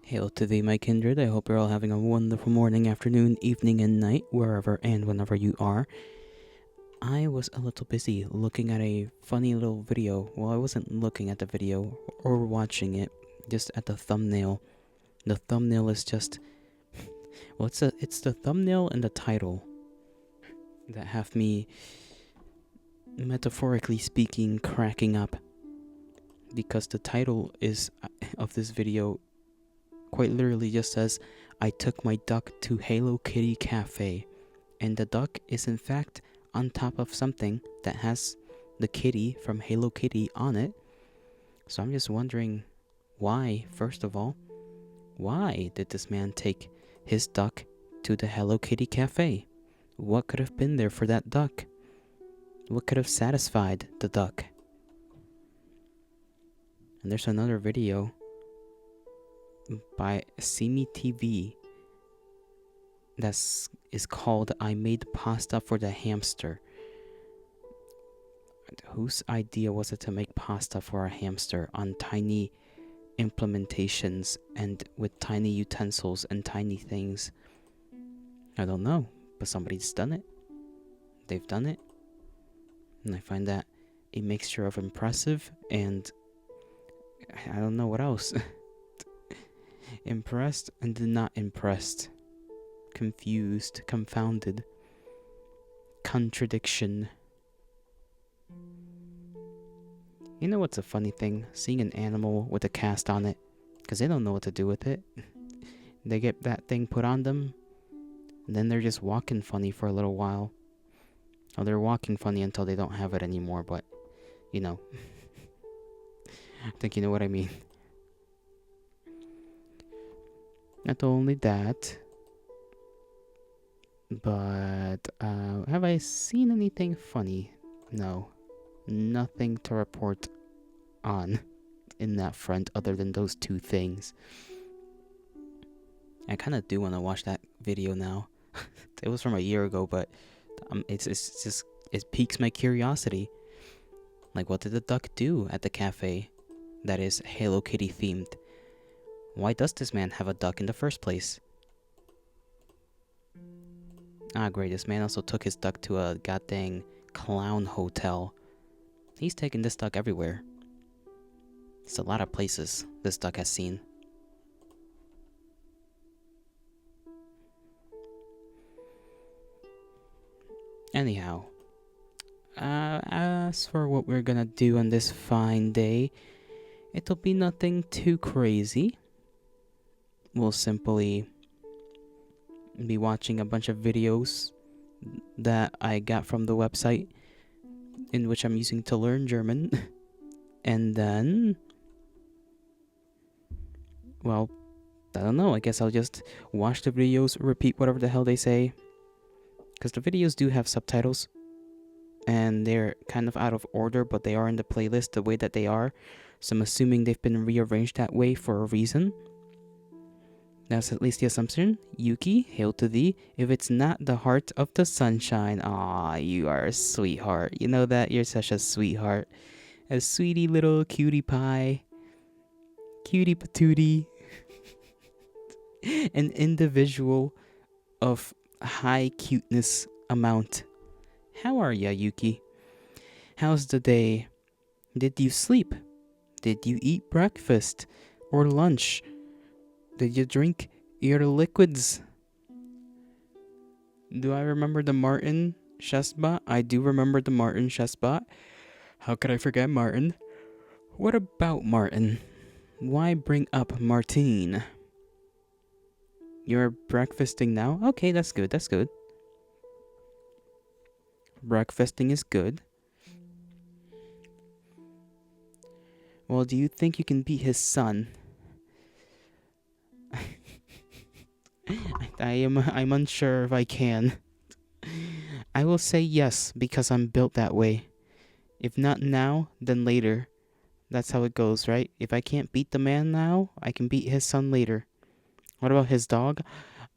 Hail to thee, my kindred. I hope you're all having a wonderful morning, afternoon, evening, and night, wherever and whenever you are. I was a little busy looking at a funny little video. Well, I wasn't looking at the video or watching it, just at the thumbnail. The thumbnail is just... well, it's the thumbnail and the title that have me, metaphorically speaking, cracking up. Because the title is of this video quite literally just says, I took my duck to Hello Kitty Cafe. And the duck is in fact on top of something that has the kitty from Hello Kitty on it. So I'm just wondering why, first of all, why did this man take his duck to the Hello Kitty Cafe? What could have been there for that duck? What could have satisfied the duck? And there's another video by Simi TV that is called I Made Pasta for the Hamster. Whose idea was it to make pasta for a hamster on tiny implementations and with tiny utensils and tiny things? I don't know, but somebody's done it. They've done it. And I find that a mixture of impressive and I don't know what else. Impressed and not impressed. Confused, confounded. Contradiction. You know what's a funny thing? Seeing an animal with a cast on it. Because they don't know what to do with it. They get that thing put on them. And then they're just walking funny for a little while. Or they're walking funny until they don't have it anymore. But, you know. I think you know what I mean. Not only that, but have I seen anything funny? No, nothing to report on in that front other than those two things. I kind of do want to watch that video now. It was from a year ago, but it's just, it piques my curiosity. Like, what did the duck do at the cafe that is Hello Kitty themed? Why does this man have a duck in the first place? Ah, great. This man also took his duck to a goddamn clown hotel. He's taken this duck everywhere. It's a lot of places this duck has seen. Anyhow, as for what we're gonna do on this fine day, it'll be nothing too crazy. We'll simply be watching a bunch of videos that I got from the website in which I'm using to learn German. And then, well, I don't know. I guess I'll just watch the videos, repeat whatever the hell they say. Because the videos do have subtitles. And they're kind of out of order, but they are in the playlist the way that they are. So I'm assuming they've been rearranged that way for a reason. That's at least the assumption. Yuki, hail to thee. If it's not the heart of the sunshine. Aw, you are a sweetheart. You know that? You're such a sweetheart. A sweetie little cutie pie. Cutie patootie. An individual of high cuteness amount. How are ya, Yuki? How's the day? Did you sleep? Did you eat breakfast? Or lunch? Did you drink your liquids? Do I remember the Martin Chesbot? I do remember the Martin Chesbot. How could I forget Martin? What about Martin? Why bring up Martine? You're breakfasting now? Okay, that's good, that's good. Breakfasting is good. Well, do you think you can beat his son? I'm unsure if I can. I will say yes, because I'm built that way. If not now, then later. That's how it goes, right? If I can't beat the man now, I can beat his son later. What about his dog?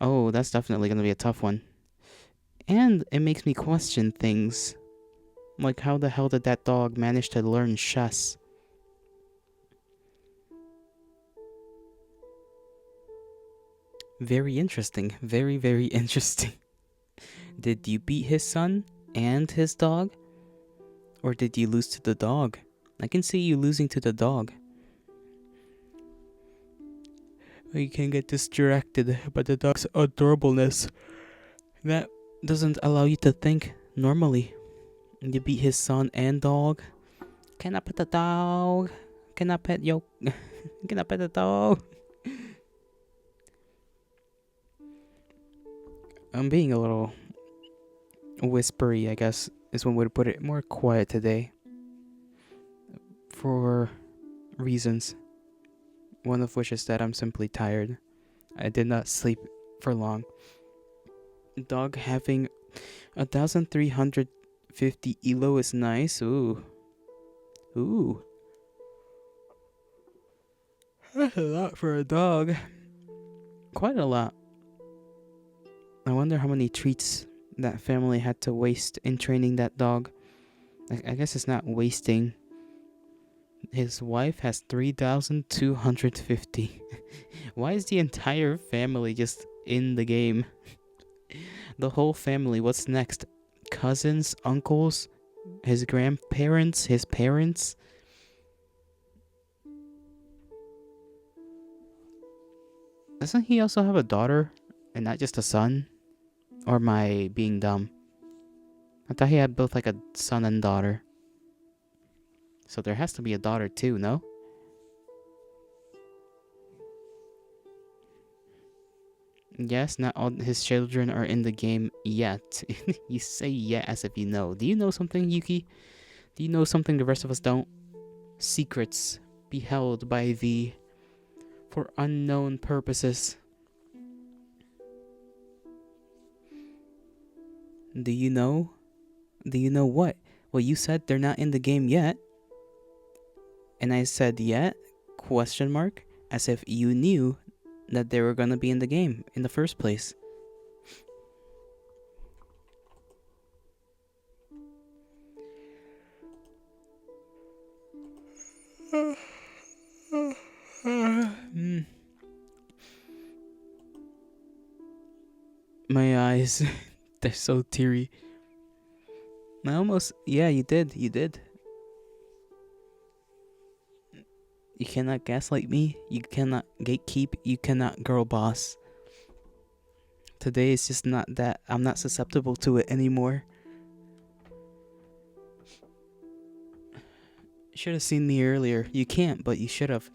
Oh, that's definitely going to be a tough one. And it makes me question things. Like, how the hell did that dog manage to learn chess? Very interesting. Very, very interesting. Did you beat his son and his dog? Or did you lose to the dog? I can see you losing to the dog. You can get distracted by the dog's adorableness. That doesn't allow you to think normally. You beat his son and dog. Can I pet the dog? Can I pet yo? Can I pet the dog? I'm being a little whispery, I guess, is one way to put it. More quiet today. For reasons. One of which is that I'm simply tired. I did not sleep for long. Dog having 1,350 elo is nice. Ooh. Ooh. That's a lot for a dog. Quite a lot. I wonder how many treats that family had to waste in training that dog. I guess it's not wasting. His wife has 3,250. Why is the entire family just in the game? The whole family, what's next? Cousins, uncles, his grandparents, his parents? Doesn't he also have a daughter and not just a son? Or am I being dumb? I thought he had both like a son and daughter. So there has to be a daughter too, no? Yes, not all his children are in the game yet. You say yeah as if you know. Do you know something, Yuki? Do you know something the rest of us don't? Secrets beheld by thee for unknown purposes. Do you know? Do you know what? Well, you said they're not in the game yet. And I said yet? Question mark? As if you knew that they were gonna be in the game in the first place. My eyes, they're so teary. Yeah, you did. You cannot gaslight me. You cannot gatekeep. You cannot girl boss. Today is just not that. I'm not susceptible to it anymore. You should have seen me earlier. You can't, but you should have.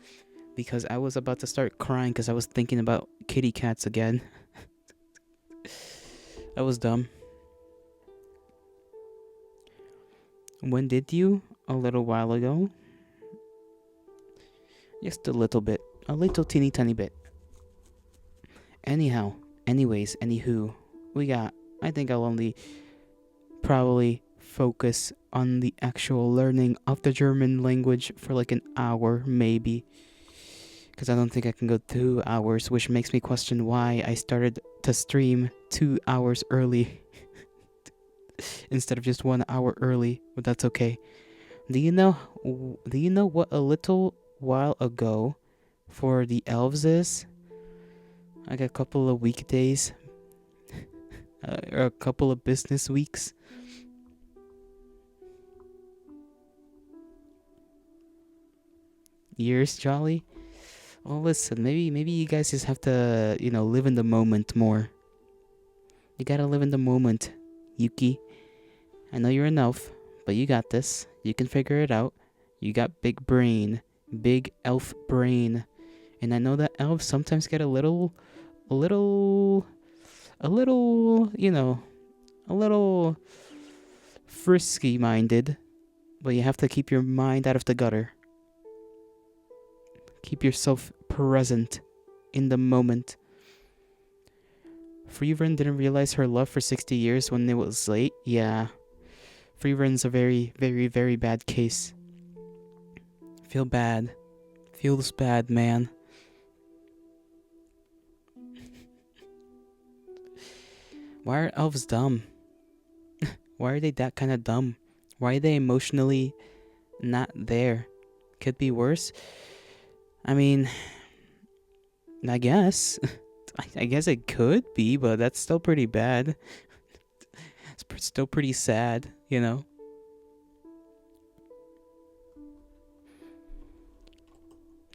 Because I was about to start crying because I was thinking about kitty cats again. I was dumb. When did you? A little while ago. Just a little bit. A little teeny tiny bit. Anywho, I think I'll only probably focus on the actual learning of the German language for like an hour, maybe. Because I don't think I can go 2 hours, which makes me question why I started to stream 2 hours early instead of just 1 hour early, but that's okay. Do you know what a little while ago for the elves is? Like a couple of weekdays or a couple of business weeks. Years, Jolly? Well, listen, maybe you guys just have to, live in the moment more. You gotta live in the moment, Yuki. I know you're an elf, but you got this. You can figure it out. You got big brain, big elf brain. And I know that elves sometimes get a little frisky minded, but you have to keep your mind out of the gutter. Keep yourself present in the moment. Freeven didn't realize her love for 60 years when it was late. Yeah. Freeven's a very, very, very bad case. Feel bad. Feels bad, man. Why are elves dumb? Why are they that kind of dumb? Why are they emotionally not there? Could be worse. I mean, I guess. I guess it could be, but that's still pretty bad. It's still pretty sad, you know?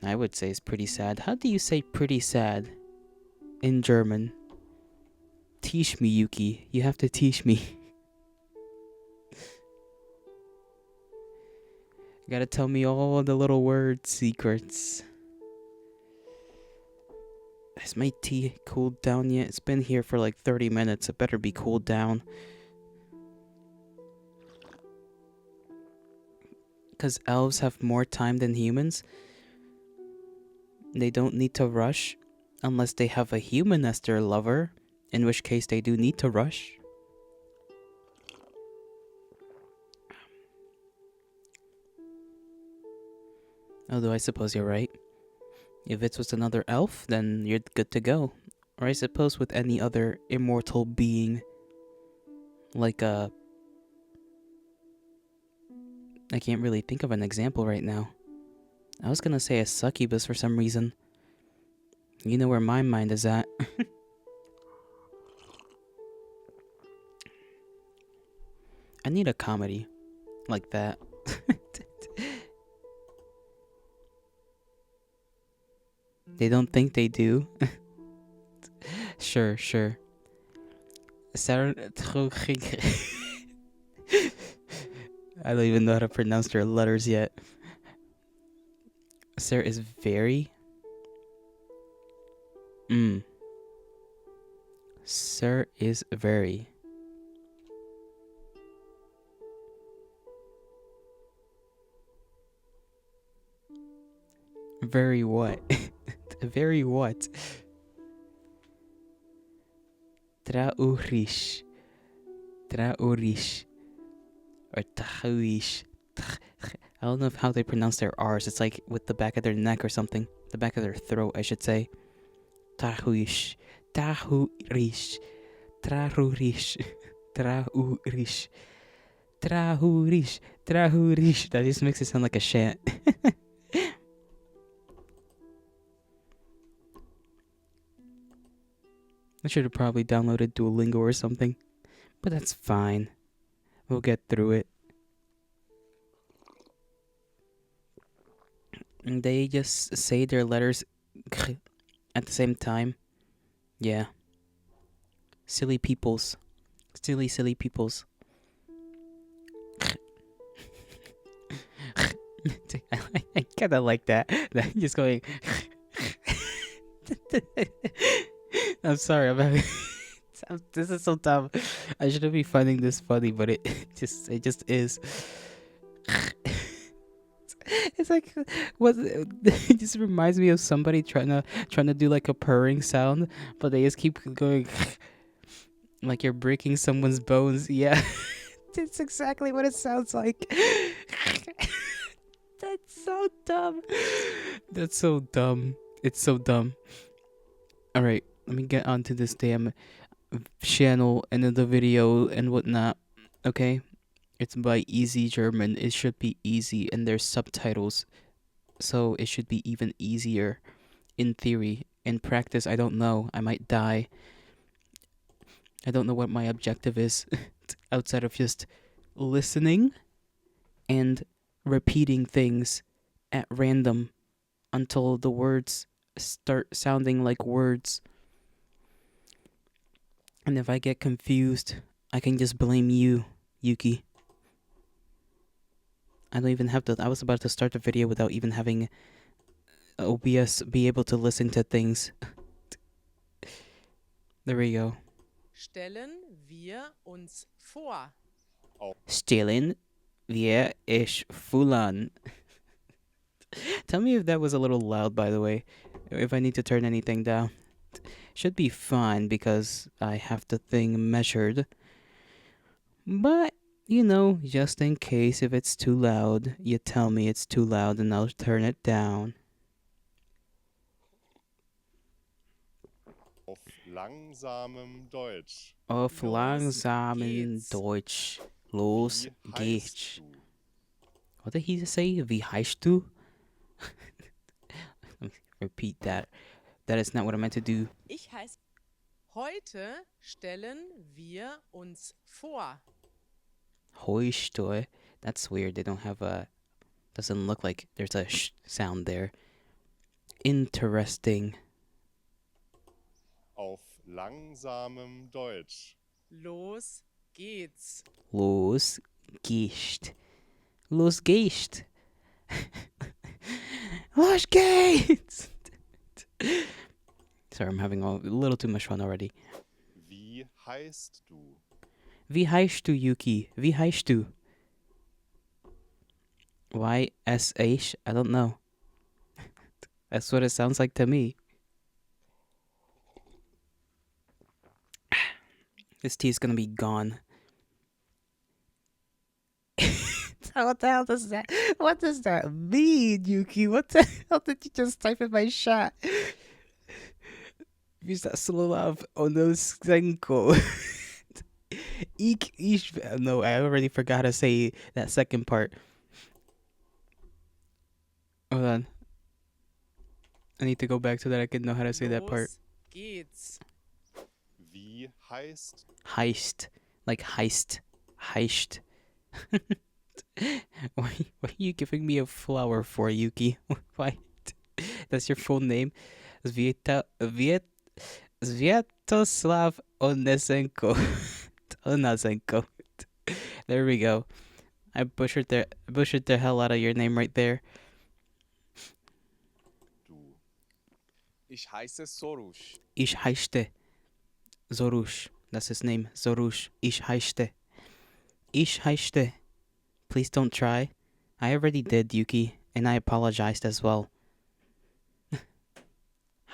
I would say it's pretty sad. How do you say pretty sad in German? Teach me, Yuki. You have to teach me. You gotta tell me all the little word secrets. Has my tea cooled down yet? It's been here for like 30 minutes. It better be cooled down. Because elves have more time than humans. They don't need to rush unless they have a human as their lover, in which case they do need to rush. Although I suppose you're right. If it was another elf, then you're good to go. Or I suppose with any other immortal being. Like I can't really think of an example right now. I was gonna say a succubus for some reason. You know where my mind is at. I need a comedy like that. They don't think they do. Sure. I don't even know how to pronounce their letters yet. Sir is very. Sir is very. Very what? Very what? Traurish. Or tahuish. I don't know how they pronounce their R's. It's like with the back of their neck or something. The back of their throat, I should say. Tahuish. Tahurish. Trahurish. Trahurish. Trahurish. Trahurish. That just makes it sound like a chant. I should have probably downloaded Duolingo or something. But that's fine. We'll get through it. And they just say their letters at the same time. Yeah. Silly peoples. Silly peoples. I kind of like that. Just going. I'm sorry. This is so dumb. I shouldn't be finding this funny, but it just is. It's like what? It just reminds me of somebody trying to do like a purring sound, but they just keep going. Like you're breaking someone's bones. Yeah, that's exactly what it sounds like. That's so dumb. That's so dumb. It's so dumb. All right, let me get onto this damn channel and then the video and whatnot. Okay, it's by Easy German. It should be easy, and there's subtitles, so it should be even easier. In theory, in practice, I don't know. I might die. I don't know what my objective is outside of just listening and repeating things at random until the words start sounding like words. And if I get confused, I can just blame you, Yuki. I don't even have to. I was about to start the video without even having OBS be able to listen to things. There we go. Stellen wir uns vor. Stellen wir ich fulan. Tell me if that was a little loud, by the way. If I need to turn anything down. Should be fine because I have the thing measured. But, you know, just in case if it's too loud, you tell me it's too loud and I'll turn it down. Auf langsamem Deutsch. Auf langsamen Deutsch. Los geht's. What did he say? Wie heißt du? Let me repeat that. That is not what I meant to do. Ich heiße. Heute stellen wir uns vor. Heute. That's weird. They don't have a. Doesn't look like there's a sh sound there. Interesting. Auf langsamem Deutsch. Los geht's. Los geht's. Los geht's. Los geht's. Sorry, I'm having a little too much fun already. Wie heißt du? Wie heißt du, Yuki? Wie heißt du? YSH? I don't know. That's what it sounds like to me. This tea is gonna be gone. What the hell does that? What does that mean, Yuki? What the hell did you just type in my chat? Vizdaslav Onosenko. No, I already forgot to say that second part. Hold on. I need to go back so that I can know how to say that part. Los geht's. Wie heißt? Heist. Like heist. Heist. Why are you giving me a flower for, Yuki? Why? That's your full name? Sviatoslav Onesenko. Onasenko. There we go. I butchered the hell out of your name right there. Du. Ich heiße Sorush. Ich heiße Zorush. That's his name. Zorush. Ich heiße. Ich heiße. Please don't try. I already did, Yuki, and I apologized as well.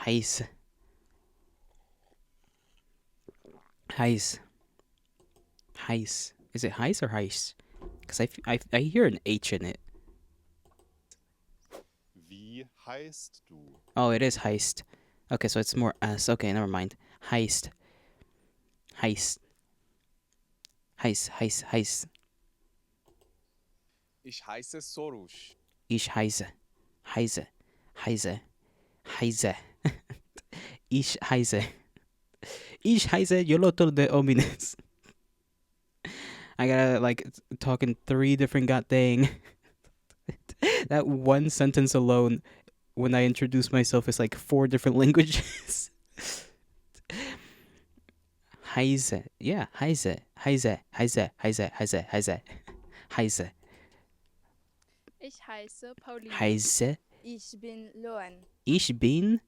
Heis. Heis. Heis. Is it Heis or Heis? Because I hear an H in it. Wie heißt du? Oh, it is Heist. Okay, so it's more S. Okay, never mind. Heist. Heist. Heis. Heis. Heis. Ich heiße Sorush. Ich heiße. Heiße. Heiße. Heiße. Ich heiße. Ich heiße Yoloto de Omines. I gotta, like, talk in 3 different goddamn. That one sentence alone, when I introduce myself, is like 4 different languages. Heise. Yeah, Heise. Heise. Heise. Heise. Heise. Heise. Heise. Ich heiße Pauline. Heise. Ich bin Loan. Ich bin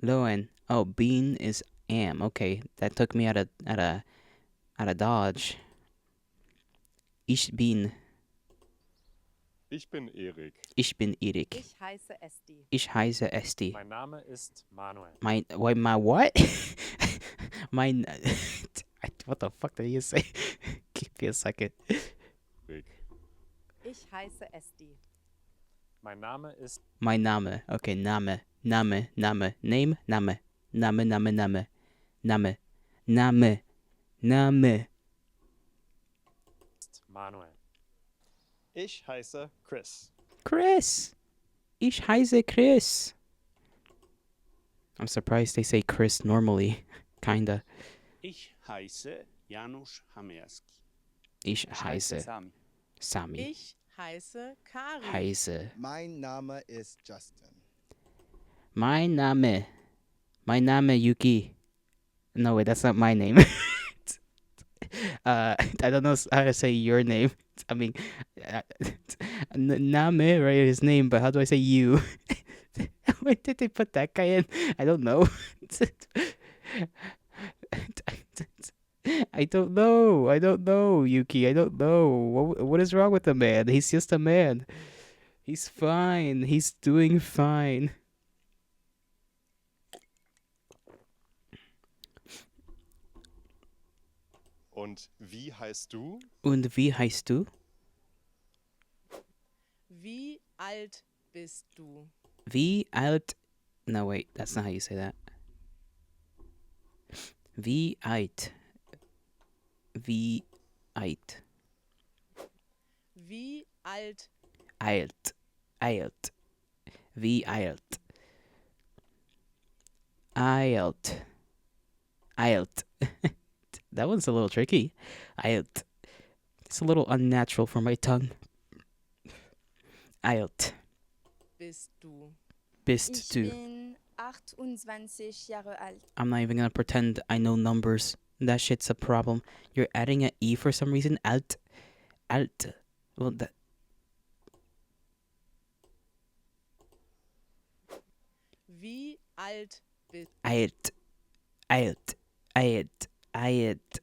Loen. Oh, bean is am. Okay, that took me out of dodge. Ich bin Erik. Ich bin Erik. Ich heiße Esti. Ich heiße Esti. Mein Name ist Manuel. My what? My what the fuck did you say? Give me a second. Erik. Ich heiße Esti. Mein Name ist My Name. Okay, Name. Name. Name. Name. Name. Name. Name. Name. Name. Name. Name. Manuel. Ich heiße Chris. Chris. Ich heiße Chris. I'm surprised they say Chris normally. Kinda. Ich heiße Janusz Hamerski. Ich heiße Sami. Sami. Ich heiße Kari. Heiße. Mein Name ist Justin. My Name Yuki. No, wait, that's not my name. I don't know how to say your name. I mean, Name, right, his name, but how do I say you? Where did they put that guy in? I don't know. I don't know, Yuki. I don't know. What is wrong with the man? He's just a man. He's fine. He's doing fine. Und wie heißt du? Und wie heißt du? Wie alt bist du? Wie alt? No, wait. That's not how you say that. Wie alt? Wie alt? Wie alt? Alt. Alt. Wie alt? Eilt. Eilt. That one's a little tricky. Eilt. It's a little unnatural for my tongue. Eilt. bist du? Bist Ich du. bin 28 Jahre alt. I'm not even gonna pretend I know numbers. That shit's a problem. You're adding an E for some reason. Alt. Alt. Well, that. Wie alt bist Eilt. Eilt. Eilt. Eilt.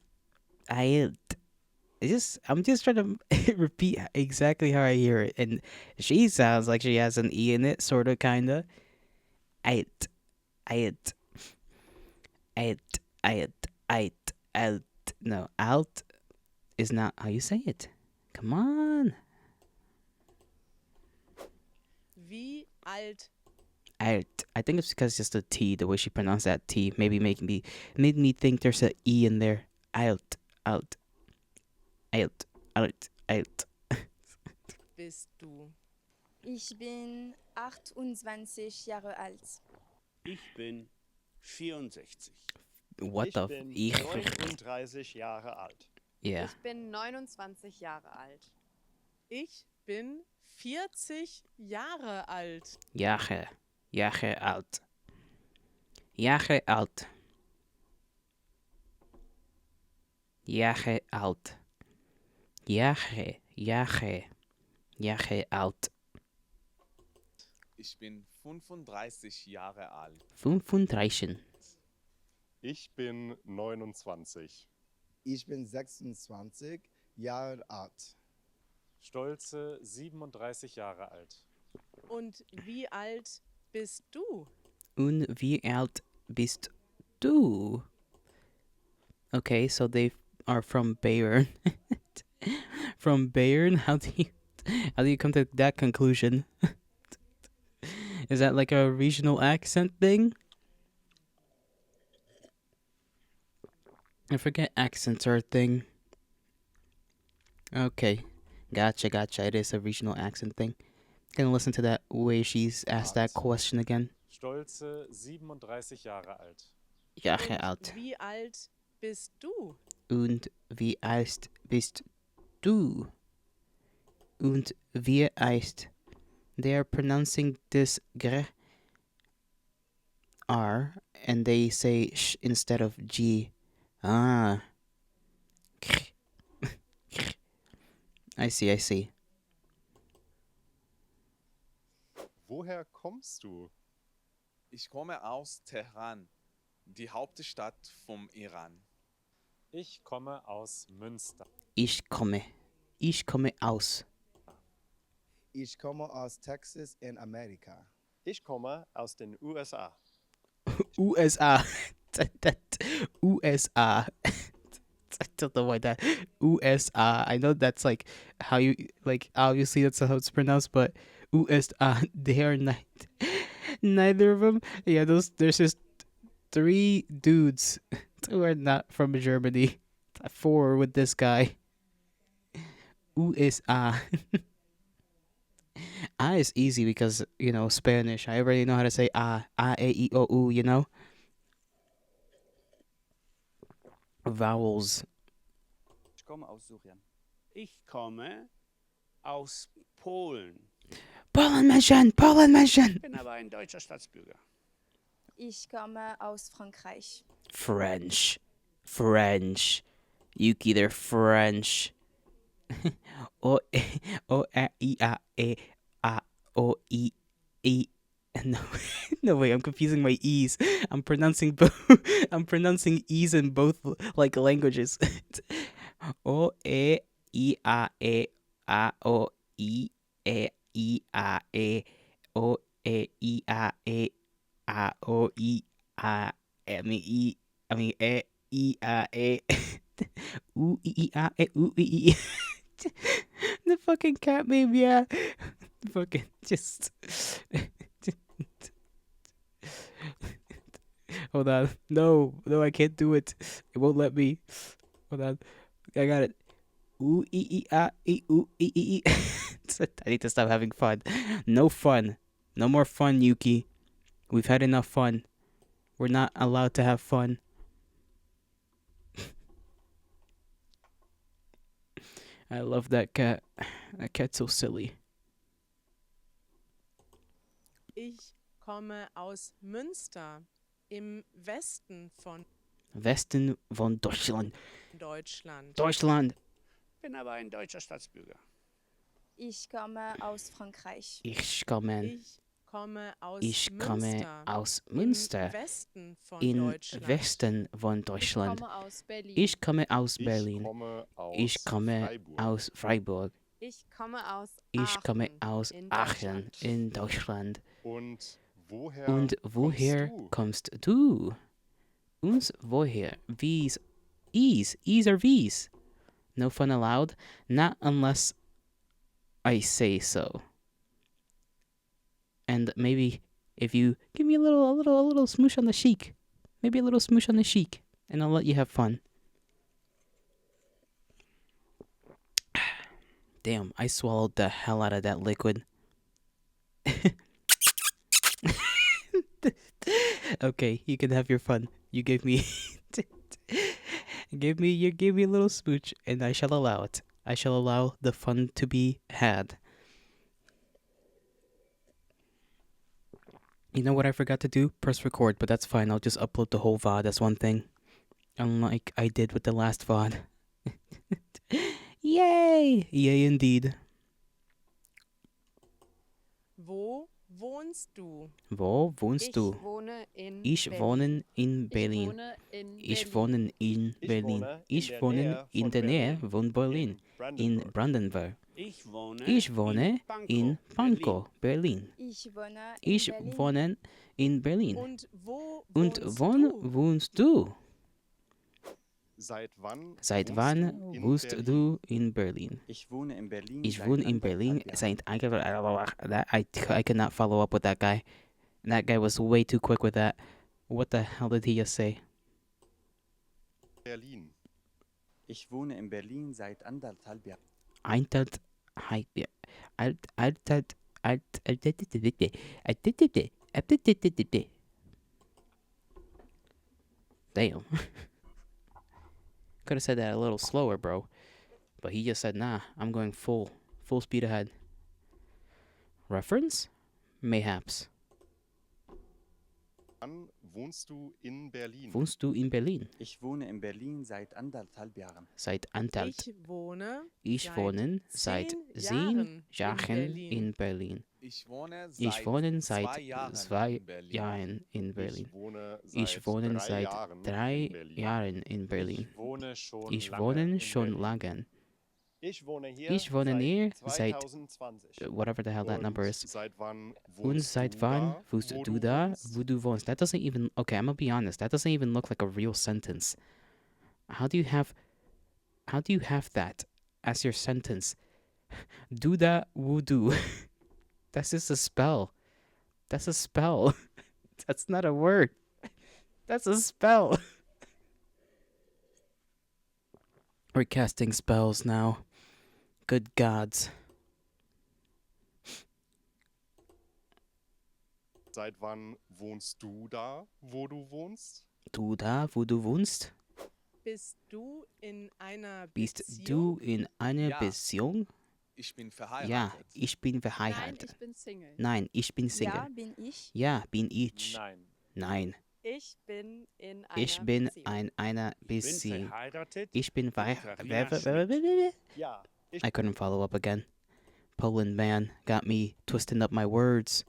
Eilt. I'm just trying to repeat exactly how I hear it, and she sounds like she has an E in it, sorta, kinda. Eilt. Eilt. Eilt. Eilt. Eilt. Eilt. No, alt is not how you say it. Come on. Wie alt Eilt. I think it's because just the T, the way she pronounced that T, maybe made me think there's a E in there. Eilt. Alt. Eilt. Alt. Eilt. bist du? Ich bin 28 Jahre alt. Ich bin 64. What Ich the bin ich 39 Jahre alt. Yeah. Ich bin 29 Jahre alt. Ich bin 40 Jahre alt. Jahre. Jahre alt. Jahre alt. Jahre alt. Jahre. Jahre. Jahre alt. Ich bin 35 Jahre alt. 35. Ich bin 29. Ich bin 26 Jahre alt. Stolze 37 Jahre alt. Und wie alt bist du? Und wie alt bist du? Okay, so they are from Bayern. From Bayern? How do you come to that conclusion? Is that like a regional accent thing? I forget accents are a thing. Okay. Gotcha. It is a regional accent thing. Gonna listen to that way she's asked that question again. Stolze 37 Jahre alt. Jahre Und alt. wie alt bist du? Und wie alt bist du? Und wie alt. They are pronouncing this gr R and they say sh instead of G. Ah. I see. Woher kommst du? Ich komme aus Teheran, die Hauptstadt vom Iran. Ich komme aus Münster. Ich komme aus. Ich komme aus Texas in Amerika. Ich komme aus den USA. USA. USA. I don't know why that. USA. I know that's like how you, like, obviously that's how it's pronounced, but USA. They are not. Neither of them. Yeah, there's just 3 dudes who are not from Germany. 4 with this guy. USA. A is easy because, Spanish. I already know how to say A, E, I, O, U, Vowels. Ich komme aus Syrien. Ich komme aus Polen. Polenmenschen! Bin aber ein deutscher Staatsbürger. Ich komme aus Frankreich. French. Yuki, they're French. O, I, A, O, E. No, wait, I'm confusing my E's. I'm pronouncing E's in both, like, languages. O, I, A, O, I, O, I, O, Ooh, ooh, The fucking cat meme, yeah. Fucking just. Hold on. No, I can't do it. It won't let me. Hold on. I got it. Ooh, ooh, I need to stop having fun. No fun. No more fun, Yuki. We've had enough fun. We're not allowed to have fun. I love that cat. That cat's so silly. Ich komme aus Münster im Westen von Westen von Deutschland. Deutschland. Deutschland. Bin aber ein deutscher Staatsbürger. Ich komme aus Frankreich. Ich komme Ich komme aus Münster. Im Westen von In Deutschland. Westen von Deutschland. Ich komme aus Berlin. Ich komme aus Ich Berlin. komme aus Ich komme Freiburg. aus Freiburg. Ich komme aus Ich komme Aachen aus in Aachen Deutschland. in Deutschland. Und woher, Und woher kommst du? Uns woher? V's. E's. E's or V's. No fun allowed. Not unless I say so. And maybe if you give me a little smoosh on the cheek. Maybe a little smoosh on the cheek. And I'll let you have fun. Damn, I swallowed the hell out of that liquid. Okay, you can have your fun. You gave me you gave me a little smooch, and I shall allow it. I shall allow the fun to be had. You know what I forgot to do? Press record, but that's fine. I'll just upload the whole VOD as one thing. Unlike I did with the last VOD. Yay! Yay indeed. Wo wohnst du? Wo wohnst du? wohne in Ich wohne in Berlin. Ich wohne in Berlin. Ich wohne in der Nähe von Berlin. In Brandenburg. Ich wohne in Pankow, Berlin. Ich wohne in Ich Berlin. wohne in Berlin. Und wo Und wohnst du? wohnst du? Seit wann Wohnst du in Berlin? Ich wohne in Berlin. Ich wohne in Berlin seit I cannot follow up with that guy. That guy was way too quick with that. What the hell did he just say? Berlin? Ich wohne in Berlin seit 1,5 Jahren. Damn. Could have said that a little slower, bro. But he just said, nah, I'm going full speed ahead. Reference? Mayhaps. Wann wohnst du in Berlin? Wohnst du in Berlin? Ich wohne in Berlin seit 1,5 Jahren. Seit anderthalb. Ich wohne seit 10 Jahren in Berlin. Ich wohne Ich wohne seit 2 Jahren in Berlin. Ich wohne Ich seit wohne 3 seit Jahren 3 Jahren in Berlin. in Berlin. Ich wohne schon Ich wohne schon lange. lange in Berlin. Ich wohne hier Ich wohne hier seit 2020. whatever the hell that number is. Seit wann Und seit wann wohnst du da, wo du wohnst? That doesn't even, okay, I'm gonna be honest, that doesn't even look like a real sentence. How do you have that as your sentence? Do da, wo du. That's just a spell. That's a spell. That's not a word. That's a spell. We're casting spells now. Good gods. Seit wann wohnst du da, wo du wohnst? Du da, wo du wohnst? Bist du in einer Bist Beziehung? du in einer Ja. Beziehung? Ich bin verheiratet. Ja, ich bin Nein, verheiratet. ich bin Single. Nein, ich bin Ja, Single. bin ich. Ja, bin ich. Nein. Nein, Ich bin in einer ich bin Beziehung. in einer Ich bin Beziehung. verheiratet. Ich bin Karina verheiratet. Ja, ich I couldn't follow up again. Poland man got me twisting up my words.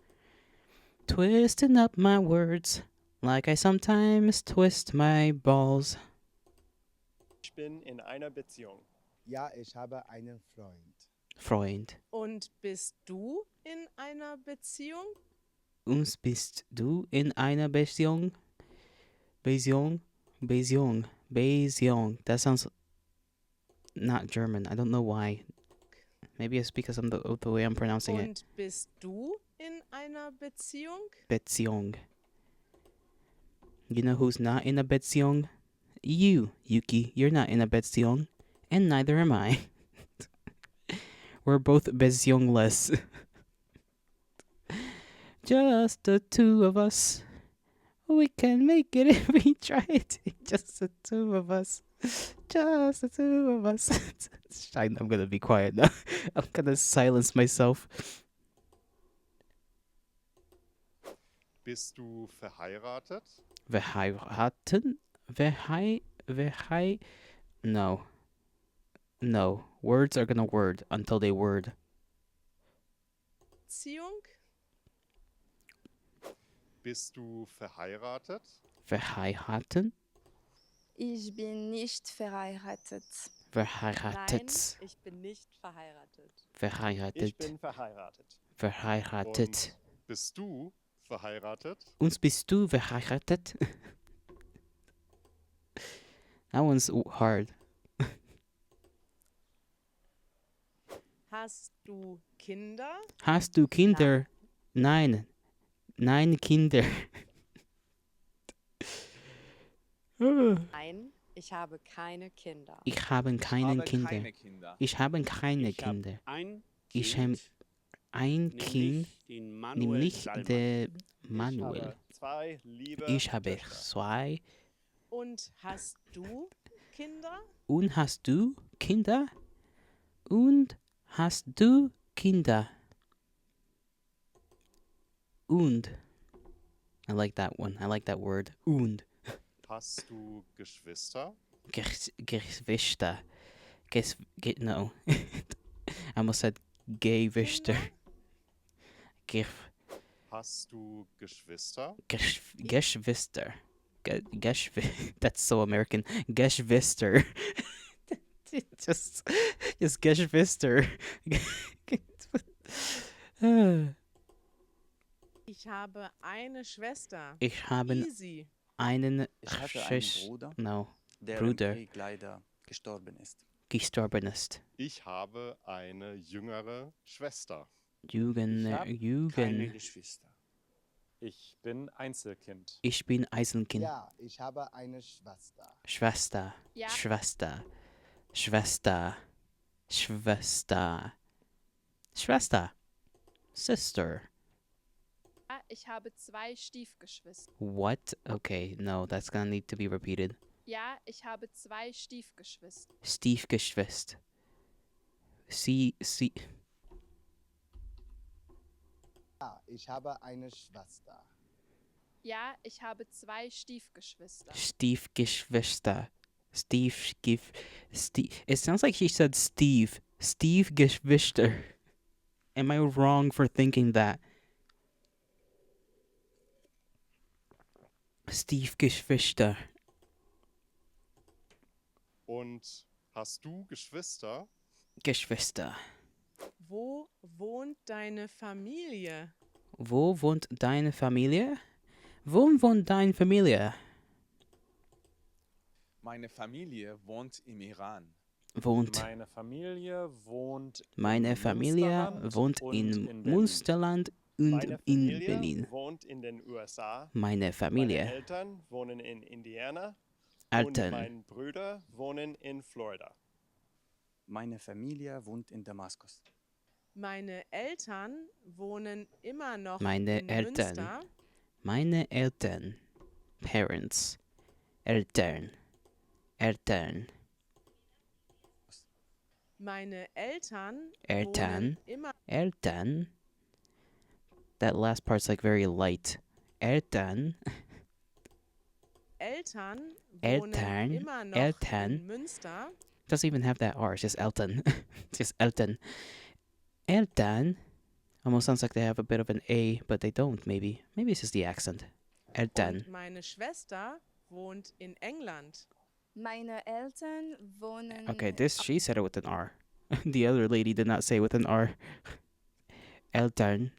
Twisting up my words like I sometimes twist my balls. bin in einer Beziehung. Ja, ich habe einen Freund. Freund. Und bist du in einer Beziehung? Und bist du in einer Beziehung? Beziehung? Beziehung. Beziehung. That sounds not German. I don't know why. Maybe it's because of the way I'm pronouncing it. Und bist du in einer Beziehung? Beziehung. You know who's not in a Beziehung? You, Yuki. You're not in a Beziehung. And neither am I. We're both Beziehungless. Just the two of us. We can make it if we try it. Just the two of us. Just the two of us. I'm gonna be quiet now. I'm gonna silence myself. Bist du verheiratet? Verheiraten? No. No. Words are gonna word until they word. Beziehung? Bist du verheiratet? Verheiraten? Ich bin nicht verheiratet. Nein, Verheiratet. ich bin nicht verheiratet. Verheiratet. Ich bin verheiratet. Verheiratet. Und bist du verheiratet? Und bist du verheiratet? That one's hard. Hast du Kinder? Hast du Kinder? Nein. Nein, Kinder. Nein, ich habe keine Kinder. Ich habe keine Kinder. keine Kinder. Ich habe keine Ich habe Kinder. ein Ich Kind, habe ein Kind, nämlich den Manuel nämlich Salman. der Ich Manuel. habe zwei liebe Ich habe Töchter. zwei. Und hast du Kinder? Und hast du Kinder? Und hast du Kinder? Und. I like that one. I like that word. Und. Hast du Geschwister? Geschwister. No. I almost said Gewister. Hast du Geschwister? Geschwister. That's so American. Geschwister. just Geschwister. Ich habe eine Schwester. Ich habe Easy. einen Ich hatte einen Schwester. Bruder, No. der Bruder. im Krieg leider gestorben ist. Gestorben ist. Ich habe eine jüngere Schwester. Ich habe keine Jugend. Geschwister. Ich bin Einzelkind. Ich bin Eisenkind. Ja, ich habe eine Schwester. Schwester. Ja. Schwester. Schwester. Schwester. Schwester. Sister. Ja, ich habe zwei Stiefgeschwister. What? Okay, no, that's gonna need to be repeated. Ja, ich habe zwei Stiefgeschwister. Stiefgeschwister. Ja, ich habe eine Schwester. Ja, ich habe zwei Stiefgeschwister. Stiefgeschwister. It sounds like she said Steve. Stiefgeschwister. Am I wrong for thinking that? Stiefgeschwister. Und hast du Geschwister? Geschwister. Wo wohnt deine Familie? Wo wohnt deine Familie? Wo wohnt deine Familie? Meine Familie wohnt im Iran. Wohnt. Meine Familie wohnt Meine in Familie Münsterland wohnt und in Berlin. Münsterland und Meine in Familie Berlin. wohnt in den USA. Meine Meine Familie. Eltern wohnen in Indiana. Und Eltern. meine Brüder wohnen in Florida. Meine Familie wohnt in Damaskus. Meine Eltern wohnen immer noch Meine in Eltern. Münster. Meine Eltern. Parents. Eltern. Eltern. Meine Eltern Eltern. wohnen immer Eltern. That last part's like very light. Eltern. Eltern Eltern. wohnen immer noch Eltern. in Münster. Doesn't even have that R. It's just Elton. It's just Elton. Elton. Almost sounds like they have a bit of an A, but they don't, maybe. Maybe it's just the accent. Elton. Und meine Schwester wohnt in England. Meine Eltern wohnen Okay, she said it with an R. The other lady did not say it with an R. Eltern.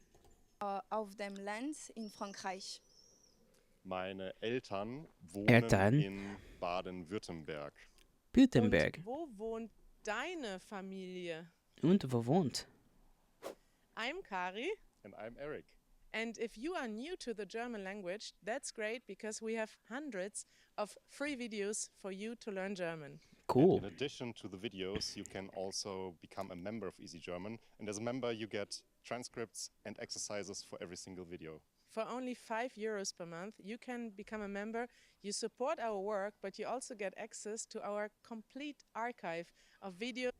auf dem Land in Frankreich. Meine Eltern wohnen Eltern. in Baden-Württemberg. Württemberg. Und wo wohnt deine Familie? Und wo wohnt? I'm Kari. And I'm Eric. And if you are new to the German language, that's great because we have hundreds of free videos for you to learn German. Cool. And in addition to the videos, you can also become a member of Easy German. And as a member, you get transcripts and exercises for every single video. For only €5 per month, you can become a member. You support our work, but you also get access to our complete archive of videos.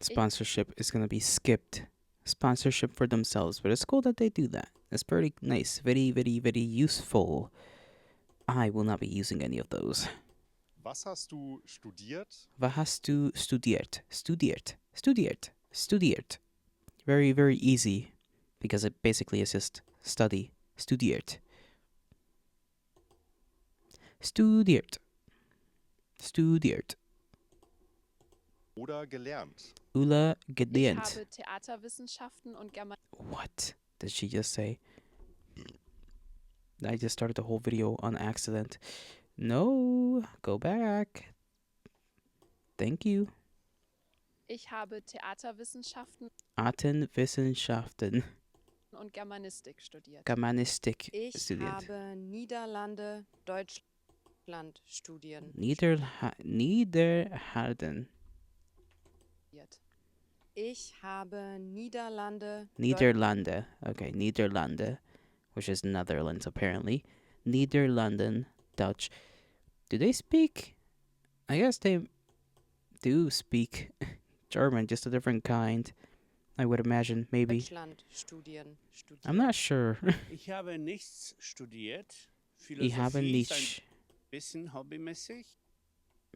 Sponsorship is going to be skipped. Sponsorship for themselves, but it's cool that they do that. It's pretty nice. Very, very, very useful. I will not be using any of those. Was hast du studiert? Was hast du studiert? Studiert. Very, very easy. Because it basically is just study. Studiert. Oder gelernt? Ula Ich gelernt. habe Theaterwissenschaften und What did she just say? I just started the whole video on accident. No, go back. Thank you. Ich habe Theaterwissenschaften Artenwissenschaften. und Germanistik studiert. Germanistik Ich studiert. habe Niederlande, Deutschland Studien. Niederhalden. Ich habe Niederlande, Niederlande. Okay, Niederlande, which is Netherlands apparently. Niederlanden, Dutch. Do they speak? I guess they do speak German, just a different kind. I would imagine, maybe. Deutschland Studien studiert. I'm not sure. Ich habe nichts studiert. Ich habe Philosophie ist nicht ein bisschen hobbymäßig.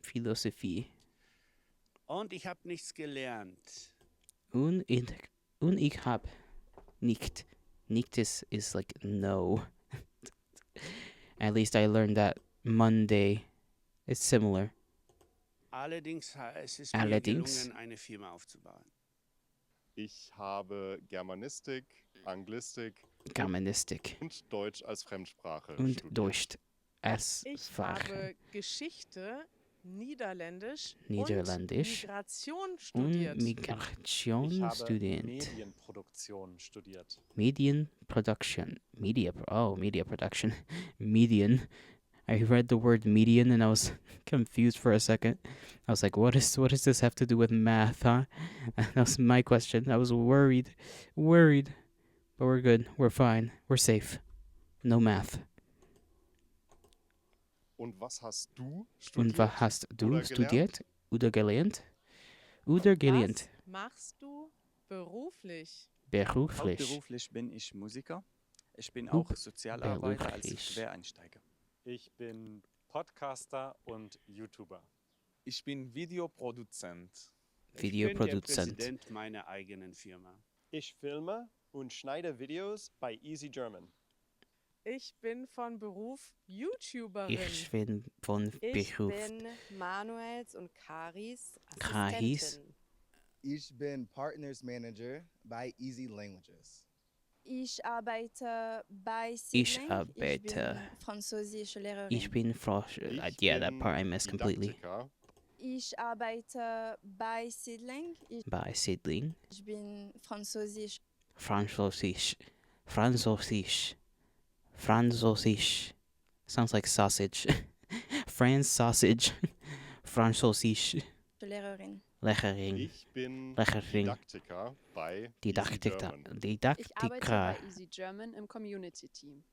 Philosophie. Und ich habe nichts gelernt. Und ich hab nicht. Nicht is like no. At least I learned that Monday. It's similar. Allerdings es ist Allerdings. mir gelungen, eine Firma aufzubauen. Ich habe Germanistik, Anglistik Germanistik und Deutsch als Fremdsprache und studiert. Deutsch als Ich Fach. habe Geschichte, Niederländisch, Niederländisch und Migration und studiert. Migration Ich habe student. Medienproduktion studiert. Media production. Media production. Median. I read the word median and I was confused for a second. I was like, what does this have to do with math, huh? That was my question. I was worried. But we're good. We're fine. We're safe. No math. Und was hast du studiert? Und was hast du oder studiert? Oder gelernt? Oder gelernt? Was machst du beruflich? Beruflich. Hauptberuflich bin ich Musiker. Ich bin auch Sozialarbeiter als beruflich. Quereinsteiger. Ich bin Podcaster und YouTuber. Ich bin Videoproduzent. Ich bin der Videoproduzent. Präsident meiner eigenen Firma. Ich filme und schneide Videos bei Easy German. Ich bin von Beruf YouTuberin. Ich bin von Ich Beruf. bin Manuels und Karis Karis. Assistentin. Ich bin Partners Manager bei Easy Languages. Ich arbeite bei Ich CHILLIN. arbeite. Ich bin französische Lehrerin. Ich bin yeah, that part I missed completely. Didaktiker. Ich arbeite bei CHILLIN. Bei Sidling. Ich bin französisch. Französisch. Sounds like sausage. Franz sausage. Französisch. Lehrerin. Lehrerin. Ich bin Lehrerin. Didaktiker bei Didaktiker. Easy German. Ich arbeite Didaktiker. bei Easy German im Community-Team.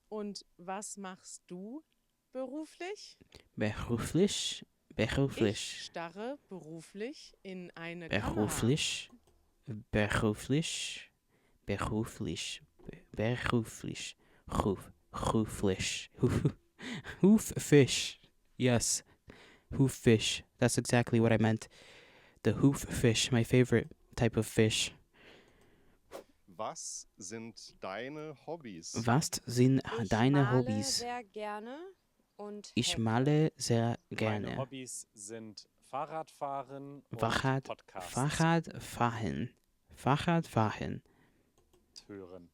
Und was machst du beruflich? Beruflich. Ich starre beruflich in eine Kamera. Beruflich. Hooffish. Yes. Hooffish. That's exactly what I meant. The hooffish, my favorite type of fish. Was sind deine Hobbys? Was sind Ich deine male Hobbys? sehr gerne und Ich hacke. male sehr Meine gerne. Hobbys sind Fahrradfahren und Podcasts Fahrradfahren. hören.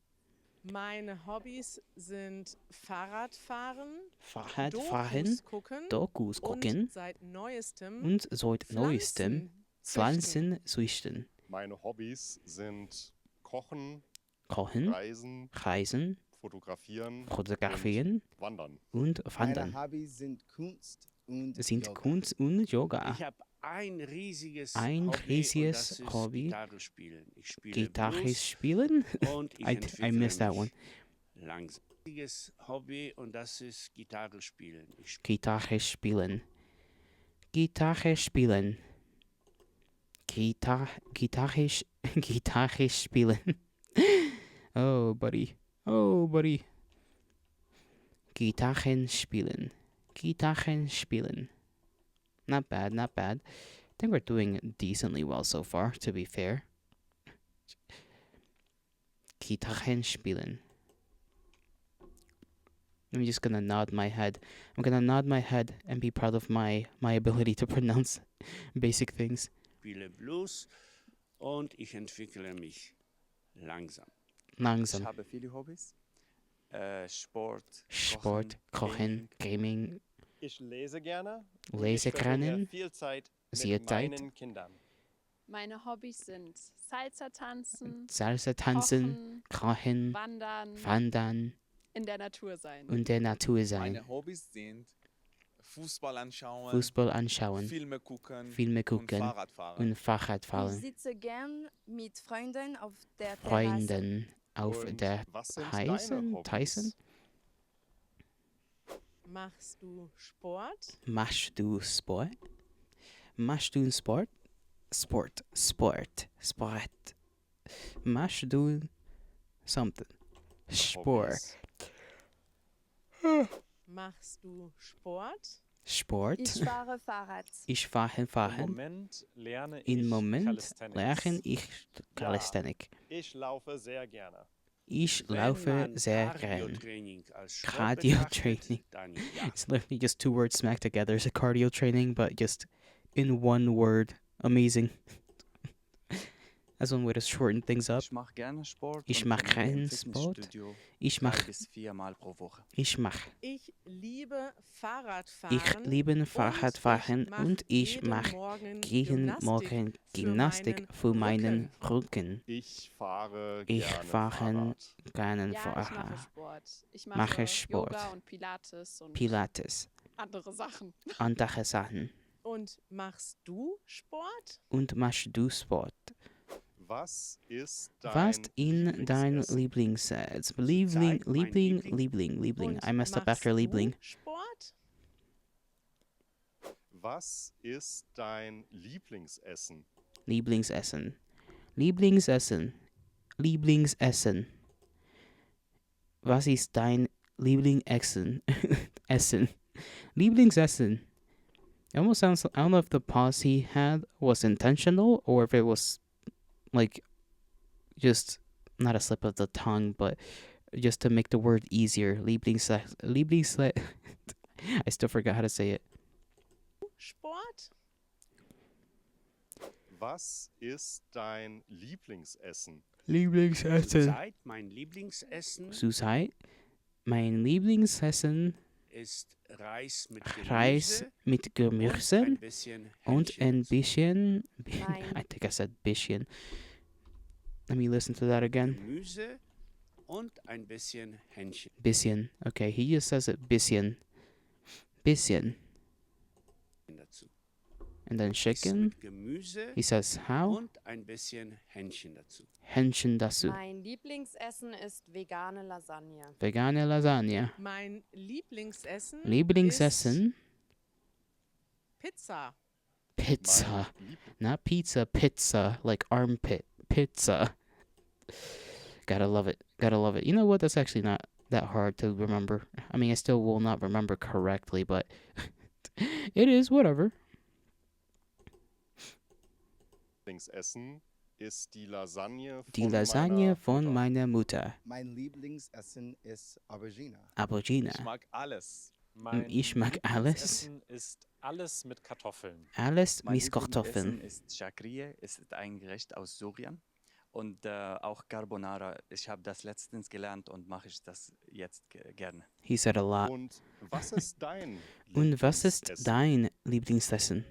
Meine Hobbys sind Fahrradfahren, Fahrradfahren, Dokus gucken Dokus gucken und seit neuestem und seit neuestem Pflanzen Pflanzen züchten. Meine Hobbys sind Kochen, Kochen, Reisen, Reisen, Fotografieren, Fotografieren und Wandern. und Meine Wandern. Hobbys sind Kunst und Sind Yoga. Kunst und Yoga. Ich habe ein riesiges Ein Hobby, und riesiges das ist Hobby. Gitarre spielen. Ich spiele Gitarre Blues spielen? und ich I entwickle missed that mich one. Langsames Hobby und das ist Gitarre spielen. Gitarre spielen. Gitarre spielen. Gitarre spielen. Oh, buddy. Oh, buddy. Gitarren spielen. Gitarren spielen. Not bad, not bad. I think we're doing decently well so far, to be fair. Gitarren spielen. I'm just gonna nod my head. I'm gonna nod my head and be proud of my ability to pronounce basic things. Spiele Blues und ich entwickle mich langsam. Ich habe viele Hobbys. Sport, Kochen, Gaming. Ich lese gerne. Lese Ich verbringe gerne. viel Zeit Viel mit Zeit. meinen Kindern. Meine Hobbys sind Salsa tanzen, Salsa tanzen, kochen, wandern in der Natur sein. und der Natur sein. Meine Hobbys sind Fußball anschauen, Fußball anschauen, Filme gucken, Filme gucken und Ich Fahrradfahren. sitze gern mit Freunden auf der Terrasse. Freunden auf Und der was sind Tyson? deine Tyson? Hobbys? Machst du Sport? Machst du Sport? Machst du Sport? Sport. Machst du something? Sport. Hobbys? Machst du Sport? Sport. Ich fahre Fahrrad. Ich fahre Im fahren. Moment lerne ich Im Moment Calisthenics. lerne ich Calisthenic. Ich laufe sehr gerne. Ich Wenn laufe man sehr gern. Cardio-Training als Sport Cardio betrachtet, training. dann ja. It's literally just two words smacked together. It's a cardio training, but just in one word. Amazing. That's one way to shorten things up. Ich mache gerne Sport. Ich und mache trainiere im keinen Sport. Fitnessstudio Ich 3 mache, bis 4 Mal pro Woche. ich mache. Ich liebe Fahrradfahren. Ich liebe Fahrradfahren und ich mache jeden Morgen Gymnastik für meinen Rücken. Ich fahre Ich gerne fahre Fahrrad. gerne Ja, ich mache Fahrrad. Sport. Ich Mache mache Sport. Yoga und Pilates und Pilates, andere Sachen. andere Sachen. Und machst du Sport? Und machst du Sport? Was ist Was dein in dein Lieblingsessen? Liebling. Und I messed up machst after Liebling. du Sport? Was ist dein Lieblingsessen? Lieblingsessen. Was ist dein Lieblingsessen? Lieblingsessen. It almost sounds, I don't know if the pause he had was intentional or if it was like just not a slip of the tongue, but just to make the word easier. Lieblingsessen. I still forgot how to say it. Sport? Was ist dein Lieblingsessen? Zurzeit mein Lieblingsessen Zurzeit, mein Lieblingsessen ist Reis mit Reis mit Gemüse ein bisschen und ein bisschen. Nein. I think I said bisschen. Let me listen to that again. Gemüse und ein bisschen Hähnchen Bisschen. Okay, he just says it bisschen. Bisschen. dazu. And then Reis chicken. mit Gemüse He says how? und ein bisschen Hähnchen dazu. Hähnchen dazu. Mein Lieblingsessen ist vegane Lasagne. Vegane Lasagne. Mein Lieblingsessen Lieblingsessen. ist Pizza. Pizza. Mein Not pizza, pizza. Like armpit. Pizza. Gotta love it. You know what? That's actually not that hard to remember. I mean, I still will not remember correctly, but it is whatever. Lieblingsessen ist die Lasagne Die Lasagne von Mutter. meiner Mutter. Mein Lieblingsessen ist Aubergine. Aubergine. Ich mag alles. Mein Ich mag alles. Lieblingsessen ist alles mit Kartoffeln. Alles Mein mit Kartoffeln. Lieblingsessen ist Chakriye. Es ist ein Gericht aus Syrien. Und auch Carbonara. Ich habe das letztens gelernt und mache ich das jetzt gerne. He said a lot. Und was ist dein Und was ist Lieblingsessen? dein Lieblingsessen?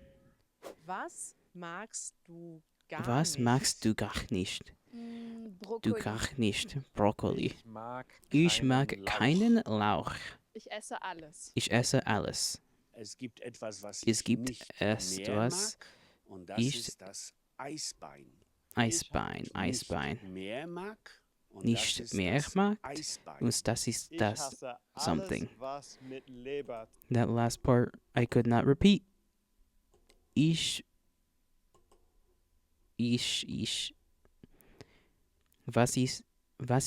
Was magst du gar Was nicht? magst du gar nicht? Du Brokkoli. gar nicht. Brokkoli. Ich mag Ich mag keinen Lauch. Ich esse alles. Ich esse alles. Es gibt etwas, was Es ich gibt nicht mehr etwas, mag, und das ich- ist das Eisbein. Eisbein, Ich Eisbein. nicht mehr mag, Und das nicht ist mehr das mag. Eisbein. Und das ist Ich das hasse alles, something. was mit Leber. That last part I could not repeat. Ich. Was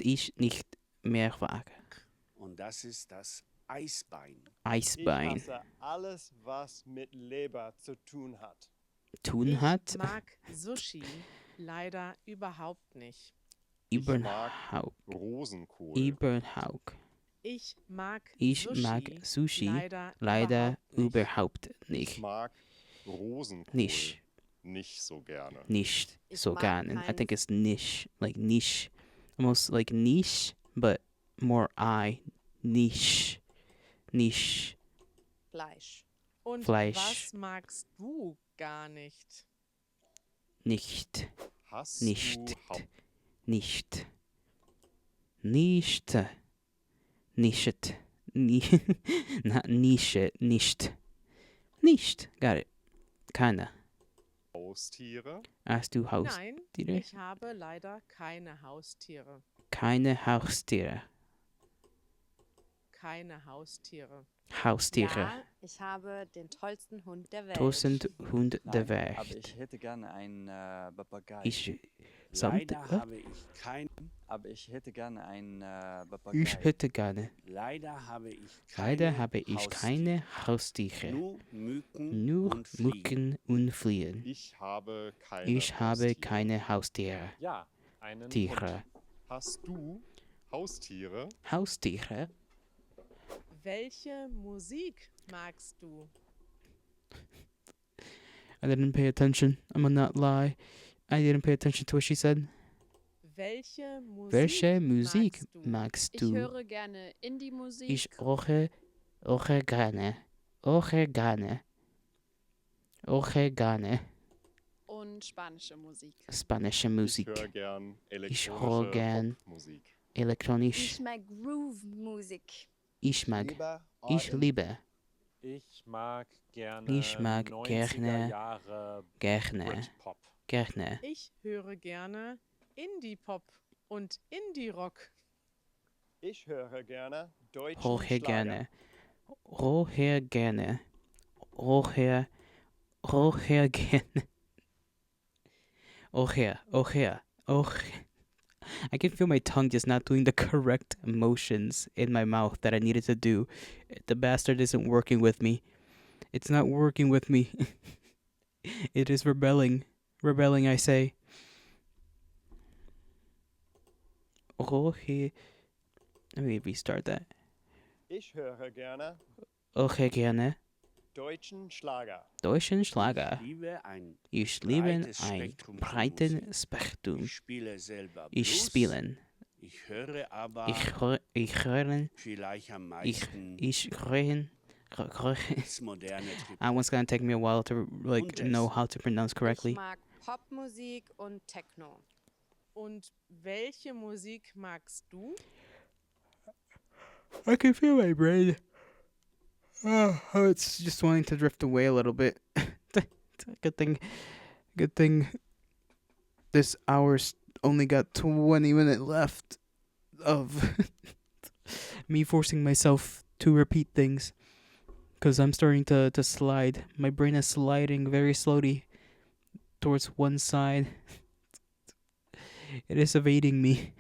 ich nicht mehr wage. Und das ist das Eisbein. Ich Eisbein. hasse alles, was mit Leber zu tun hat. Tun hat. Ich mag Sushi leider überhaupt nicht. Überhaupt. Rosenkohl. Überhaupt. Ich mag Ich mag Sushi leider überhaupt Ich nicht. mag Rosenkohl Nicht. nicht so gerne. Nicht Ich so mag gerne. I kein- think it's niche. Like niche. Almost like niche, but more niche. Niche. Fleisch. Und Fleisch. was magst du gar nicht? Nicht. Hast Nicht. du Nicht. Nicht. Nicht. Not Nische. Nicht. Nicht. Got it. Keine. Haustiere? Hast du Haustiere? Nein, ich habe leider keine Haustiere. Keine Haustiere. Keine Haustiere. Haustiere. Ja, ich habe den tollsten Hund der Welt. Tausend Hund der Nein, aber Welt. ich hätte gerne einen Papagei. Leider habe ich kein. Aber ich hätte gerne einen Papagei. Ich hätte gerne. Leider habe ich Leider habe ich keine Haustiere. Nur Mücken Nur und Fliegen. Mücken und Fliegen. Ich habe keine Ich habe Haustiere. keine Haustiere. Ja, einen Tiere. Hund. Hast du Haustiere? Haustiere? Welche Musik magst du? I didn't pay attention. I'm gonna not lie. I didn't pay attention to what she said. Welche Musik, Welche Musik magst du? magst Ich du? höre gerne Indie-Musik. Ich gerne. Gerne. Und spanische Musik. Spanische Ich Musik. höre gern Ich höre elektronische gern Popmusik. Elektronisch. Ich mag Groove-Musik. Ich mag. Ich liebe. Ich mag gerne Ich mag 90er gerne- Jahre Gerne. Britpop. Gerne. Ich höre gerne Indie-Pop und Indie-Rock. Ich höre gerne deutschen Hoher Schlager. gerne. Hoher gerne. Hoher gerne. Hoher. I can feel my tongue just not doing the correct motions in my mouth that I needed to do. The bastard isn't working with me. It's not working with me. It is rebelling. Rebelling, I say. Let me restart that. Ich höre gerne Hoher gerne. deutschen Schlager. Deutschen Schlager. Ich liebe ein Ich liebe breites ein Spektrum von breiten Musik. Spektrum. Ich spiele selber Ich Blues. spielen. Ich höre aber Ich hören. vielleicht am Ich meisten hören. das moderne That one's gonna take me a while to like Und Jazz. know how to pronounce Ich correctly. mag Popmusik und Techno. Und welche Musik magst du? I can feel my brain. Oh, it's just wanting to drift away a little bit. Good thing. This hour's only got 20 minutes left of me forcing myself to repeat things. Because I'm starting to slide. My brain is sliding very slowly towards one side. It is evading me.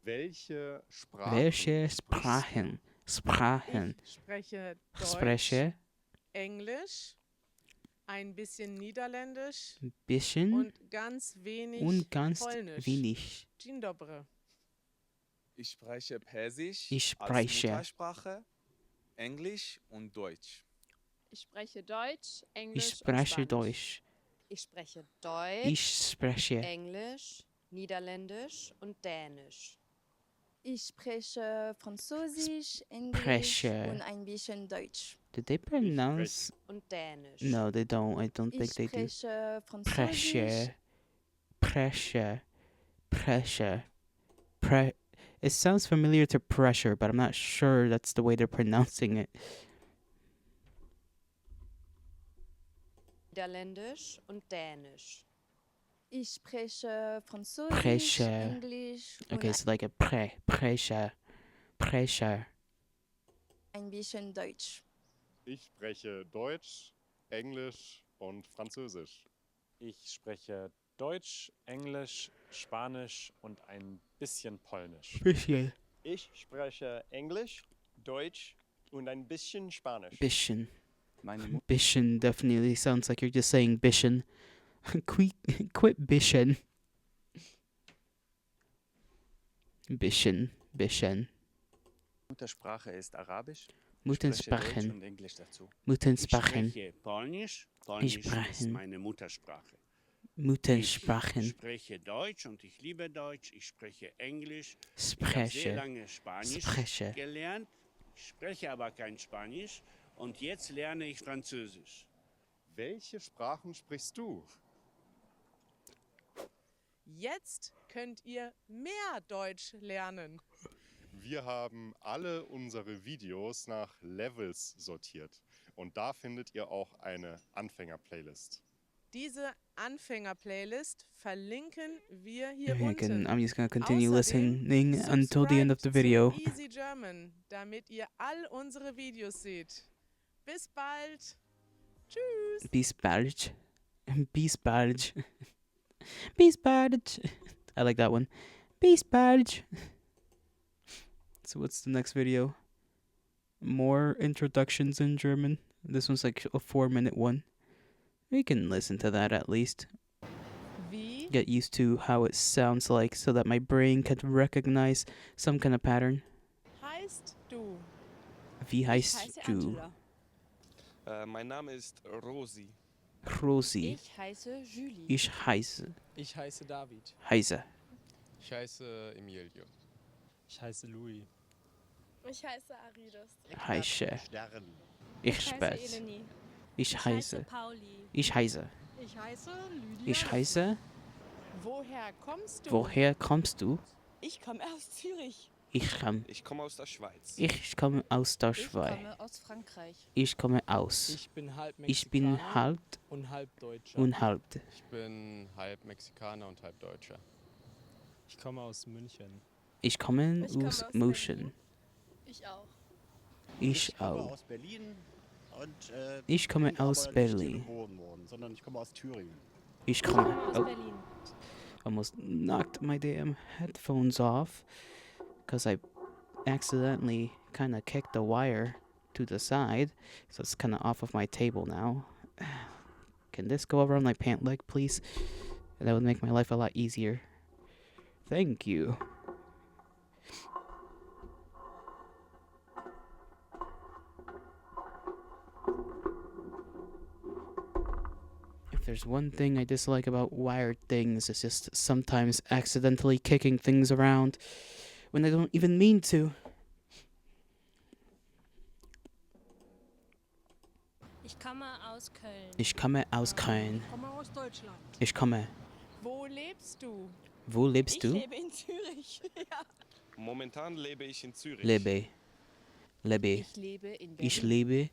Welche Welche Sprachen? Sprachen? Ich spreche Deutsch, Spreche Englisch, ein bisschen Niederländisch bisschen und ganz wenig und ganz Polnisch. wenig. Dzień dobry. Ich spreche Persisch Ich als spreche- Muttersprache, Englisch und Deutsch. Ich spreche Deutsch, Englisch Ich und spreche Spanisch. Deutsch. Ich spreche Deutsch, Ich spreche Englisch, Niederländisch und Dänisch. Ich spreche Französisch, Englisch Spreche. und ein bisschen Deutsch. Did they pronounce? Und Dänisch. No, they don't. I don't think Ich they do. spreche Französisch. Pressure. It sounds familiar to pressure, but I'm not sure that's the way they're pronouncing it. Niederländisch und Dänisch. Ich spreche Französisch, Spreche. Englisch Okay, und it's like a Pressure. ein bisschen Deutsch. Ich spreche Deutsch, Englisch und Französisch. Ich spreche Deutsch, Englisch, Spanisch und ein bisschen Polnisch. Bisschen. Ich spreche Englisch, Deutsch und ein bisschen Spanisch. Bisschen. Meine Bisschen definitely sounds like you're just saying bisschen. Quit bisschen. Bisschen. Muttersprache ist Arabisch. Muttensprachen. Deutsch und Englisch dazu. Muttensprachen. Ich spreche Polnisch. Polnisch ist sprechen. meine Muttersprache. Muttensprachen. Ich spreche Deutsch und ich liebe Deutsch. Ich spreche Englisch. Ich habe sehr lange Spanisch Spreche. gelernt. Ich spreche aber kein Spanisch. Und jetzt lerne ich Französisch. Welche Sprachen sprichst du? Jetzt könnt ihr mehr Deutsch lernen. Wir haben alle unsere Videos nach Levels sortiert. Und da findet ihr auch eine Anfänger-Playlist. Diese Anfänger-Playlist verlinken wir hier Again, unten. I'm just gonna continue Außerdem listening until the end of the video. subscribe zu Easy German, damit ihr all unsere Videos seht. Bis bald. Tschüss. Bis bald. Bis bald. Bis bald. I like that one. Bis bald. So what's the next video? More introductions in German. This one's like a 4-minute one. We can listen to that at least. Wie Get used to how it sounds like so that my brain can recognize some kind of pattern. heißt du? Wie heißt du? Mein Name ist Rosi. Rosi. Ich heiße Julie. Ich heiße. Ich heiße David. Heiße. Ich heiße Emilio. Ich heiße Louis. Ich heiße Aridas. Heiße. Ich spät. Eleni. Ich heiße. Pauli. Ich heiße. Ich heiße Lydia. Ich heiße. Woher kommst du? Woher kommst du? Ich komme aus Zürich. Ich komme aus der Schweiz. Ich komme aus der Ich Schweiz. komme aus Frankreich. Ich komme aus. Ich bin halb Ich bin Mexikaner halb und halb Deutscher. und halb. Ich bin halb Mexikaner und halb Deutscher. Ich komme aus München. Ich komme Ich komme aus aus München. Ich auch. Ich auch. aus Berlin und Ich komme bin aus aber nicht hier Berlin. geboren worden, sondern ich komme aus Thüringen. Ich komme aus Berlin. Almost knocked my damn headphones off because I accidentally kind of kicked the wire to the side, so it's kind of off of my table now. Can this go around my pant leg, please? That would make my life a lot easier. Thank you. If there's one thing I dislike about wired things, it's just sometimes accidentally kicking things around when I don't even mean to. Ich komme aus Köln. Ich komme aus Köln. Ich komme aus Deutschland. Ich komme. Wo lebst du? Wo lebst du? Ich lebe in Zürich. Ja. Momentan lebe ich in Zürich. Lebe. Ich lebe in Berlin. Ich lebe.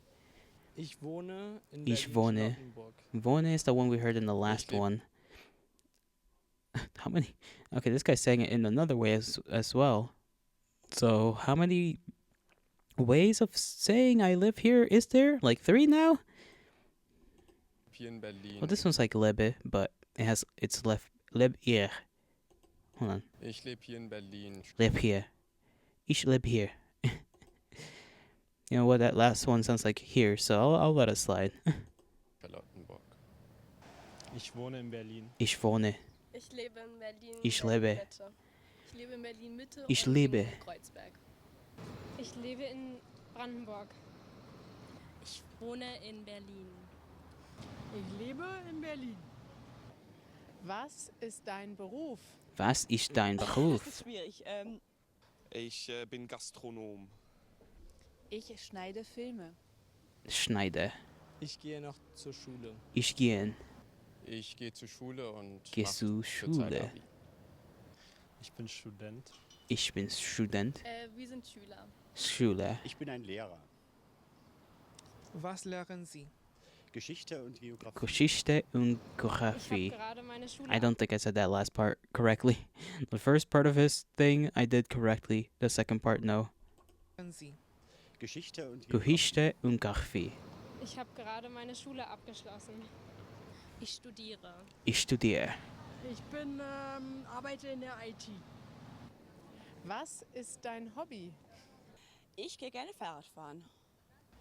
Ich wohne in Ich Berlin wohne. Charlottenburg. Wohne is the one we heard in the last one. How many? Okay, this guy's saying it in another way as well. So, how many ways of saying I live here is there? Like 3 now? Hier in Berlin. Well, this one's like lebe, but it's left hier. Hold on. Ich lebe hier in Berlin. Live here. Ich live here. You know what? That last one sounds like here, so I'll let it slide. Charlottenburg. Ich wohne in Berlin. Ich wohne. Ich lebe in Berlin. Ich lebe. Mitte. Ich lebe in Berlin Mitte. Ich und lebe. in Kreuzberg. Ich lebe in Brandenburg. Ich wohne in Berlin. Ich lebe in Berlin. Was ist dein Beruf? Was ist dein Das Beruf? ist schwierig. Ich bin Gastronom. Ich schneide Filme. Schneide. Ich gehe noch zur Schule. Ich gehe. Ich gehe zur Schule und Gehst du Schule? Abi. Ich bin Student. Ich bin Student. Wir sind Schüler. Schule. Ich bin ein Lehrer. Was lehren Sie? Geschichte und Geografie. Geschichte und Ich Geografie. habe gerade meine Schule I don't think I said that last part correctly. The first part of his thing I did correctly. The second part, no. Geschichte und Geschichte und Geografie. Ich habe gerade meine Schule abgeschlossen. Ich studiere. Ich studiere. Ich bin, arbeite in der IT. Was ist dein Hobby? Ich gehe gerne Fahrrad fahren.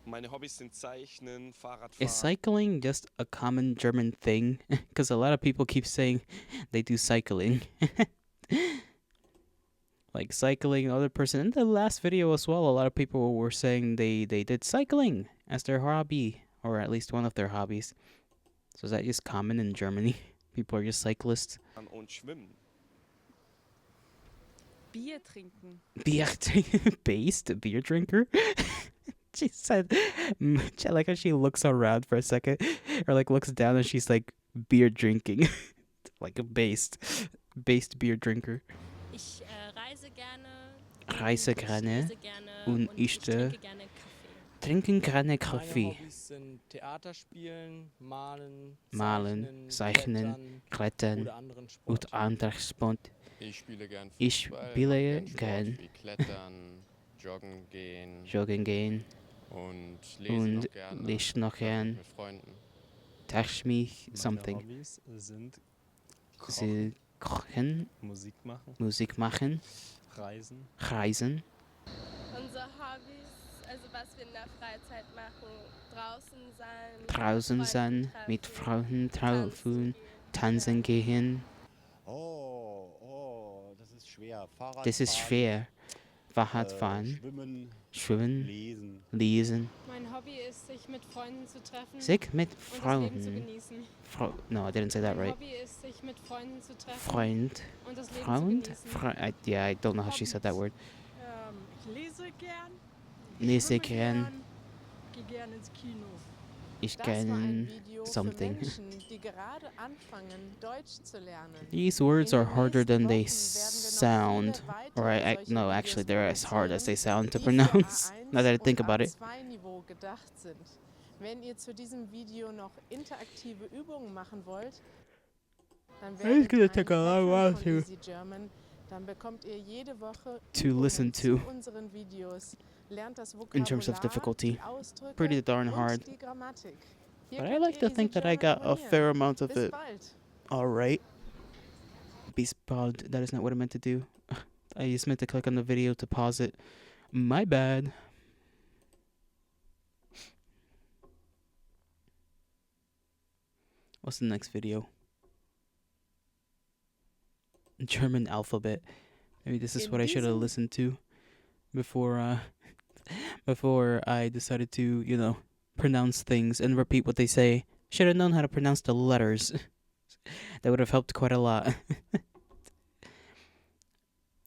Meine Hobbys sind Zeichnen, Fahrradfahren. Is cycling just a common German thing? Because a lot of people keep saying they do cycling. Like cycling, other person. In the last video as well, a lot of people were saying they did cycling as their hobby, or at least one of their hobbies. So is that just common in Germany? People are just cyclists. Und schwimmen. Bier trinken. Beer based beer drinker. She said, I like how she looks around for a second, or like looks down and she's like beer drinking, like a based beer drinker. Ich reise gerne. Reise gerne lese gerne und ich trinke gerne Kaffee. trinken gerne Meine Kaffee. Hobbys sind Theater spielen, malen, Malen, zeichnen, klettern oder anderen Sport. und anderer Sport. Ich spiele gern Ich Fußball, spiele mach gern Sport wie Klettern, Joggen gehen und lese und noch gerne. lese noch gern. Mit Freunden. Touch me something. Meine Hobbys sind Sie kochen, Musik machen, Reisen. Unsere Hobbys, also was wir in der Freizeit machen, Draußen sein, mit Freunden treffen, tanzen gehen. Das ist schwer. Fahrrad Das ist schwer. Fahrradfahren, schwimmen, lesen. Mein Hobby ist, sich mit Freunden zu treffen Sich mit und das Leben zu Freunden. genießen. No, I didn't say that Mein right. Hobby ist, sich mit Freunden zu treffen Freund. und das Leben Freund? zu genießen. Yeah, I don't know how she said that word. Ich lese gern, Lese schwimme gern. gehe gern ins Kino. Ich Das war ein kann Video something. für Menschen, die gerade anfangen, Deutsch zu lernen. These words are harder than they nächsten sound. Or no, actually, they're as hard as they sound to pronounce. Now that I think about it. A2-Niveau gedacht sind. Wenn ihr zu diesem Video noch interaktive Übungen machen wollt, dann werdet gonna ein take a long Patron while von to- Easy German. Dann bekommt ihr jede Woche to Übungen listen zu to. unseren Videos. Lernt das In terms of Vokabular, difficulty. die Ausdrücke Pretty darn und hard. die Grammatik. Hier But I könnt like ihr to Easy think that I German got a abonnieren. fair amount of Bis it. bald. Alright. That is not what I meant to do. I just meant to click on the video to pause it. My bad. What's the next video? German alphabet. Maybe this is In what I should have diesem- listened to before before I decided to, pronounce things and repeat what they say. Should have known how to pronounce the letters. That would have helped quite a lot.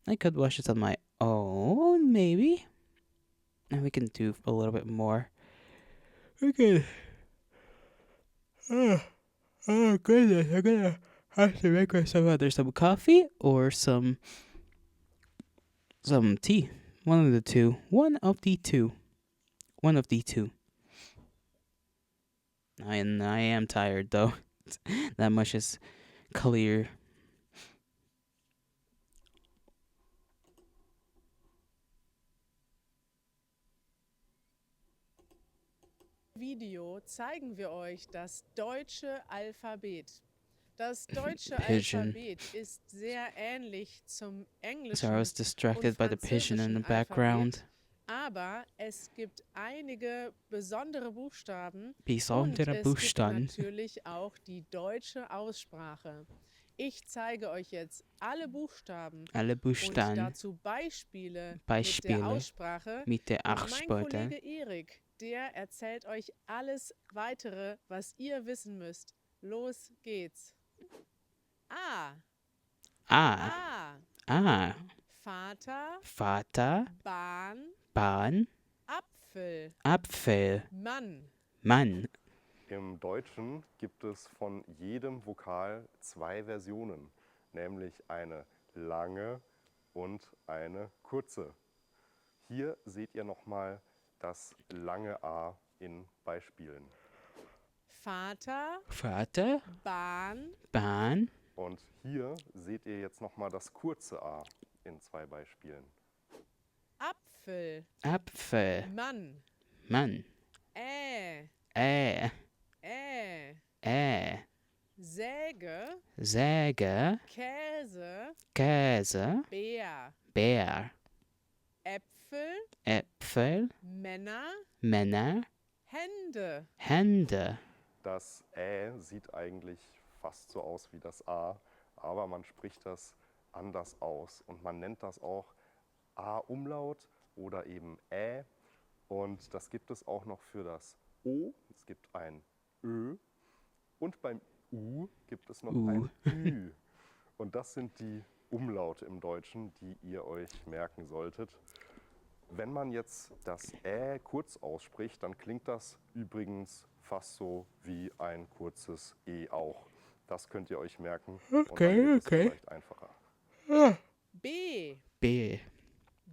I could watch this on my own, maybe. And we can do a little bit more. Okay. Oh goodness, I'm gonna have to make myself either some coffee or some tea. One of the two. One of the two. I am tired though. That much is clear. Video zeigen wir euch das deutsche Alphabet. Das deutsche Pigeon. Alphabet ist sehr ähnlich zum englischen So I was distracted und by the pigeon in the französischen background. Alphabet, aber es gibt einige besondere Buchstaben Besondere und es Buchstaben. gibt natürlich auch die deutsche Aussprache. Ich zeige euch jetzt alle Buchstaben Alle Buchstaben. und dazu Beispiele, Beispiele mit der Aussprache. mit der Und mein Aussprache. Kollege Erik, der erzählt euch alles weitere, was ihr wissen müsst. Los geht's. A. A. Vater. Vater. Bahn. Bahn. Apfel. Apfel. Mann. Im Deutschen gibt es von jedem Vokal 2 Versionen, nämlich eine lange und eine kurze. Hier seht ihr nochmal das lange A in Beispielen. Vater. Vater. Bahn. Bahn. Und hier seht ihr jetzt nochmal das kurze A in 2 Beispielen. Apfel. Apfel. Mann. Mann. Äh. Säge. Säge. Käse. Käse. Bär. Bär. Äpfel. Äpfel. Männer. Männer. Hände. Hände. Das Ä sieht eigentlich fast so aus wie das A, aber man spricht das anders aus und man nennt das auch A-Umlaut oder eben Ä. Und das gibt es auch noch für das O. Es gibt ein Ö und beim U gibt es noch ein Ü. Und das sind die Umlaute im Deutschen, die ihr euch merken solltet. Wenn man jetzt das Ä kurz ausspricht, dann klingt das übrigens fast so wie ein kurzes E auch. Das könnt ihr euch merken und dann wird es vielleicht einfacher. B. B.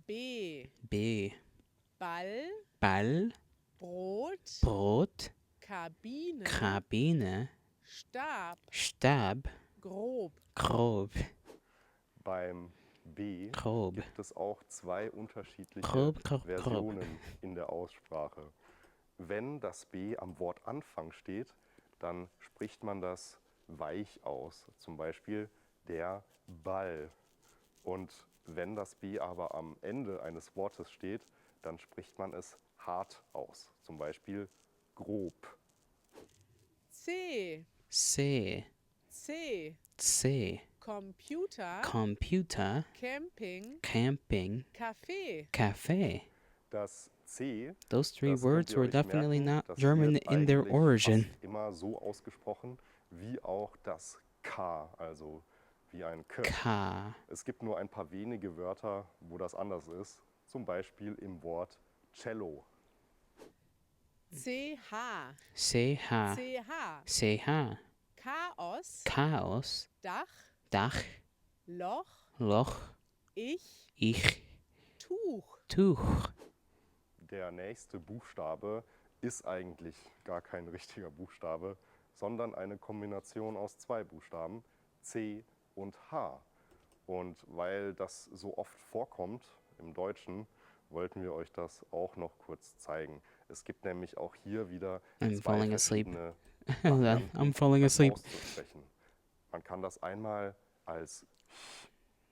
B. B. Ball. Ball. Brot. Brot. Kabine. Kabine. Stab. Stab. Grob. Grob. Beim B Grob. gibt es auch 2 unterschiedliche Grob. Versionen in der Aussprache. Wenn das B am Wortanfang steht, dann spricht man das weich aus, zum Beispiel der Ball. Und wenn das B aber am Ende eines Wortes steht, dann spricht man es hart aus, zum Beispiel grob. C. C. C. C. Computer. Computer. Camping. Camping. Café. Cafe. Das C, Those 3 das words könnt ihr were euch definitely merken, not das German wird in their eigentlich origin. fast immer so ausgesprochen wie auch das K, also wie ein K. K. Es gibt nur ein paar wenige Wörter, wo das anders ist, zum Beispiel im Wort Cello. CH. CH. CH. CH. Chaos. Chaos. Dach. Dach. Loch. Loch. Ich. Tuch. Tuch. Der nächste Buchstabe ist eigentlich gar kein richtiger Buchstabe, sondern eine Kombination aus 2 Buchstaben, C und H. Und weil das so oft vorkommt im Deutschen, wollten wir euch das auch noch kurz zeigen. Es gibt nämlich auch hier wieder I'm 2 falling asleep. verschiedene Hold on, I'm falling das asleep. auszusprechen. Man kann das einmal als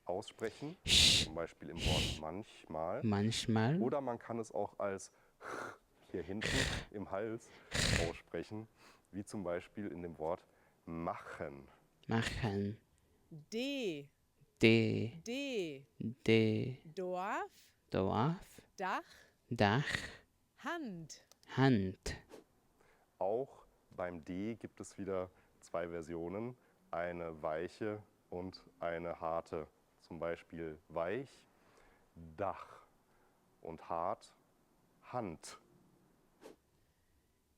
aussprechen, zum Beispiel im Wort manchmal. Manchmal. Oder man kann es auch als hier hinten im Hals aussprechen, wie zum Beispiel in dem Wort machen. Machen. D. D. D. D. Dorf. Dorf. Dach. Dach. Hand. Hand. Auch beim D gibt es wieder 2 Versionen, eine weiche und eine harte. Zum Beispiel weich, Dach und hart, Hand.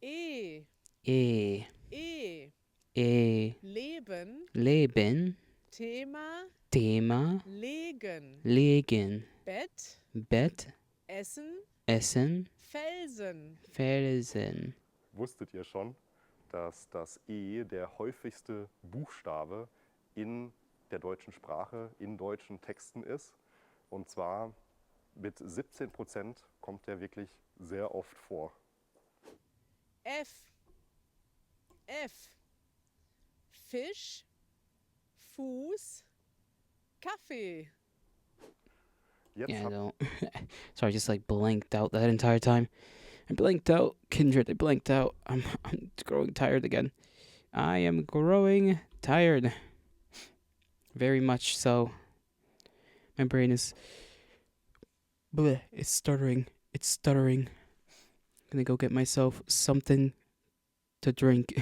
E. E. E. E. Leben. Leben. Thema. Thema. Legen. Legen. Bett. Bett. Essen. Essen. Felsen. Felsen. Wusstet ihr schon, dass das E der häufigste Buchstabe in der deutschen Sprache, in deutschen Texten ist? Und zwar mit 17% kommt der wirklich sehr oft vor. F. F. Fisch. Fuß. Kaffee. Jetzt Yeah, I habt don't. Sorry, I just like blanked out that entire time. I blanked out, Kindred. I blanked out. I'm growing tired again. I am growing tired. Very much so. My brain is. Bleh, it's stuttering. It's stuttering. I'm gonna go get myself something to drink.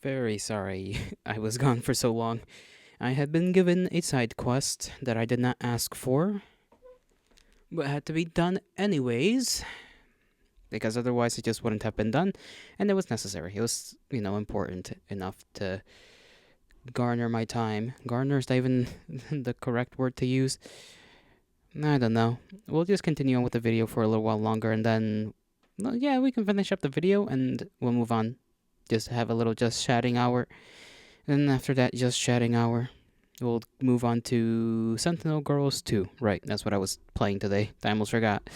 Very sorry I was gone for so long. I had been given a side quest that I did not ask for, but had to be done anyways, because otherwise it just wouldn't have been done, and it was necessary. It was, important enough to garner my time. Garner is not even the correct word to use. I don't know. We'll just continue on with the video for a little while longer, and then, well, yeah, we can finish up the video, and we'll move on. Just have a little just chatting hour. And after that just chatting hour, we'll move on to Sentinel Girls 2. Right, that's what I was playing today. I almost forgot.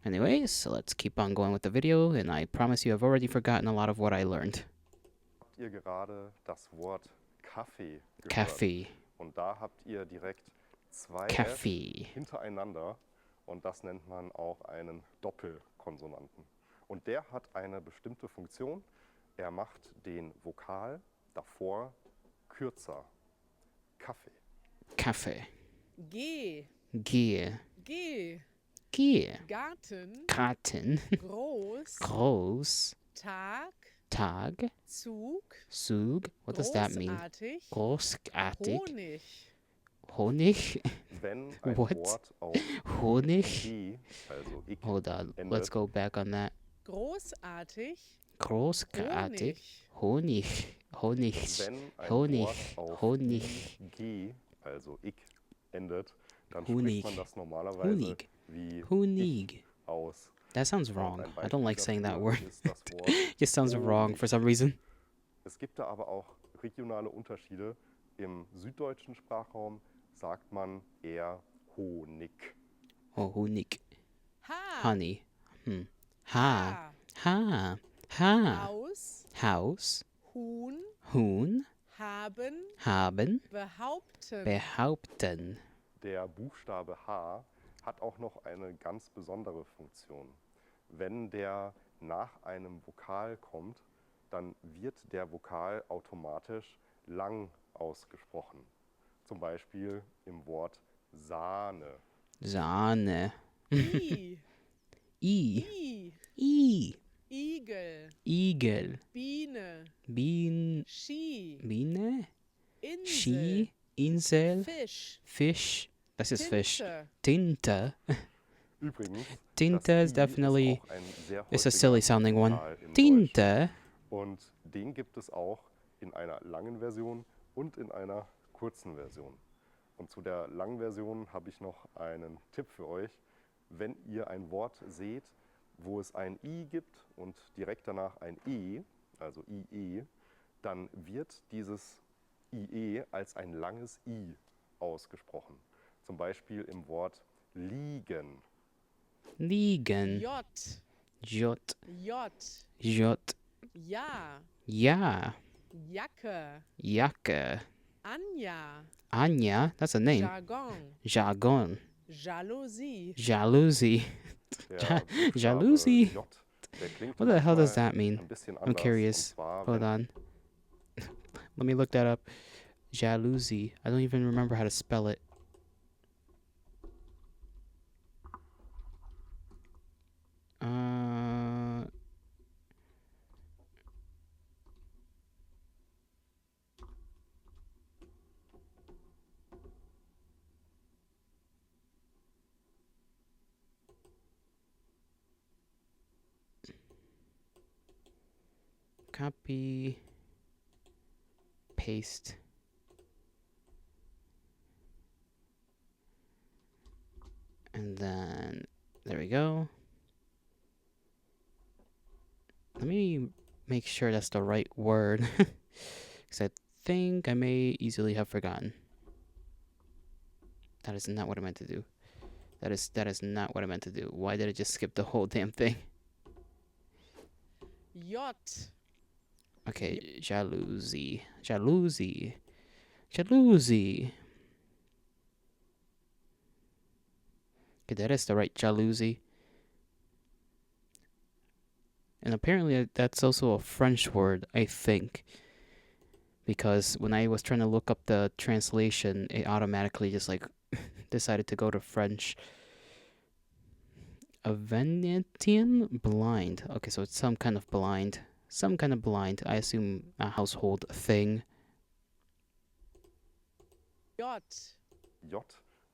Anyways, so let's keep on going with the video, and I promise you I've already forgotten a lot of what I learned. Habt ihr gerade das Wort Kaffee gehört? Kaffee. Und da habt ihr direkt zwei Kaffee. F hintereinander und das nennt man auch einen Doppelkonsonanten. Und der hat eine bestimmte Funktion. Er macht den Vokal davor kürzer. Kaffee. Kaffee. G. G. G. G. Garten. Garten. Groß. Groß. Tag. Tag. Zug. Zug. What does that mean? Großartig. Großartig. Honig. Honig? Wenn ein What? Wort auf Honig? G, also ich, Hold on. endet, Let's go back on that. Großartig. Großartig. Honig. Honig. wenn ein Honig. Wort auf Honig. G, also ich, endet, dann Honig. spricht man das normalerweise Honig. wie Honig. ich aus. That sounds Und wrong. ein I don't like Beispiel saying that dafür word. ist das Wort Just sounds wrong for some reason. Es gibt da aber auch regionale Unterschiede. Im süddeutschen Sprachraum sagt man eher Honig. Oh, Honig. Ha. Honey. Ha. Ha. Ha. Haus. Haus. Huhn. Huhn. Haben. Haben. Behaupten. Behaupten. Der Buchstabe H hat auch noch eine ganz besondere Funktion. Wenn der nach einem Vokal kommt, dann wird der Vokal automatisch lang ausgesprochen. Zum Beispiel im Wort Sahne. Sahne. I. I. I. I. Igel. Igel. Biene. Ski. Biene. Insel. Ski. Insel. Fisch. Fish. Das ist Fish. Tinte. Tinte. Übrigens, Tinte das is I definitely ist auch ein sehr it's a häufiger silly sounding one. Vokal im Tinte. Und den gibt es auch in einer langen Version und in einer kurzen Version. Und zu der langen Version habe ich noch einen Tipp für euch. Wenn ihr ein Wort seht, wo es ein I gibt und direkt danach ein E, also IE, dann wird dieses IE als ein langes I ausgesprochen. Zum Beispiel im Wort liegen. Liegen. J. J. J. J. Ja. Ja. Jacke. Jacke. Anja. Anja. That's a name. Jargon. Jargon. Jalousie. Der Jalousie. Buchstabe Jalousie. J, der klingt What the hell does manchmal that mean? ein bisschen I'm anders. curious. Und zwar, Hold wenn on. Let me look that up. Jalousie. I don't even remember how to spell it. Copy. Paste. And then, there we go. Let me make sure that's the right word. Because I think I may easily have forgotten. That is not what I meant to do. That is not what I meant to do. Why did I just skip the whole damn thing? J. Okay, jalousie. Jalousie. Jalousie. Okay, that is the right jalousie. And apparently that's also a French word, I think. Because when I was trying to look up the translation, it automatically just like decided to go to French. A Venetian blind. Okay, so it's some kind of blind. some kind of blind. I assume a household thing. J. J,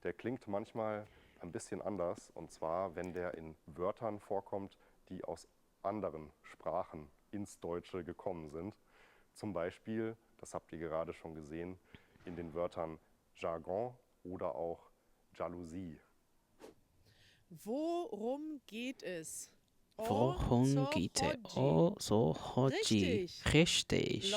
der klingt manchmal ein bisschen anders. Und zwar, wenn der in Wörtern vorkommt, die aus anderen Sprachen ins Deutsche gekommen sind. Zum Beispiel, das habt ihr gerade schon gesehen, in den Wörtern Jargon oder auch Jalousie. Worum geht es? Worum geht es? Oh, so hodgy. Richtig.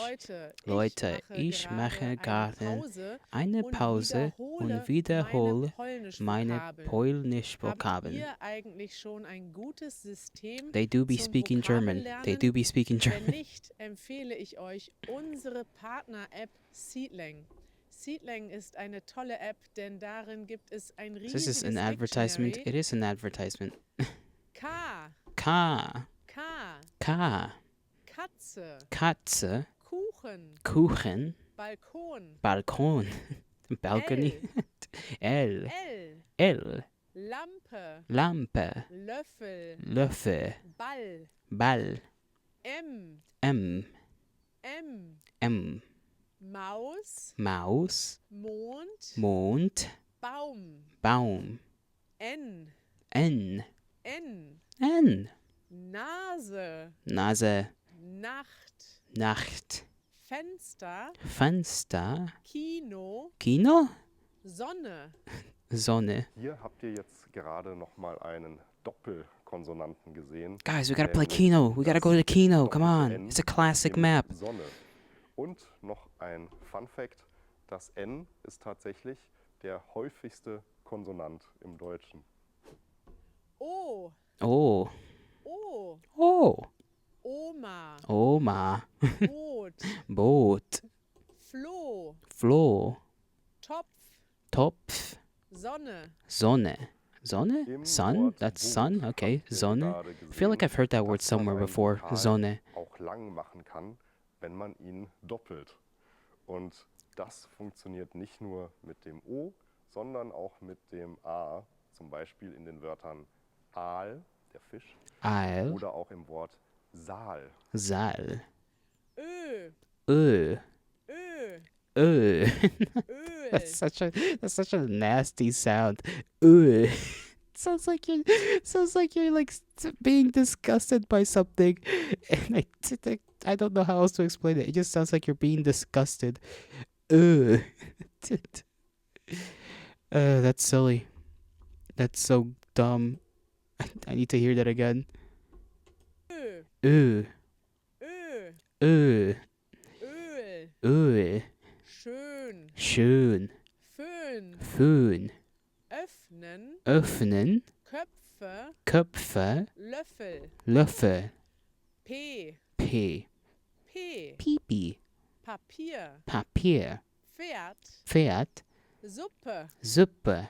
Leute, ich mache gerade eine Pause und wiederhole meine Polnisch-Vokabeln. Habt ihr eigentlich schon ein gutes System They do be zum speaking German. They do be speaking Wenn German. nicht, empfehle ich euch unsere Partner-App CHILLIN. CHILLIN ist eine tolle App, denn darin gibt es ein riesiges This is an advertisement. Dictionary. It is an advertisement. K. K. K. K. Katze. Katze. Kuchen. Kuchen. Balkon. Balkon. Balcony. L. L. L. Lampe. Lampe. Löffel. Löffel. Ball. Ball. M. M. M. M. Maus. Maus. Mond. Mond. Baum. Baum. N. N. N. N. Nase. Nase. Nacht. Nacht. Fenster. Fenster. Kino. Kino. Sonne. Sonne. Hier habt ihr jetzt gerade nochmal einen Doppelkonsonanten gesehen. Guys, we gotta play Kino. We gotta go to Kino. Come on. It's a classic map. Sonne. Und noch ein Fun Fact. Das N ist tatsächlich der häufigste Konsonant im Deutschen. O. Oh. O. Oh. Oma. Oma. Boot. Boot. Floh. Floh. Topf. Topf. Sonne. Sonne. Sonne? Sun? That's sun? Okay. Sonne. I feel like I've heard that word somewhere before. Sonne. Auch lang machen kann, wenn man ihn doppelt. Und das funktioniert nicht nur mit dem O, sondern auch mit dem A. Zum Beispiel in den Wörtern Aal, der Fisch. Aal. Oder auch im Wort Saal. Saal. Ö. Ö. Ö. Ö. Öl. That's such a nasty sound. Ö. Sounds like you're like being disgusted by something, and I don't know how else to explain it. It just sounds like you're being disgusted. That's silly. That's so dumb. I need to hear that again. Ö. Öl. Öl. Schön. Schön. Föhn. Föhn. Öffnen. Öffnen. Köpfe. Köpfe. Löffel. Löffel. P. P. P. Pipi. Papier. Papier. Pferd. Pferd. Suppe. Suppe.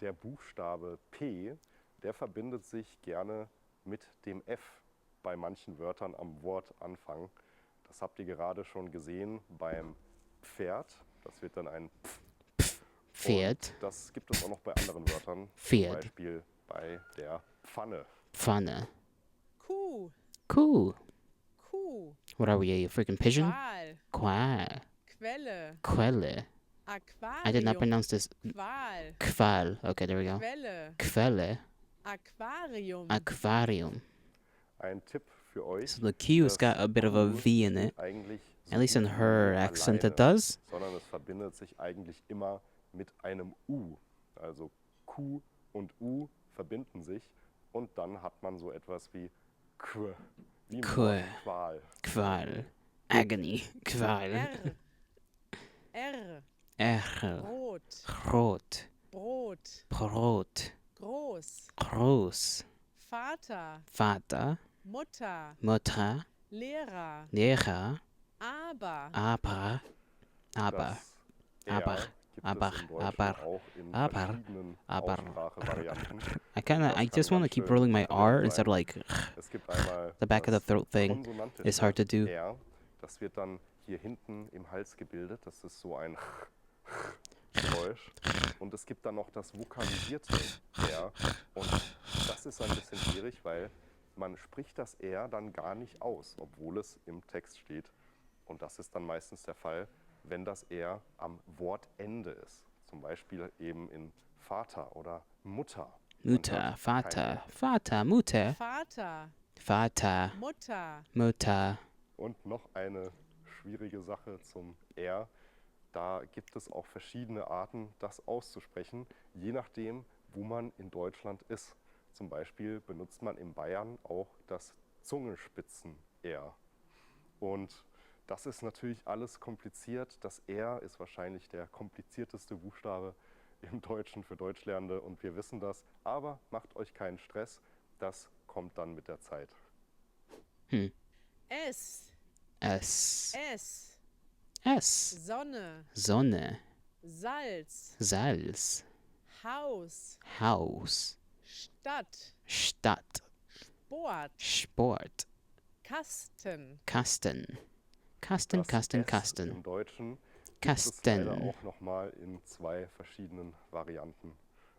Der Buchstabe P, der verbindet sich gerne mit dem F bei manchen Wörtern am Wortanfang. Das habt ihr gerade schon gesehen beim Pferd. Das wird dann ein Pferd. Und das gibt es auch noch bei anderen Wörtern. Pferd. Zum Beispiel bei der Pfanne. Pfanne. Kuh. Kuh. Kuh. What are we, a freaking pigeon? Qual. Qual. Quelle. Quelle. Aquarium. I did not pronounce this. Qual. Qual. Okay, there we go. Quelle. Quelle. Aquarium. Aquarium. Ein Tipp für euch. So the Q's got a bit of a V in it. At least in her accent it does. Sondern es verbindet sich eigentlich immer mit einem U. Also Q und U verbinden sich und dann hat man so etwas wie Qual. Wie im Wort Qual. Qual. Agony. Qual. R. R. Rot. Rot. Brot. Brot. Groß. Groß. Vater. Vater. Mutter. Mutter. Lehrer. Lehrer. Aber. Aber. Aber. Aber. I just want to keep rolling my R instead of like the back of the throat thing. It's hard to do. Das wird dann hier hinten im Hals gebildet. Das ist so ein Geräusch. Und es gibt dann noch das vokalisierte R. Und das ist ein bisschen schwierig, weil man spricht das R dann gar nicht aus, obwohl es im Text steht. Und das ist dann meistens der Fall, wenn das R am Wortende ist. Zum Beispiel eben in Vater oder Mutter. Mutter, Vater, Vater, Mutter, Vater, Vater, Mutter. Mutter. Und noch eine schwierige Sache zum R. Da gibt es auch verschiedene Arten, das auszusprechen, je nachdem, wo man in Deutschland ist. Zum Beispiel benutzt man in Bayern auch das Zungenspitzen-R. Und das ist natürlich alles kompliziert. Das R ist wahrscheinlich der komplizierteste Buchstabe im Deutschen für Deutschlernende und wir wissen das. Aber macht euch keinen Stress, das kommt dann mit der Zeit. S. S. S. S. Sonne. Sonne. Salz. Salz. Haus. Haus. Stadt. Stadt. Sport. Sport. Kasten. Kasten. Kasten, Das Kasten, S Kasten. im Deutschen gibt es Kasten. leider auch nochmal in zwei verschiedenen Varianten.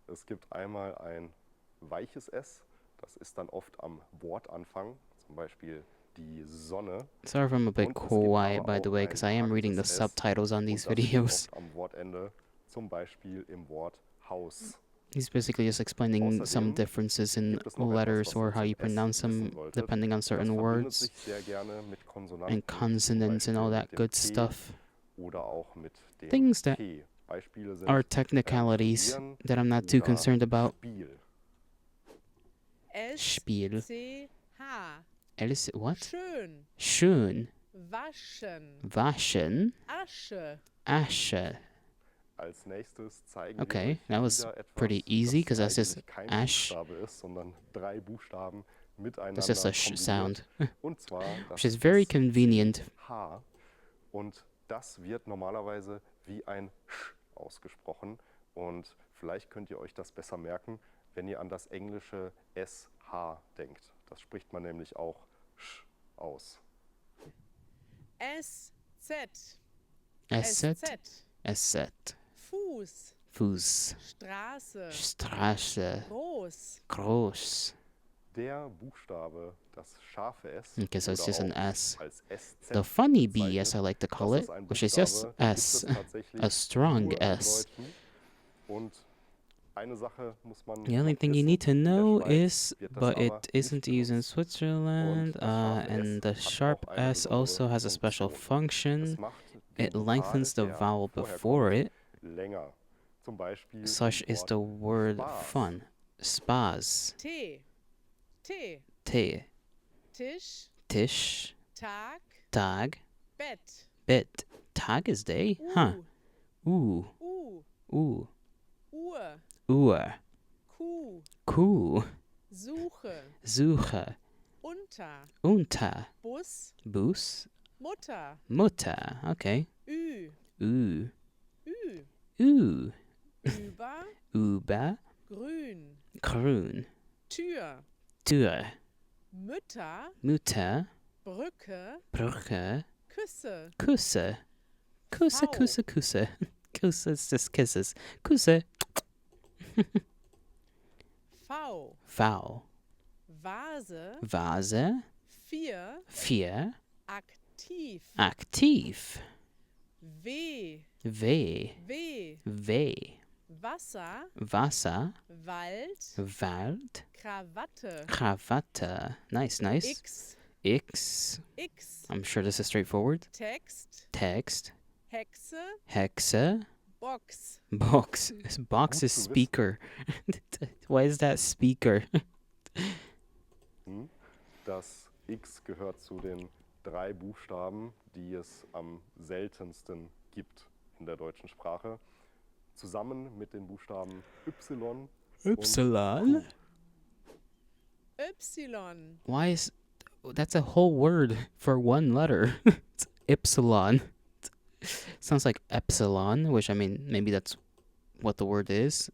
Es gibt einmal ein weiches S, das ist dann oft am Wortanfang, zum Beispiel die Sonne. Sorry if I'm a bit Und es gibt quiet, aber by the auch way, ein because I am reading the hartes S, subtitles on und these das steht videos. oft am Wortende, zum Beispiel im Wort Haus. He's basically just explaining some Außerdem differences in gibt es noch etwas, letters was or ihr how zum you S pronounce them wissen solltet. depending on Das certain verbindet words sich sehr gerne mit Konsonanten, and consonants and all zum that Beispiel good mit dem T stuff. oder auch mit dem Things that P. Beispiele sind are technicalities studieren that I'm not too oder concerned about. Spiel. Spiel. S-C-H. Alice, what? Schön. Schön. Waschen. Waschen. Asche. Asche. Als nächstes zeigen Okay, wir euch that was wieder etwas, pretty easy, das 'cause that's just eigentlich kein ash. Buchstabe ist, sondern drei Buchstaben miteinander That's just a kombiniert. sound. Und zwar das Which is very convenient. H. Und das wird normalerweise wie ein Sch ausgesprochen. Und vielleicht könnt ihr euch das besser merken, wenn ihr an das englische SH denkt. Das spricht man nämlich auch Sch aus. S-Z. Asset. Asset. Fuß. Fuß. Straße. Straße. Groß. Groß. Der Buchstabe, das scharfe S, Okay, so it's oder just an auch S. als SZ The funny B, bezeichnet, as I like to call das it, ist ein which is just Buchstabe, gibt S. es tatsächlich A strong nur im S. Deutschen. Und eine Sache muss man The only noch thing you wissen, need to in der know Schweiz is, wird das but aber it nicht isn't used in benutzt. Switzerland, Und das scharfe and S the hat sharp auch eine S also besondere has a special Funktion. Es function. macht It den lengthens the Vokal, der vowel vorher before kommt, it. länger. Zum Beispiel Such im is Wort the word Spaß. fun. Spas. T. T. T. Tisch. Tisch. Tag. Tag. Bett. Bit. Tag is day? Huh. Ooh. Ooh. Uhr. Uhr. Kuh. Kuh. Suche. Suche. Unter. Unter. Bus. Bus. Mutter. Mutter. Okay. Ü. Ooh. Ü. Ooh. Über. Über. Grün. Grün. Tür. Tür. Mütter. Mutter. Brücke. Brücke. Küsse. Küsse. Küsse, V. Küsse, Küsse. Küsse is just kisses. Küsse. V. V. Vase. Vase. Vier. Vier. Aktiv. Aktiv. W. W. W. W. Wasser. Wasser. Wald. Wald. Krawatte. Krawatte. Nice, nice. X. X. X. I'm sure this is straightforward. Text. Text. Hexe. Hexe. Box. Box. Box is speaker. Why is that speaker? Das X gehört zu den 3 Buchstaben, die es am seltensten gibt in der deutschen Sprache. Zusammen mit den Buchstaben Y Y. Y. Why is that's a whole word for one letter? It's Ypsilon. Sounds like epsilon, which I mean maybe that's what the word is.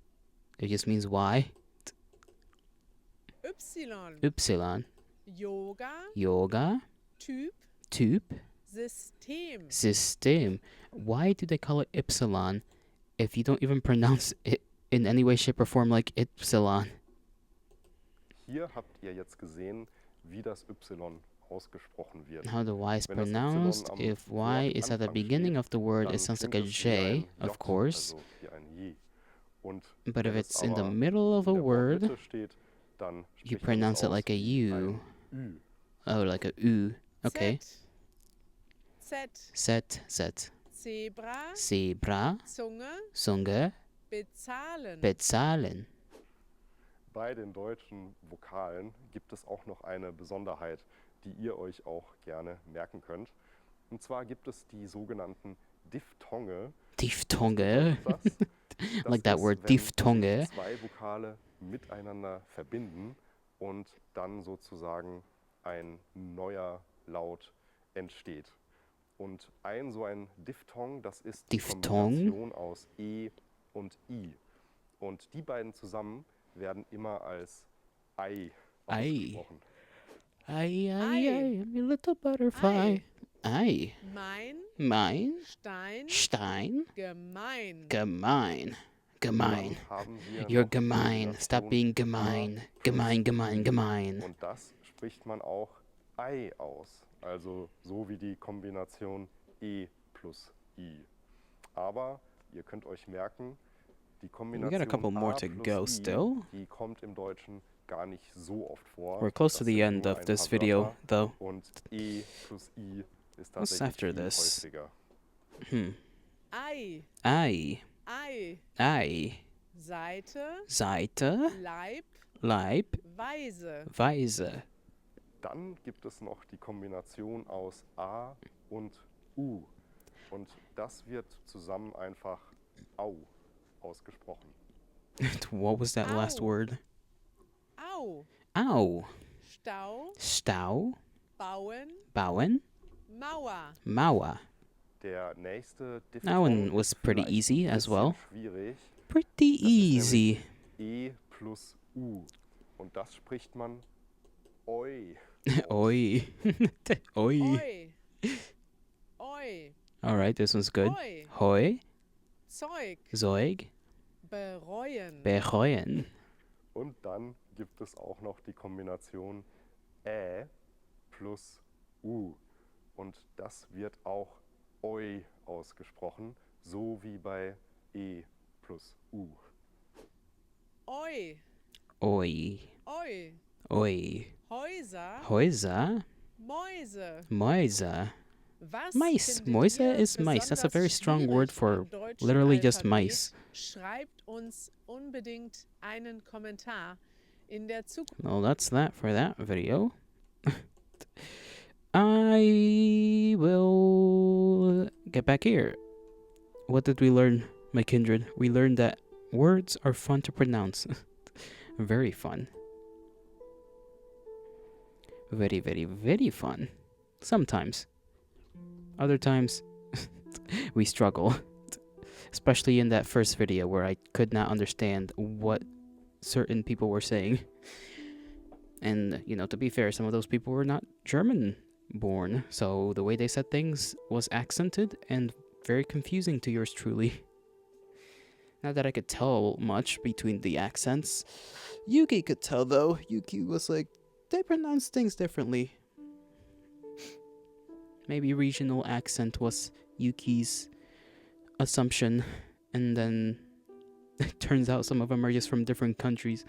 It just means Y. Y. Ypsilon. Yoga. Yoga. Typ. Typ. System. System. Why do they call it Ypsilon if you don't even pronounce it in any way, shape, or form like Ypsilon? Hier habt ihr jetzt gesehen, wie das Y ausgesprochen wird. How the Y is Wenn das pronounced. Y am If Y is at the Wortanfang beginning steht, of the word, dann it sounds like klingt a es wie ein J, of J, course. also wie ein J. Und But if wenn es it's in the aber middle of in a der word, Wortmitte steht, dann you spricht man es pronounce it aus like a wie U. ein Ü. Oh, like a U. Okay. Z. Set, set. Zebra. Zebra. Zunge. Zunge. Bezahlen. Bezahlen. Bei den deutschen Vokalen gibt es auch noch eine Besonderheit, die ihr euch auch gerne merken könnt. Und zwar gibt es die sogenannten Diphthonge. Diphthonge. Das Like that ist, word, wenn diphthonge. sich zwei Vokale miteinander verbinden und dann sozusagen ein neuer Laut entsteht. Und so ein Diphthong, das ist die Kombination aus E und I. Und die beiden zusammen werden immer als Ei ausgesprochen. Ei, I'm a little butterfly. Ei. Mein. Stein. Gemein. Gemein. Gemein. Dann haben wir You're noch die gemein. Stop being gemein. Gemein, gemein, gemein. Und das spricht man auch Ei aus. Also so wie die Kombination E plus I. Aber ihr könnt euch merken, die Kombination We got a couple more A to plus go I, still. die kommt im Deutschen gar nicht so oft vor. We're close to Das the sind end nur of ein this paar video, Wörter. though. Und E plus I ist What's tatsächlich after viel this? häufiger. Ei. Ei. Ei. Ei. Seite. Seite. Leib. Leib. Weise. Weise. Dann gibt es noch die Kombination aus A und U. Und das wird zusammen einfach Au ausgesprochen. What was that last word? Au. Au. Stau. Stau. Bauen. Bauen. Mauer. Mauer. Der nächste That Diphthong one was ist pretty vielleicht easy ein as bisschen well. schwierig. Pretty Das ist easy. nämlich E plus U. Und das spricht man Oi. Oi. Oi. Oi. Oi. Alright, this one's good. Hoi. Hoi. Zeug. Zeug. Bereuen. Bereuen. Und dann gibt es auch noch die Kombination plus U. Und das wird auch Oi ausgesprochen, so wie bei E plus U. Oi. Oi. Oi. Oi. Häuser. Häuser. Mäuse. Mäuse. Was Mice. findet Mäuse ihr is mice. That's a besonders very strong word schwierig for am deutschen literally just Alphabet? mice. Schreibt uns unbedingt einen Kommentar in der Zukunft. Well, that's that for that video. I will get back here. What did we learn, my kindred? We learned that words are fun to pronounce. Very fun. Very, very, very fun. Sometimes. Other times, we struggle. Especially in that first video where I could not understand what certain people were saying. And, you know, to be fair, some of those people were not German born, so the way they said things was accented and very confusing to yours truly. Not that I could tell much between the accents. Yuki could tell, though. Yuki was like, they pronounce things differently. Maybe regional accent was Yuki's assumption, and then it turns out some of them are just from different countries.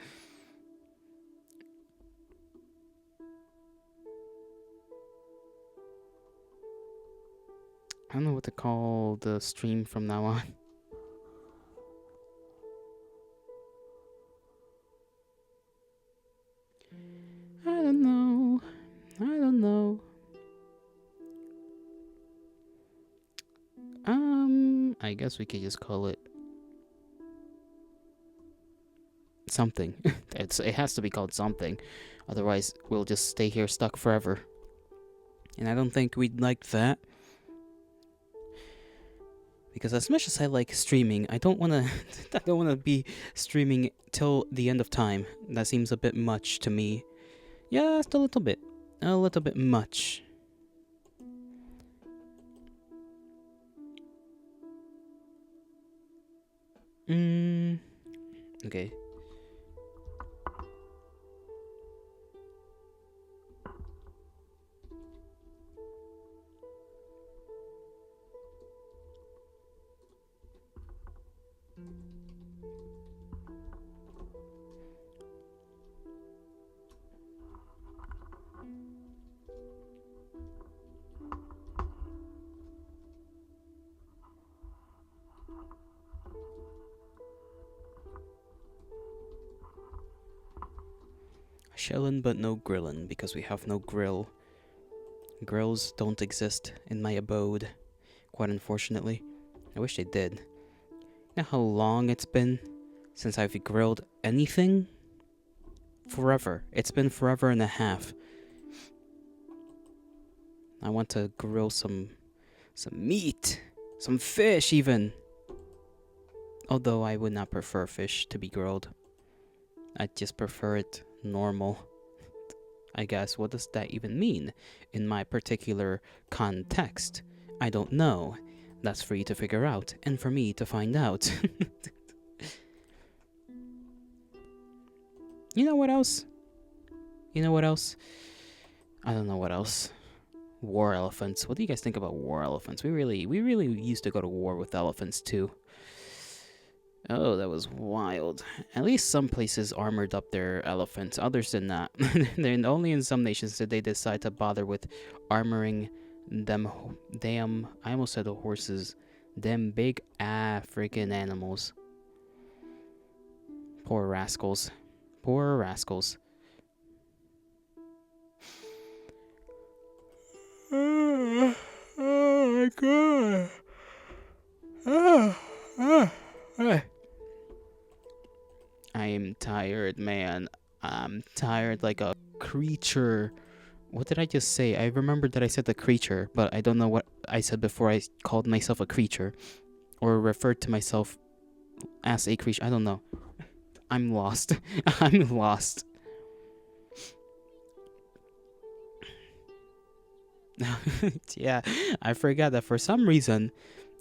I don't know what to call the stream from now on. I don't know. I guess we could just call it something. It has to be called something. Otherwise, we'll just stay here stuck forever. And I don't think we'd like that. Because as much as I like streaming, I don't want to be streaming till the end of time. That seems a bit much to me. Yeah, just a little bit much. Okay. Chillin' but no grillin' because we have no grill. Grills don't exist in my abode, quite unfortunately. I wish they did. You know how long it's been since I've grilled anything? Forever. It's been forever and a half. I want to grill some meat, some fish even. Although I would not prefer fish to be grilled. I just prefer it normal. I guess, what does that even mean in my particular context? I don't know. That's for you to figure out, and for me to find out. You know what else? You know what else? I don't know what else. War elephants. What do you guys think about war elephants? We really used to go to war with elephants too. Oh, that was wild. At least some places armored up their elephants. Others did not. Then only in some nations did they decide to bother with armoring them damn, I almost said the horses. Them big freaking animals. Poor rascals. Poor rascals. Oh my god. I am tired, man. I'm tired like a creature. What did I just say? I remembered that I said the creature, but I don't know what I said before I called myself a creature. Or referred to myself as a creature. I don't know. I'm lost. I'm lost. Yeah, I forgot that for some reason,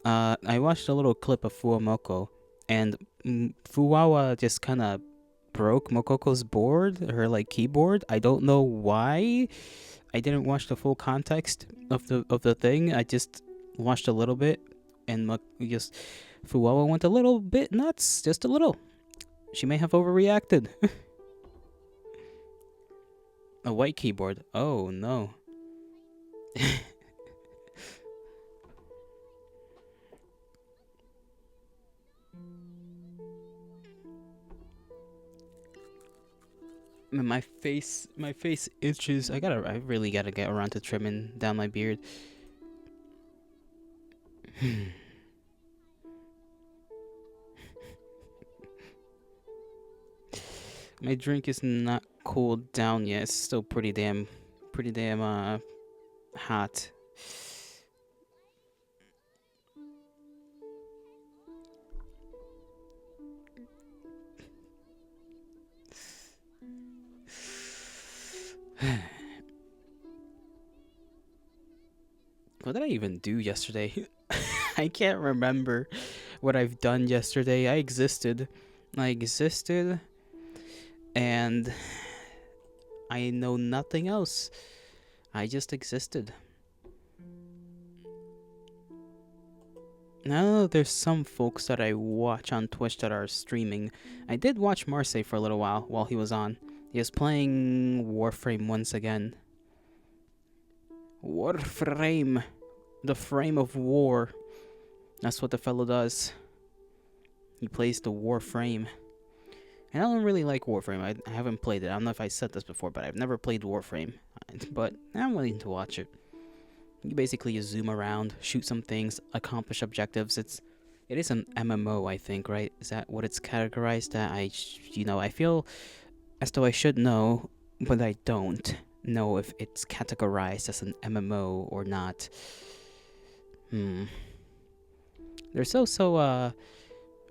I watched a little clip of Fuamoko, and Fuwawa just kind of broke Mokoko's board, her like keyboard. I don't know why. I didn't watch the full context of the thing. I just watched a little bit, and Fuwawa went a little bit nuts, just a little. She may have overreacted. A white keyboard. Oh no. My face itches. I really gotta get around to trimming down my beard. My drink is not cooled down yet. It's still pretty damn hot. What did I even do yesterday? I can't remember what I've done yesterday. I existed, and I know nothing else. I just existed. Now there's some folks that I watch on Twitch that are streaming. I did watch Marseille for a little while he was on. He was playing Warframe once again. Warframe. The frame of war. That's what the fellow does. He plays the Warframe. And I don't really like Warframe. I haven't played it. I don't know if I said this before, but I've never played Warframe. But I'm willing to watch it. You basically just zoom around, shoot some things, accomplish objectives. It is an MMO, I think, right? Is that what it's categorized at? I feel as though I should know, but I don't know if it's categorized as an MMO or not. There's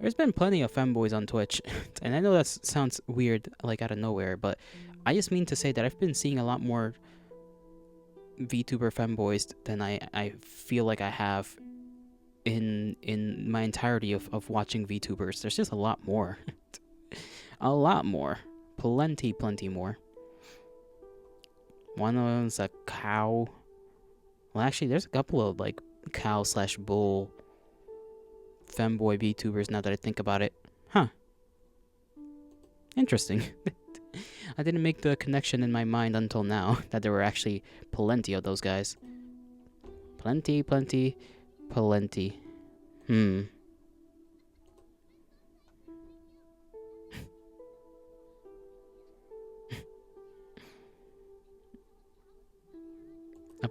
there's been plenty of femboys on Twitch, and I know that sounds weird, like out of nowhere, but I just mean to say that I've been seeing a lot more VTuber femboys than I feel like I have in my entirety of watching VTubers. There's just a lot more. A lot more. Plenty more. One of them's a cow. Well, actually, there's a couple of, like, cow/bull femboy VTubers now that I think about it. Huh. Interesting. I didn't make the connection in my mind until now that there were actually plenty of those guys. Plenty.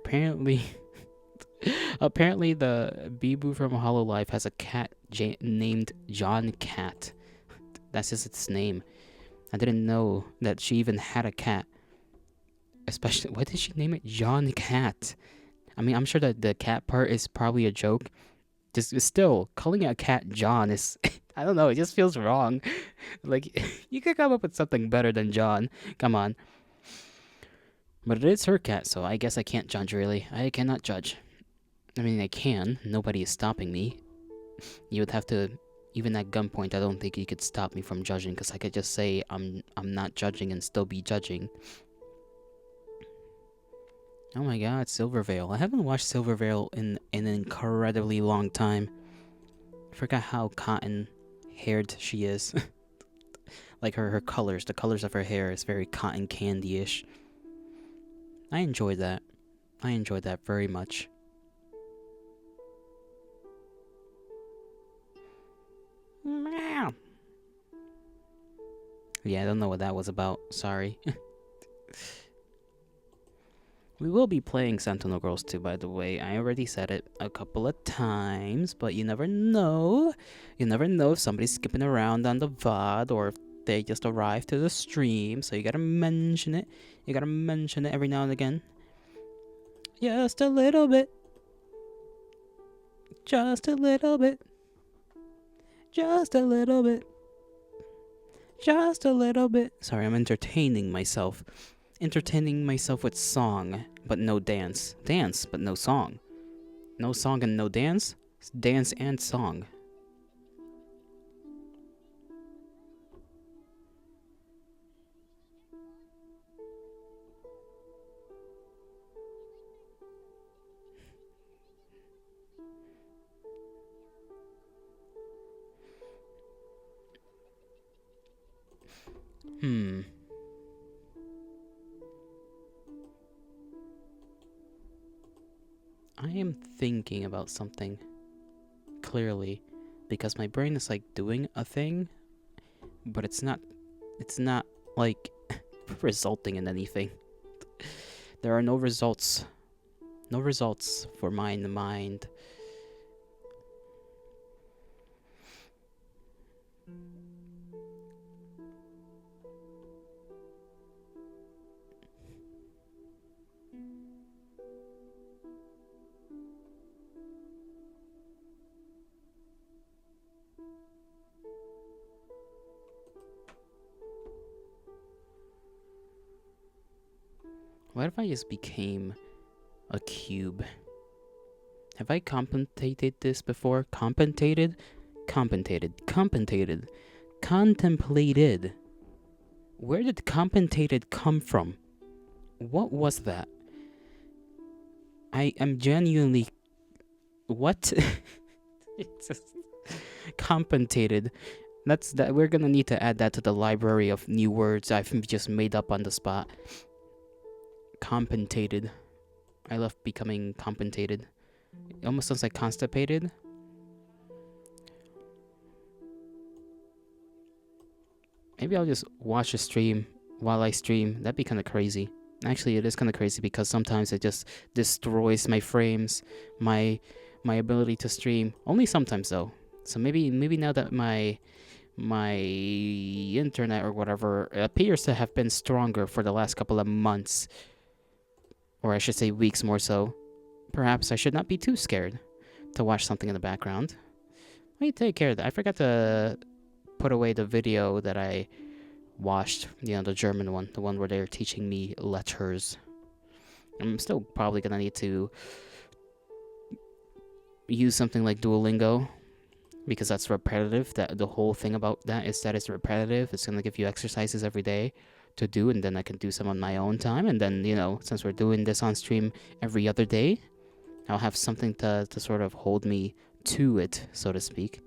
Apparently, apparently the Bibu from Hololive has a cat named John Cat. That's just its name. I didn't know that she even had a cat. Especially, why did she name it John Cat? I mean, I'm sure that the cat part is probably a joke. Just still, calling a cat John is, I don't know, it just feels wrong. Like, you could come up with something better than John. Come on. But it is her cat, so I guess I can't judge, really. I cannot judge. I mean, I can. Nobody is stopping me. You would have to, even at gunpoint, I don't think you could stop me from judging, because I could just say I'm not judging and still be judging. Oh my god, Silvervale. I haven't watched Silvervale in an incredibly long time. I forgot how cotton-haired she is. Like her colors, the colors of her hair is very cotton candy-ish. I enjoyed that. I enjoyed that very much. Meow. Yeah, I don't know what that was about. Sorry. We will be playing Sentinel Girls 2, by the way. I already said it a couple of times, but you never know. You never know if somebody's skipping around on the VOD or if they just arrived to the stream, so you gotta mention it. You gotta mention it every now and again. Just a little bit. Just a little bit. Just a little bit. Just a little bit. Sorry, I'm entertaining myself. Entertaining myself with song, but no dance. Dance, but no song. No song and no dance? It's dance and song. I am thinking about something clearly because my brain is like doing a thing, but it's not like resulting in anything. There are no results. No results for my mind. What if I just became a cube? Have I contemplated this before? Contemplated? Contemplated. Where did contemplated come from? What was that? I am genuinely... What? It's just... Compensated. That's that. We're gonna need to add that to the library of new words I've just made up on the spot. Compensated. I love becoming compensated. It almost sounds like constipated. Maybe I'll just watch a stream while I stream. That'd be kind of crazy. Actually, it is kind of crazy because sometimes it just destroys my frames, my ability to stream. Only sometimes though. So maybe now that my internet or whatever appears to have been stronger for the last couple of months, or I should say weeks more so, perhaps I should not be too scared to watch something in the background. Let me take care of that. I forgot to put away the video that I watched, the German one, the one where they're teaching me letters. I'm still probably gonna need to use something like Duolingo, because that's repetitive. That the whole thing about that is that it's repetitive. It's gonna give you exercises every day to do, and then I can do some on my own time. And then, since we're doing this on stream every other day, I'll have something to sort of hold me to it, so to speak.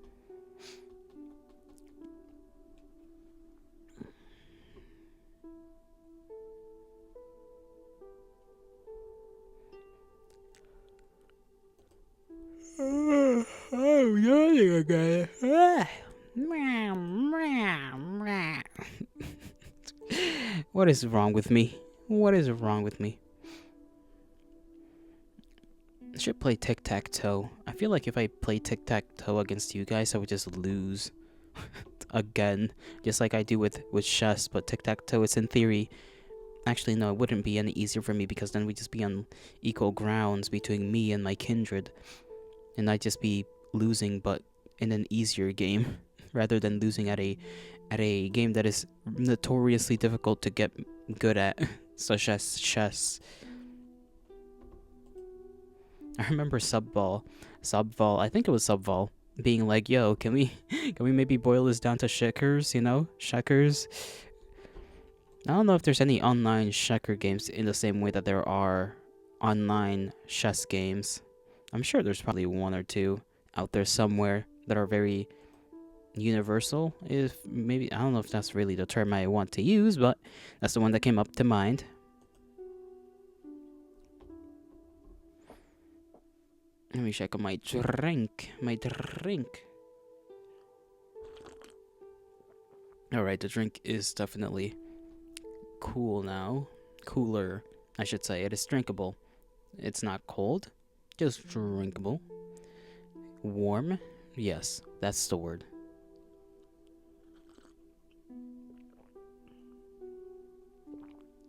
I'm yawning again. What is wrong with me? What is wrong with me? should play tic-tac-toe. I feel like if I play tic-tac-toe against you guys, I would just lose again, just like I do with chess. But tic-tac-toe is in theory. Actually, no, it wouldn't be any easier for me because then we'd just be on equal grounds between me and my kindred, and I'd just be losing, but in an easier game, rather than losing at a game that is notoriously difficult to get good at, such as chess. I remember Subvol, I think it was Subvol, being like, "Yo, can we maybe boil this down to checkers? You know, checkers." I don't know if there's any online checker games in the same way that there are online chess games. I'm sure there's probably one or two out there somewhere that are very universal. If maybe, I don't know if that's really the term I want to use, but that's the one that came up to mind. Let me check on my drink. Alright, the drink is definitely cool now. Cooler, I should say. It is drinkable. It's not cold, just drinkable. Warm? Yes, that's the word.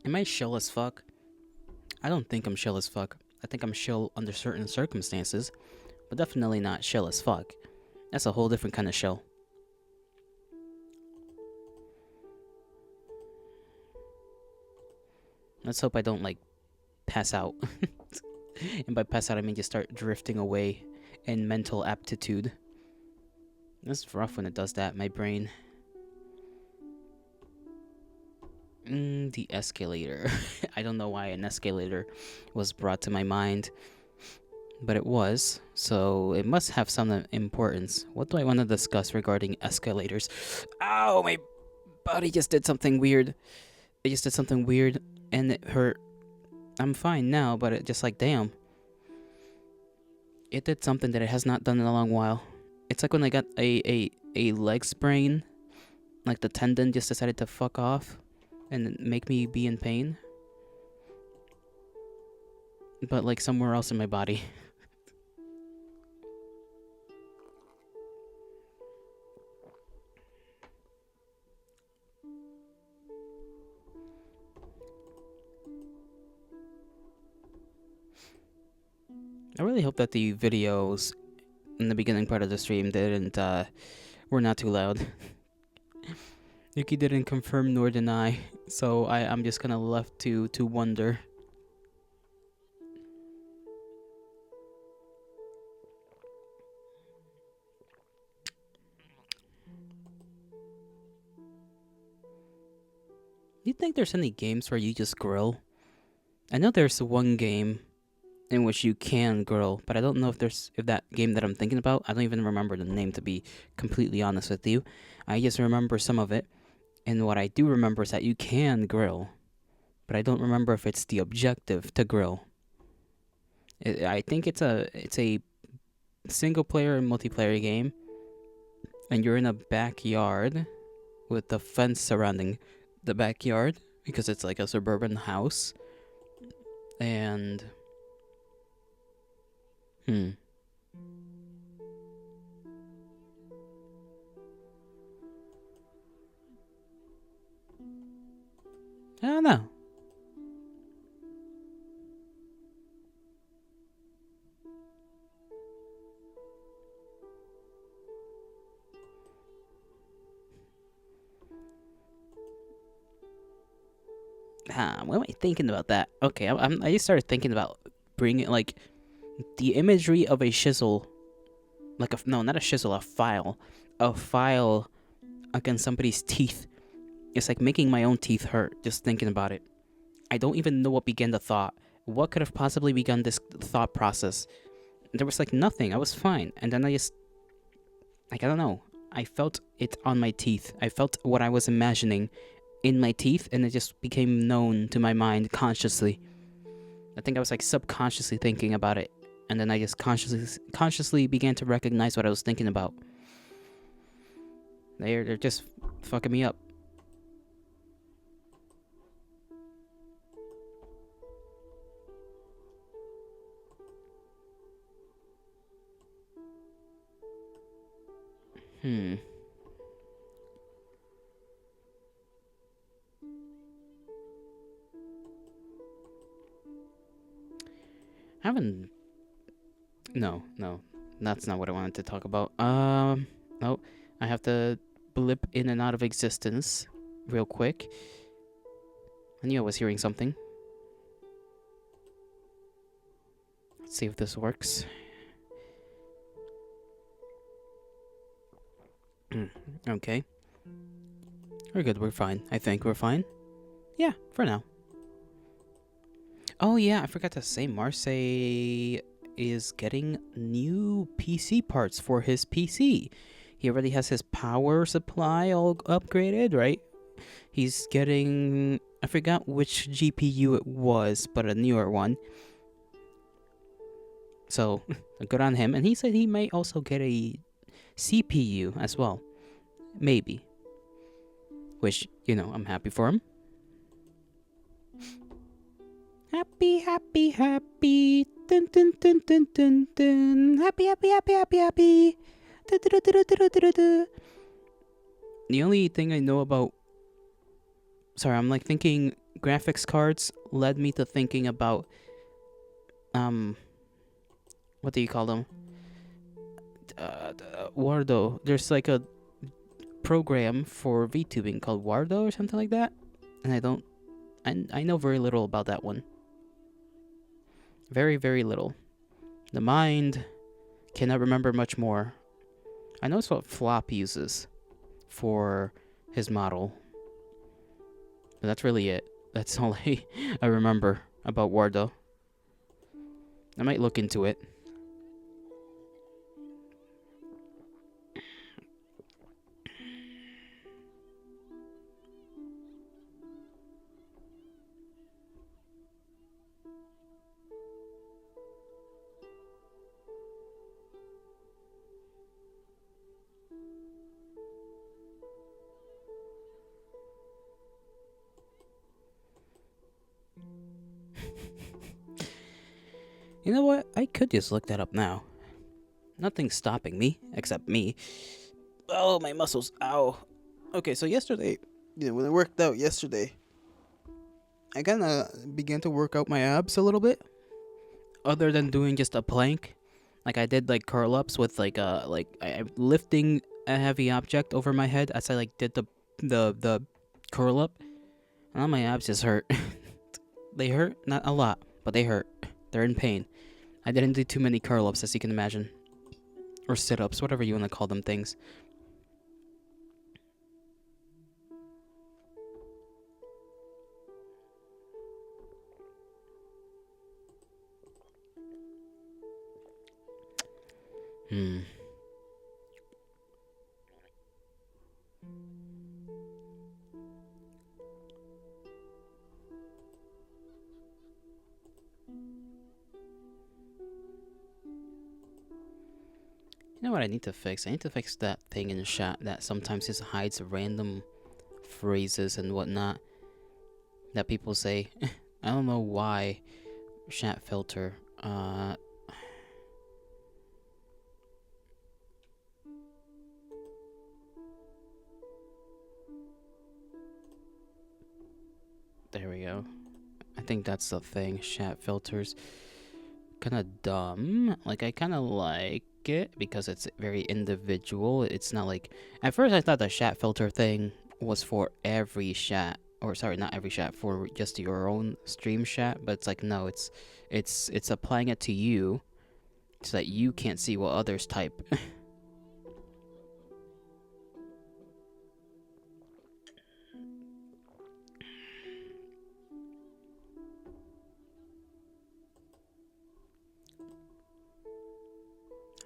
Am I chill as fuck? I don't think I'm chill as fuck. I think I'm chill under certain circumstances, but definitely not chill as fuck. That's a whole different kind of chill. Let's hope I don't, like, pass out. And by pass out, I mean just start drifting away in mental aptitude. That's rough when it does that, my brain. The escalator. I don't know why an escalator was brought to my mind, but it was, so it must have some importance. What do I want to discuss regarding escalators? Ow, my body just did something weird. It just did something weird, and it hurt. I'm fine now, but it just like, damn. It did something that it has not done in a long while. It's like when I got a leg sprain, like the tendon just decided to fuck off and make me be in pain, but like somewhere else in my body. I really hope that the videos in the beginning part of the stream were not too loud. Yuki didn't confirm nor deny, so I'm just kinda left to wonder. Do you think there's any games where you just grill? I know there's one game in which you can grill, but I don't know if that game that I'm thinking about, I don't even remember the name, to be completely honest with you. I just remember some of it, and what I do remember is that you can grill, but I don't remember if it's the objective to grill. I think it's a single player and multiplayer game, and you're in a backyard with the fence surrounding the backyard because it's like a suburban house, and I don't know. What am I thinking about that? Okay, I just started thinking about bringing, like, the imagery of a chisel, like not a chisel, a file against somebody's teeth. It's like making my own teeth hurt just thinking about it. I don't even know what began the thought. What could have possibly begun this thought process? There was like nothing. I was fine, and then I just, like, I don't know. I felt it on my teeth. I felt what I was imagining in my teeth, and it just became known to my mind consciously. I think I was like subconsciously thinking about it, and then I just consciously began to recognize what I was thinking about. They're just fucking me up. Haven't. No, that's not what I wanted to talk about. No, I have to blip in and out of existence real quick. I knew I was hearing something. Let's see if this works. Okay. We're good, we're fine. I think we're fine. Yeah, for now. Oh yeah, I forgot to say, Marseille is getting new PC parts for his PC. He already has his power supply all upgraded, right? He's getting, I forgot which GPU it was, but a newer one. So, good on him. And he said he may also get a CPU as well. Maybe. Which, you know, I'm happy for him. Happy, happy, happy. Dun, dun, dun, dun, dun, dun. Happy, happy, happy, happy, happy. Du, du, du, du, du, du, du, du. The only thing I know about... Sorry, I'm like thinking graphics cards led me to thinking about... What do you call them? Wardo. There's like a program for VTubing called Wardo or something like that. And I know very little about that one. Very, very little. The mind cannot remember much more. I know it's what Flop uses for his model. But that's really it. That's all I remember about Wardo. I might look into it. You know what? I could just look that up now. Nothing's stopping me, except me. Oh, my muscles. Ow. Okay, so yesterday, when I worked out yesterday, I kind of began to work out my abs a little bit. Other than doing just a plank. Like I did like curl ups with I'm lifting a heavy object over my head as I like did the curl up. And my abs just hurt. They hurt, not a lot, but they hurt. They're in pain. I didn't do too many curl ups, as you can imagine. Or sit ups, whatever you want to call them things. You know what I need to fix? I need to fix that thing in the chat that sometimes just hides random phrases and whatnot that people say. I don't know why. Chat filter. There we go. I think that's the thing. Chat filters. Kind of dumb. Like, I kind of like it because it's very individual. It's not like... At first, I thought the chat filter thing was for every chat. Or, sorry, not every chat. For just your own stream chat. But it's like, no. It's applying it to you so that you can't see what others type.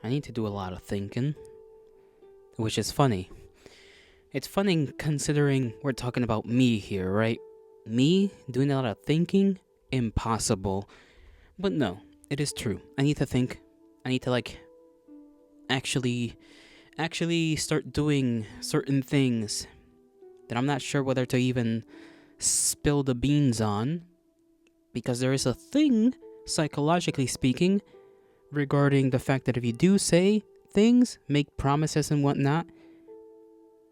I need to do a lot of thinking, which is funny. It's funny considering we're talking about me here, right? Me doing a lot of thinking? Impossible. But no, it is true. I need to think. I need to, like, actually start doing certain things that I'm not sure whether to even spill the beans on. Because there is a thing, psychologically speaking, regarding the fact that if you do say things, make promises and whatnot,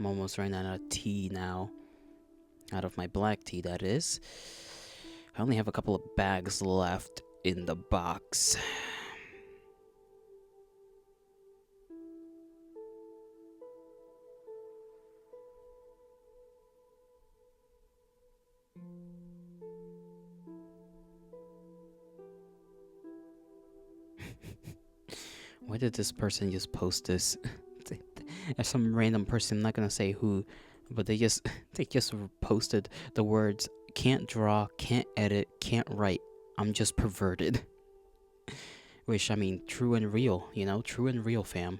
I'm almost running out of tea now. Out of my black tea, that is. I only have a couple of bags left in the box. Why did this person just post this? As some random person, I'm not gonna say who, but they just posted the words "can't draw, can't edit, can't write. I'm just perverted." Which, I mean, true and real, you know, true and real, fam.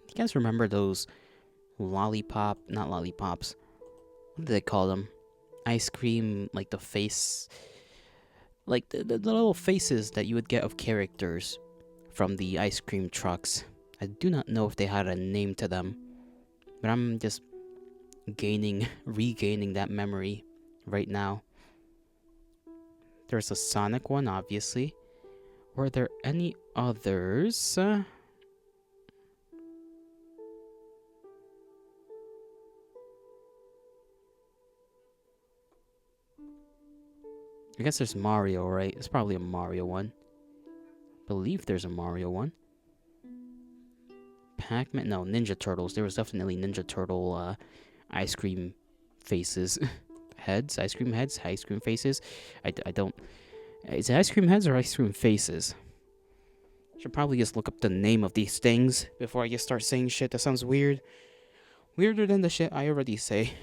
You guys remember those not lollipops, what do they call them? Ice cream, like the face, like the little faces that you would get of characters from the ice cream trucks. I do not know if they had a name to them, but I'm just regaining that memory right now. There's a Sonic one, obviously. Were there any others? I guess there's Mario, right? It's probably a Mario one. Believe there's a Mario one. Pac-Man? No, Ninja Turtles. There was definitely Ninja Turtle ice cream faces. Heads? Ice cream heads? Ice cream faces? I don't... Is it ice cream heads or ice cream faces? Should probably just look up the name of these things before I just start saying shit that sounds weird. Weirder than the shit I already say.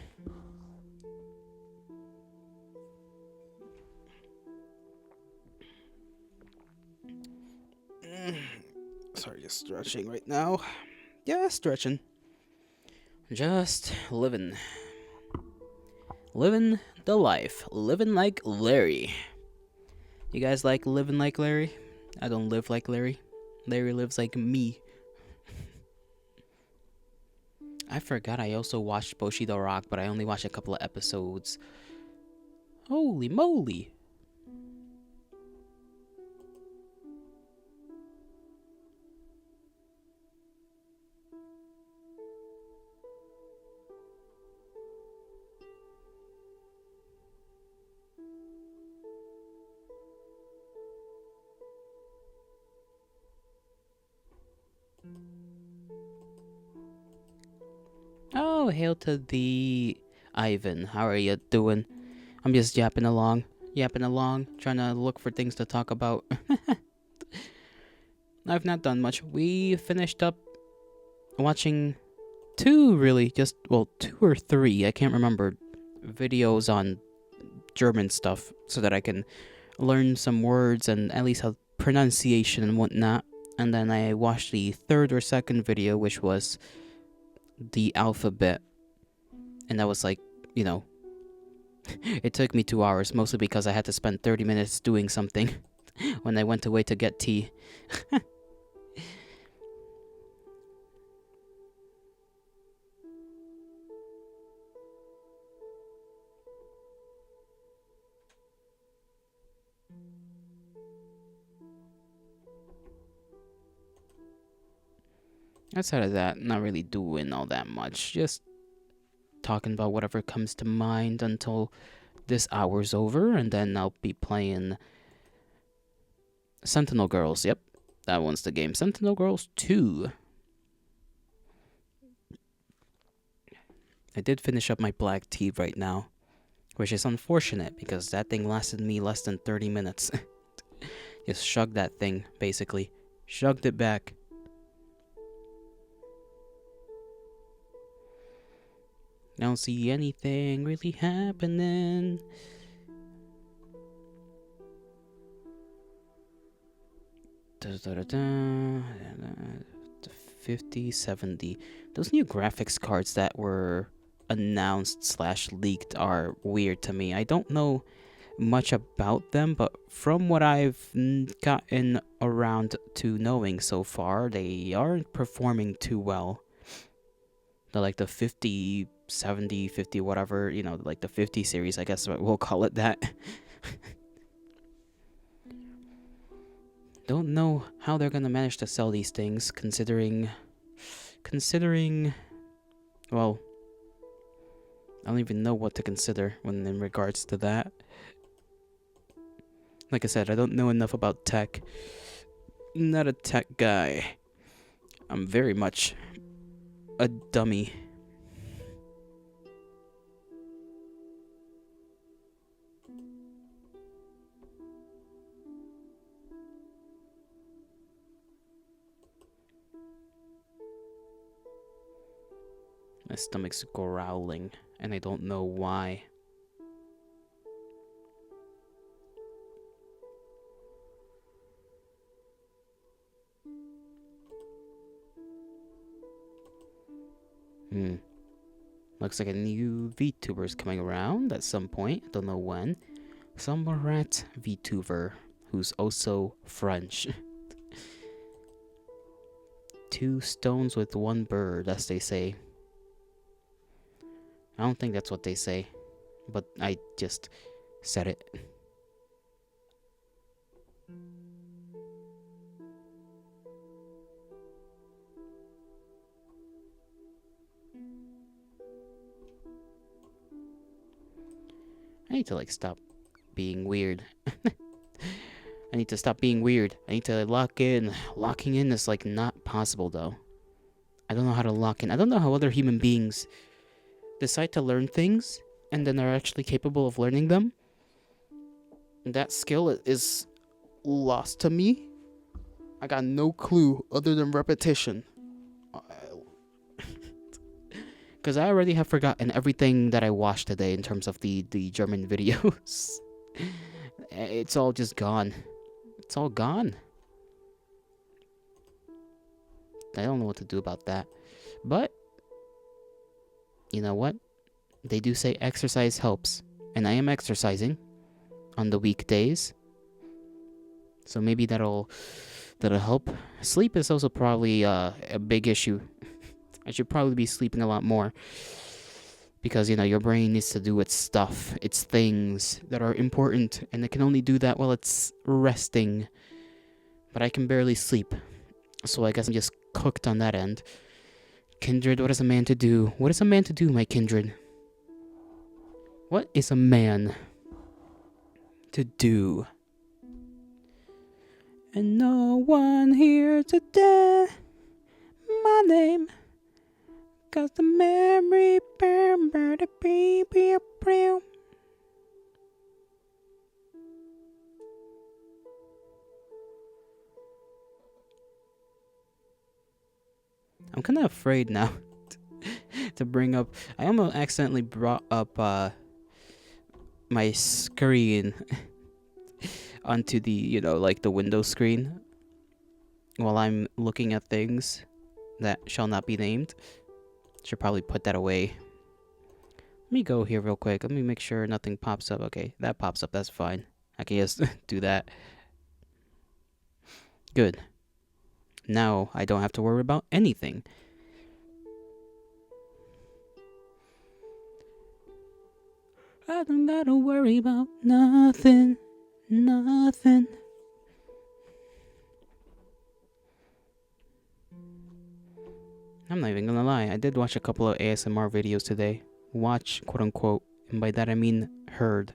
Sorry, just stretching right now. Yeah, stretching. Just living. Living the life. Living like Larry. You guys like living like Larry? I don't live like Larry. Larry lives like me. I forgot I also watched Bushido Rock, but I only watched a couple of episodes. Holy moly. Oh, hail to the Ivan. How are you doing? I'm just yapping along, trying to look for things to talk about. I've not done much. We finished up watching two or three, I can't remember, videos on German stuff so that I can learn some words and at least have pronunciation and whatnot. And then I watched the third or second video, which was the alphabet, and that was like, you know, it took me 2 hours, mostly because I had to spend 30 minutes doing something when I went away to get tea. Outside of that, not really doing all that much. Just talking about whatever comes to mind until this hour's over, and then I'll be playing Sentinel Girls. Yep, that one's the game. Sentinel Girls 2. I did finish up my black tea right now, which is unfortunate because that thing lasted me less than 30 minutes. Just shugged that thing, basically. Shugged it back. I don't see anything really happening. Da, da, da, da. 50, 70. Those new graphics cards that were announced / leaked are weird to me. I don't know. much about them, but from what I've gotten around to knowing so far, they aren't performing too well. They're like the 50, 70, 50, whatever, you know, like the 50 series, I guess we'll call it that. Don't know how they're gonna manage to sell these things, considering, well, I don't even know what to consider when in regards to that. Like I said, I don't know enough about tech. Not a tech guy. I'm very much a dummy. My stomach's growling, and I don't know why. Looks like a new VTuber is coming around at some point. Don't know when. Some rat VTuber who's also French. 2 stones with 1 bird, as they say. I don't think that's what they say, but I just said it. I need to like stop being weird. I need to stop being weird. I need to lock in. Locking in is like not possible though. I don't know how to lock in. I don't know how other human beings decide to learn things and then are actually capable of learning them. That skill is lost to me. I got no clue other than repetition. Because I already have forgotten everything that I watched today in terms of the German videos. It's all just gone. It's all gone. I don't know what to do about that. But, you know what? They do say exercise helps. And I am exercising on the weekdays. So maybe that'll help. Sleep is also probably a big issue. I should probably be sleeping a lot more. Because, you know, your brain needs to do its stuff. Its things that are important. And it can only do that while it's resting. But I can barely sleep. So I guess I'm just cooked on that end. Kindred, what is a man to do? What is a man to do, my kindred? What is a man to do? And no one here to dare my name. 'Cause the memory I'm kind of afraid now to bring up. I almost accidentally brought up my screen onto the, you know, like the window screen while I'm looking at things that shall not be named. Should probably put that away. Let me go here real quick. Let me make sure nothing pops up. Okay, that pops up. That's fine. I can just do that. Good. Now I don't have to worry about anything. I don't gotta worry about nothing. Nothing. I'm not even gonna lie. I did watch a couple of ASMR videos today. Watch, quote unquote. And by that I mean heard.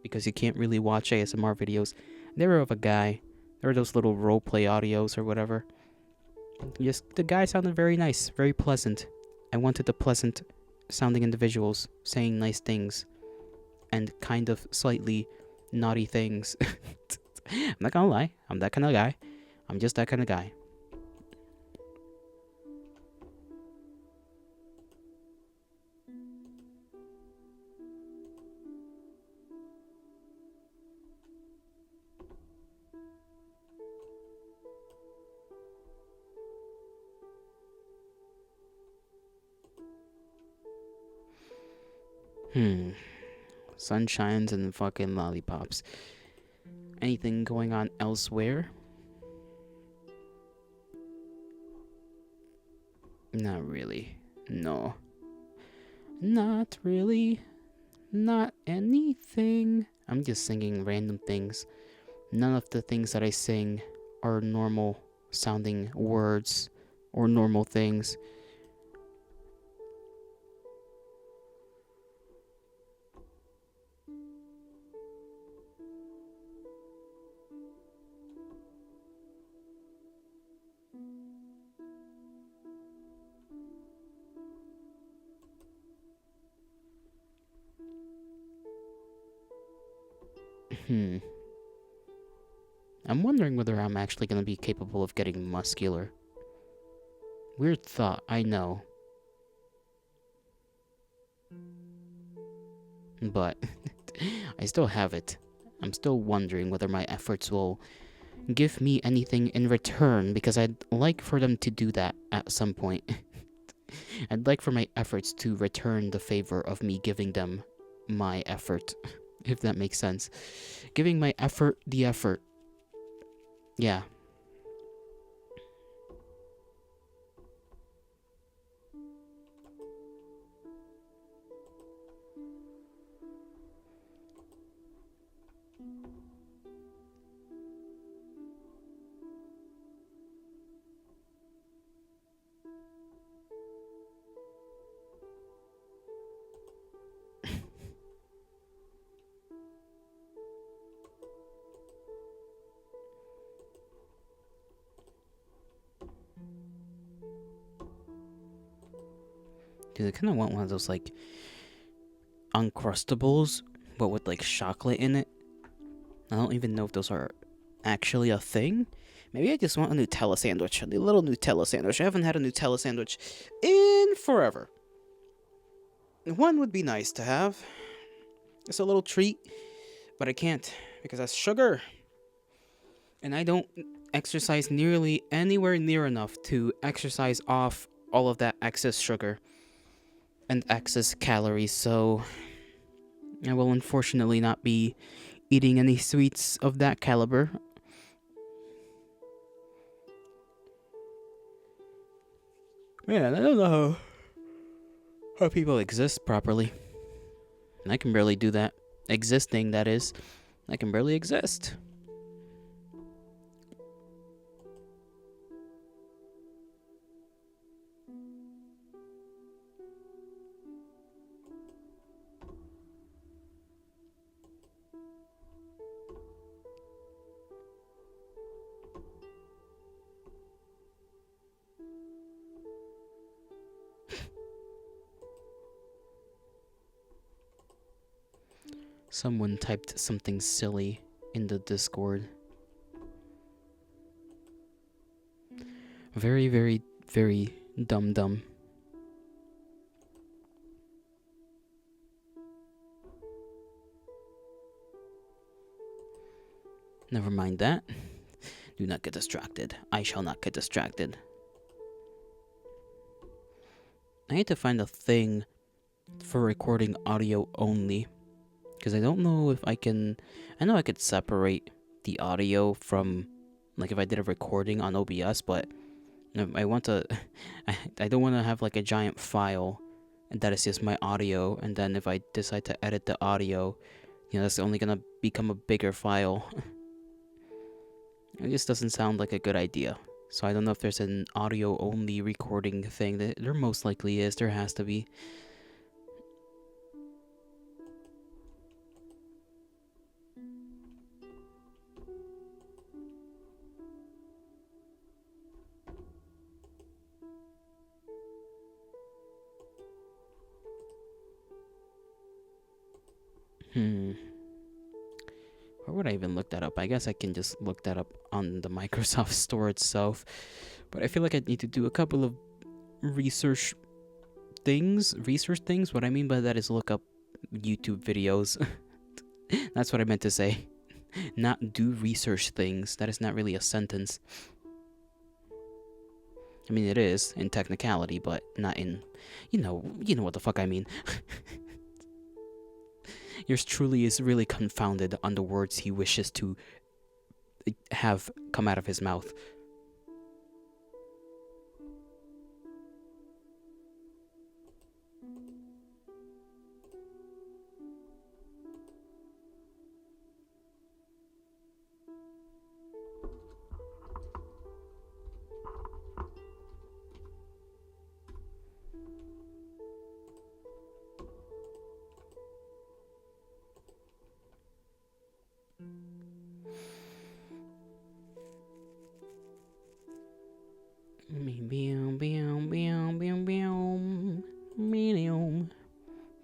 Because you can't really watch ASMR videos. They were of a guy. There were those little roleplay audios or whatever. Just the guy sounded very nice, very pleasant. I wanted the pleasant sounding individuals saying nice things and kind of slightly naughty things. I'm not gonna lie, I'm that kind of guy. I'm just that kind of guy. sunshines and fucking lollipops. Anything going on elsewhere? Not really. No. Not really. Not anything. I'm just singing random things. None of the things that I sing are normal sounding words or normal things. I'm wondering whether I'm actually going to be capable of getting muscular. Weird thought, I know. But I still have it. I'm still wondering whether my efforts will give me anything in return, because I'd like for them to do that at some point. I'd like for my efforts to return the favor of me giving them my effort, if that makes sense. Giving my effort the effort. Yeah. Dude, I kind of want one of those, like, Uncrustables, but with, like, chocolate in it. I don't even know if those are actually a thing. Maybe I just want a Nutella sandwich. A little Nutella sandwich. I haven't had a Nutella sandwich in forever. One would be nice to have. It's a little treat, but I can't because that's sugar. And I don't exercise nearly anywhere near enough to exercise off all of that excess sugar and excess calories, so I will unfortunately not be eating any sweets of that caliber. Man, I don't know how people exist properly. I can barely do that. Existing, that is. I can barely exist. Someone typed something silly in the Discord. Very, very, very dumb. Never mind that. Do not get distracted. I shall not get distracted. I need to find a thing for recording audio only, because I don't know if I can. I know I could separate the audio from, like, if I did a recording on OBS, but I want to. I don't want to have like a giant file, and that is just my audio. And then if I decide to edit the audio, that's only gonna become a bigger file. It just doesn't sound like a good idea. So I don't know if there's an audio only recording thing. There most likely is. There has to be. Where would I even look that up? I guess I can just look that up on the Microsoft Store itself. But I feel like I need to do a couple of research things. What I mean by that is look up YouTube videos. That's what I meant to say. Not do research things. That is not really a sentence. I mean, it is in technicality, but not in, you know what the fuck I mean. Yours truly is really confounded on the words he wishes to have come out of his mouth.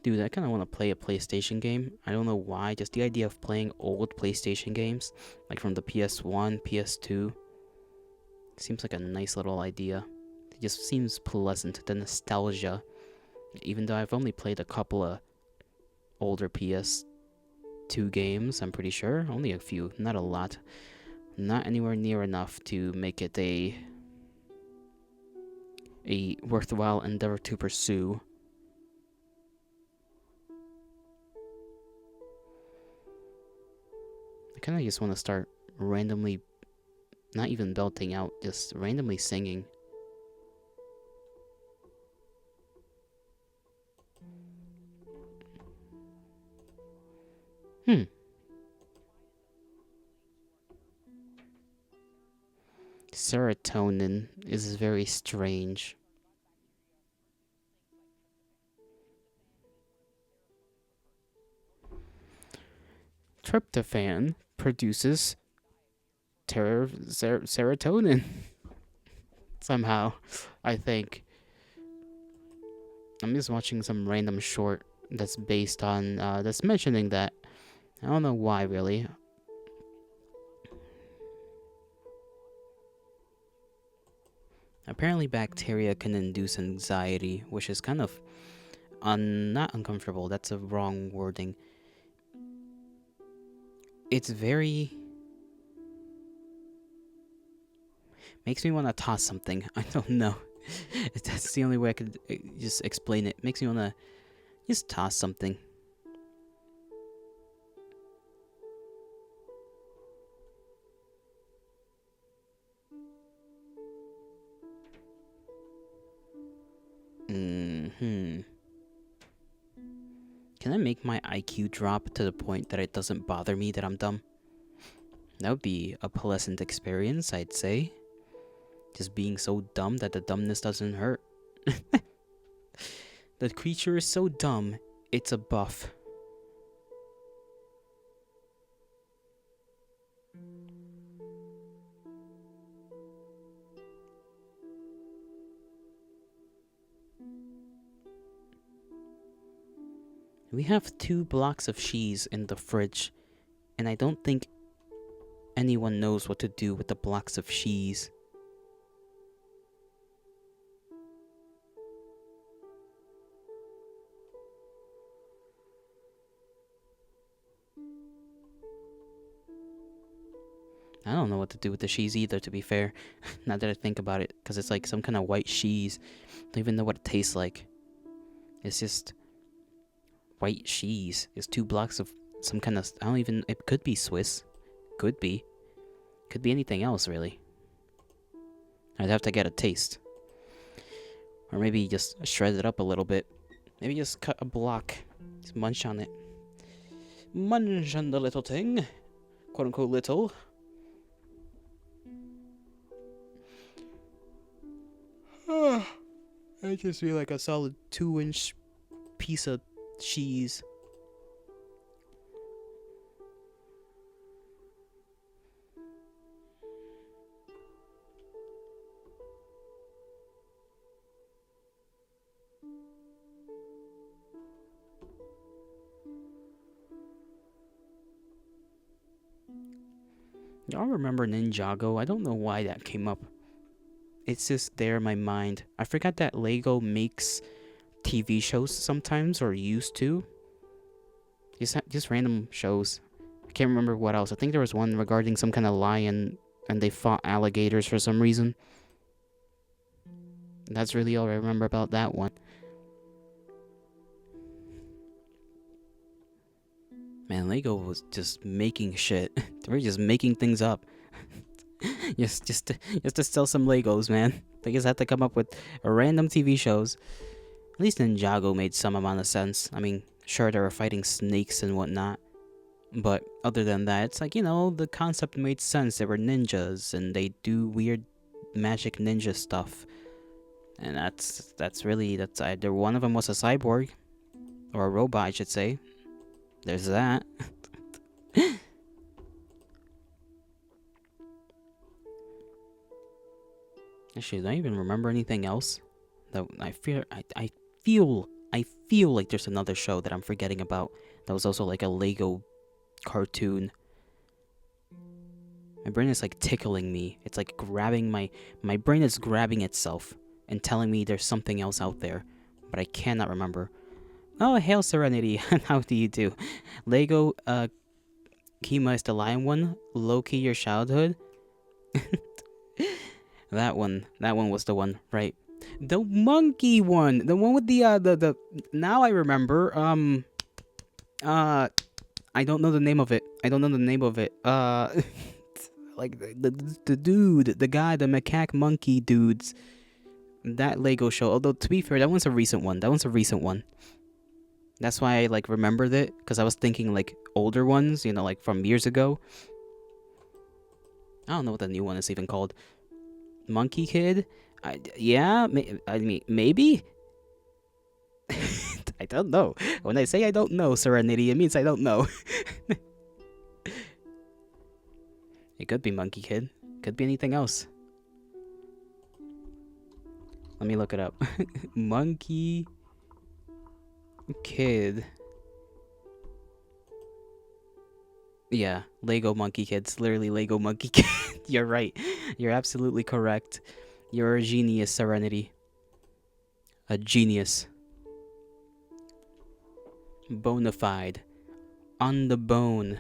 Dude, I kind of want to play a PlayStation game. I don't know why. Just the idea of playing old PlayStation games, like from the PS1, PS2, seems like a nice little idea. It just seems pleasant, the nostalgia. Even though I've only played a couple of older PS2 games, I'm pretty sure. Only a few, not a lot. Not anywhere near enough to make it a worthwhile endeavor to pursue. I kind of just want to start randomly, not even belting out, just randomly singing. Serotonin is very strange. Tryptophan produces serotonin. Somehow, I think. I'm just watching some random short that's based on, that's mentioning that. I don't know why, really. Apparently bacteria can induce anxiety, which is kind of not uncomfortable. That's a wrong wording. It's very... makes me want to toss something. I don't know. That's the only way I could just explain it. Makes me want to just toss something. Can I make my IQ drop to the point that it doesn't bother me that I'm dumb? That would be a pleasant experience, I'd say. Just being so dumb that the dumbness doesn't hurt. The creature is so dumb, it's a buff. We have 2 blocks of cheese in the fridge, and I don't think anyone knows what to do with the blocks of cheese. I don't know what to do with the cheese either, to be fair. Now that I think about it, because it's like some kind of white cheese. Don't even know what it tastes like. It's just white cheese. It's 2 blocks of some kind of... I don't even... It could be Swiss. Could be. Could be anything else, really. I'd have to get a taste. Or maybe just shred it up a little bit. Maybe just cut a block. Just munch on it. Munch on the little thing. Quote unquote little. I just feel like a solid 2-inch piece of cheese. Y'all remember Ninjago? I don't know why that came up. It's just there in my mind. I forgot that Lego makes TV shows sometimes, or used to. Just random shows. I can't remember what else. I think there was one regarding some kind of lion, and they fought alligators for some reason. That's really all I remember about that one. Man, Lego was just making shit. They were just making things up. just to sell some Legos, man. They just had to come up with random TV shows. At least Ninjago made some amount of sense. I mean, sure, they were fighting snakes and whatnot. But other than that, it's like, you know, the concept made sense. They were ninjas, and they do weird magic ninja stuff. And that's either one of them was a cyborg. Or a robot, I should say. There's that. Actually, do I even remember anything else? That I feel like there's another show that I'm forgetting about. That was also like a Lego cartoon. My brain is like tickling me. It's like grabbing my brain is grabbing itself and telling me there's something else out there, but I cannot remember. Oh, hail Serenity. How do you do? Lego Kima is the lion one. Loki your childhood. That one was the one, right? The monkey one. The one with the now I remember. I don't know the name of it. Like the dude, the guy, the macaque monkey dudes. That Lego show. Although to be fair, that one's a recent one. That's why I like remembered it, because I was thinking like older ones, you know, like from years ago. I don't know what the new one is even called. Monkey Kid? Maybe? I don't know. When I say I don't know, Serenity, it means I don't know. It could be Monkey Kid. Could be anything else. Let me look it up. Monkey Kid. Yeah, Lego Monkey Kids. Literally Lego Monkey Kid. You're right. You're absolutely correct. You're a genius, Serenity. A genius. Bonafide. On the bone.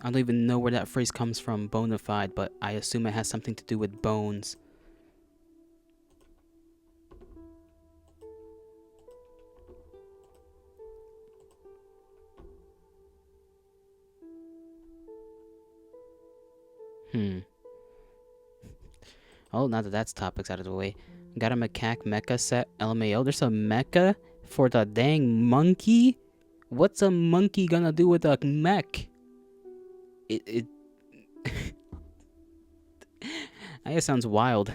I don't even know where that phrase comes from, bonafide, but I assume it has something to do with bones. Oh, now that that's topics out of the way. Got a macaque mecha set, LMAO. There's a mecha for the dang monkey? What's a monkey gonna do with a mech? It I guess sounds wild.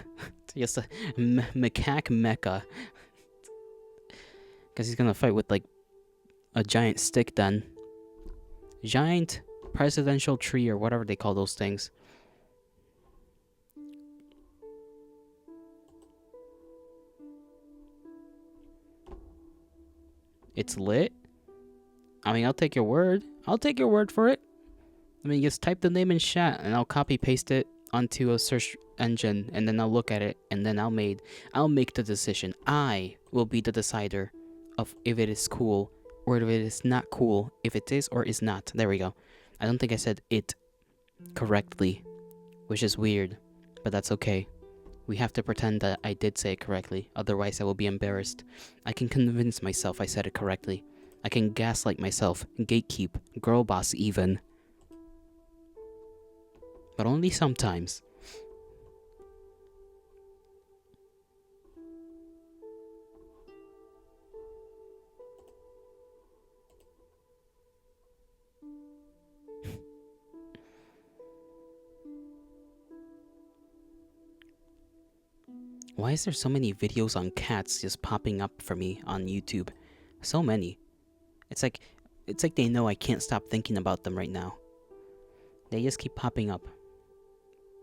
Just a macaque mecha. Because he's gonna fight with like a giant stick then. Giant presidential tree or whatever they call those things. It's lit. I mean, I'll take your word. I'll take your word for it. I mean, just type the name in chat and I'll copy paste it onto a search engine and then I'll look at it and then I'll make the decision. I will be the decider of if it is cool or if it is not cool, if it is or is not. There we go. I don't think I said it correctly, which is weird, but that's okay. We have to pretend that I did say it correctly, otherwise I will be embarrassed. I can convince myself I said it correctly. I can gaslight myself, gatekeep, girl boss even. But only sometimes. Why is there so many videos on cats just popping up for me on YouTube? So many. It's like they know I can't stop thinking about them right now. They just keep popping up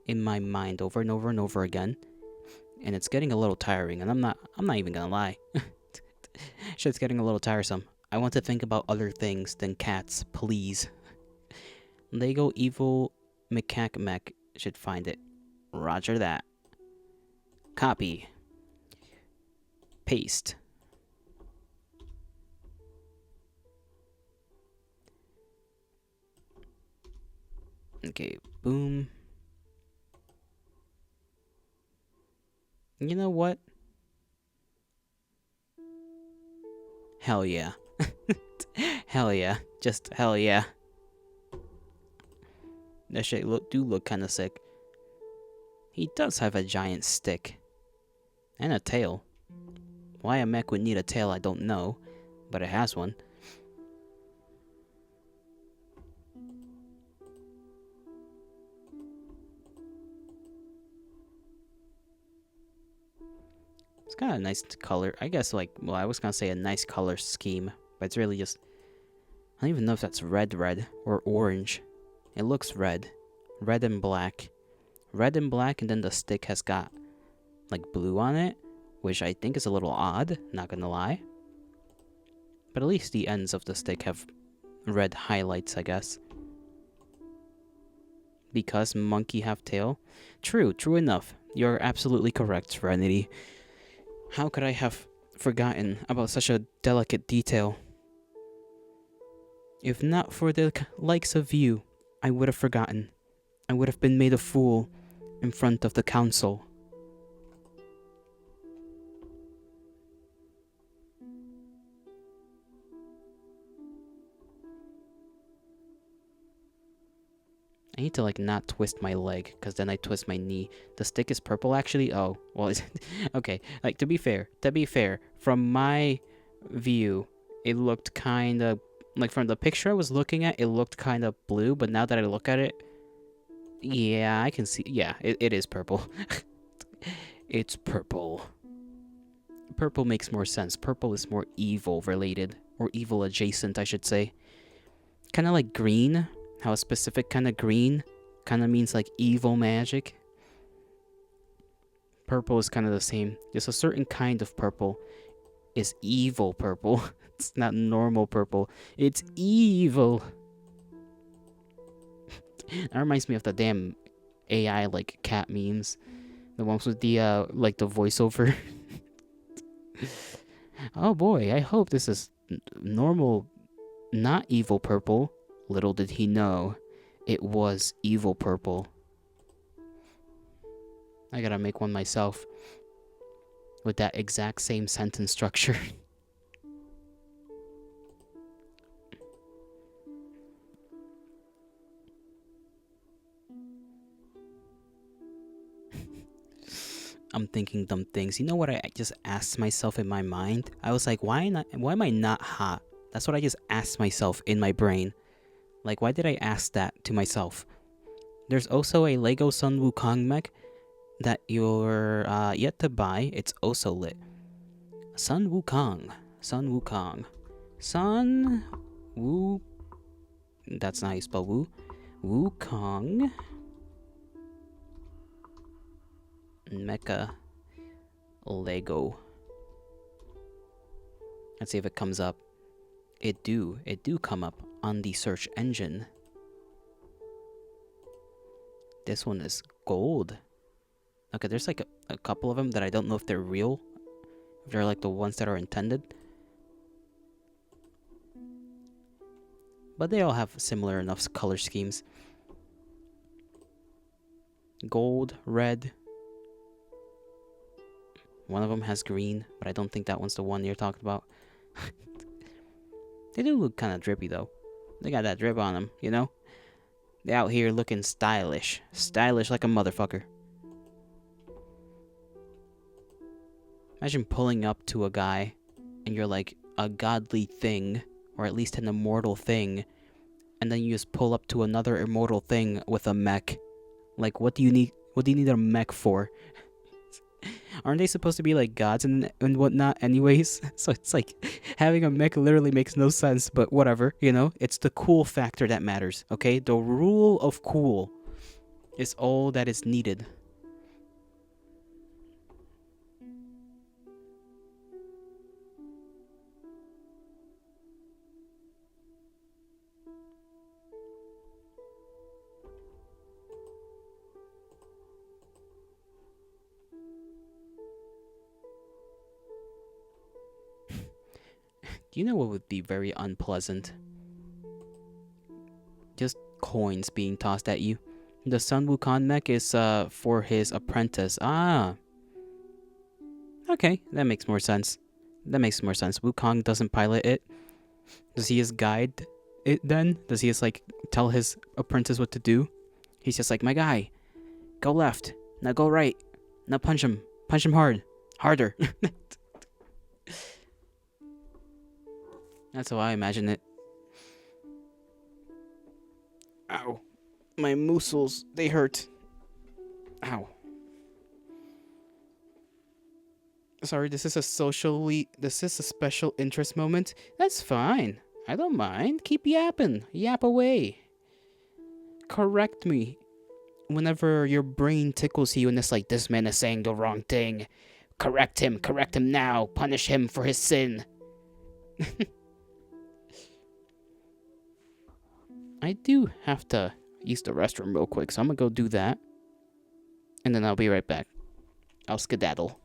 in my mind over and over and over again. And it's getting a little tiring, and I'm not even gonna lie. Shit's getting a little tiresome. I want to think about other things than cats, please. Lego Evil Macaque Mech should find it. Roger that. Copy. Paste. Okay, boom. You know what? Hell yeah. Hell yeah. Just hell yeah. That shit do look kind of sick. He does have a giant stick. And a tail. Why a mech would need a tail, I don't know. But it has one. It's kind of a nice color. I guess, like, well, I was gonna say a nice color scheme. But it's really just... I don't even know if that's red or orange. It looks red. Red and black. Red and black, and then the stick has got, like, blue on it. Which I think is a little odd, not gonna lie. But at least the ends of the stick have red highlights, I guess. Because monkey have tail? True enough. You're absolutely correct, Serenity. How could I have forgotten about such a delicate detail? If not for the likes of you, I would have forgotten. I would have been made a fool in front of the council. I need to, like, not twist my leg, because then I twist my knee. The stick is purple, actually? Oh, well, okay. Like, to be fair, from my view, it looked kind of, like, from the picture I was looking at, it looked kind of blue, but now that I look at it, yeah, I can see, yeah, it is purple. It's purple. Purple makes more sense. Purple is more evil related, or evil adjacent, I should say. Kind of like green. How a specific kind of green kind of means like evil magic. Purple is kind of the same. There's a certain kind of purple is evil purple. It's not normal purple. It's evil. That reminds me of the damn AI like cat memes. The ones with the like the voiceover. Oh boy, I hope this is normal, not evil purple. Little did he know, it was evil purple. I gotta make one myself with that exact same sentence structure. I'm thinking dumb things. You know what I just asked myself in my mind? I was like, why am I not hot? That's what I just asked myself in my brain. Like, why did I ask that to myself? There's also a Lego Sun Wukong mech that you're yet to buy. It's also lit. Sun Wukong. Sun Wukong. Sun Wu... That's not how you spell Wu. Wukong. Mecha Lego. Let's see if it comes up. It do come up on the search engine. This one is gold. Okay, there's like a couple of them that I don't know if they're real. If they're like the ones that are intended. But they all have similar enough color schemes. Gold, red. One of them has green, but I don't think that one's the one you're talking about. They do look kind of drippy though. They got that drip on them, you know? They out here looking stylish. Stylish like a motherfucker. Imagine pulling up to a guy and you're like a godly thing, or at least an immortal thing, and then you just pull up to another immortal thing with a mech. Like, what do you need a mech for? Aren't they supposed to be like gods and whatnot anyways? So it's like having a mech literally makes no sense, but whatever, you know? It's the cool factor that matters, okay? The rule of cool is all that is needed. Do you know what would be very unpleasant? Just coins being tossed at you. The Sun Wukong mech is for his apprentice. Ah. Okay, that makes more sense. Wukong doesn't pilot it. Does he just guide it then? Does he just like tell his apprentice what to do? He's just like, my guy, go left. Now go right. Now punch him. Punch him hard. Harder. That's how I imagine it. Ow. My muscles, they hurt. Ow. Sorry, this is a special interest moment. That's fine. I don't mind. Keep yapping. Yap away. Correct me whenever your brain tickles you and it's like, this man is saying the wrong thing. Correct him now. Punish him for his sin. I do have to use the restroom real quick, so I'm gonna go do that. And then I'll be right back. I'll skedaddle.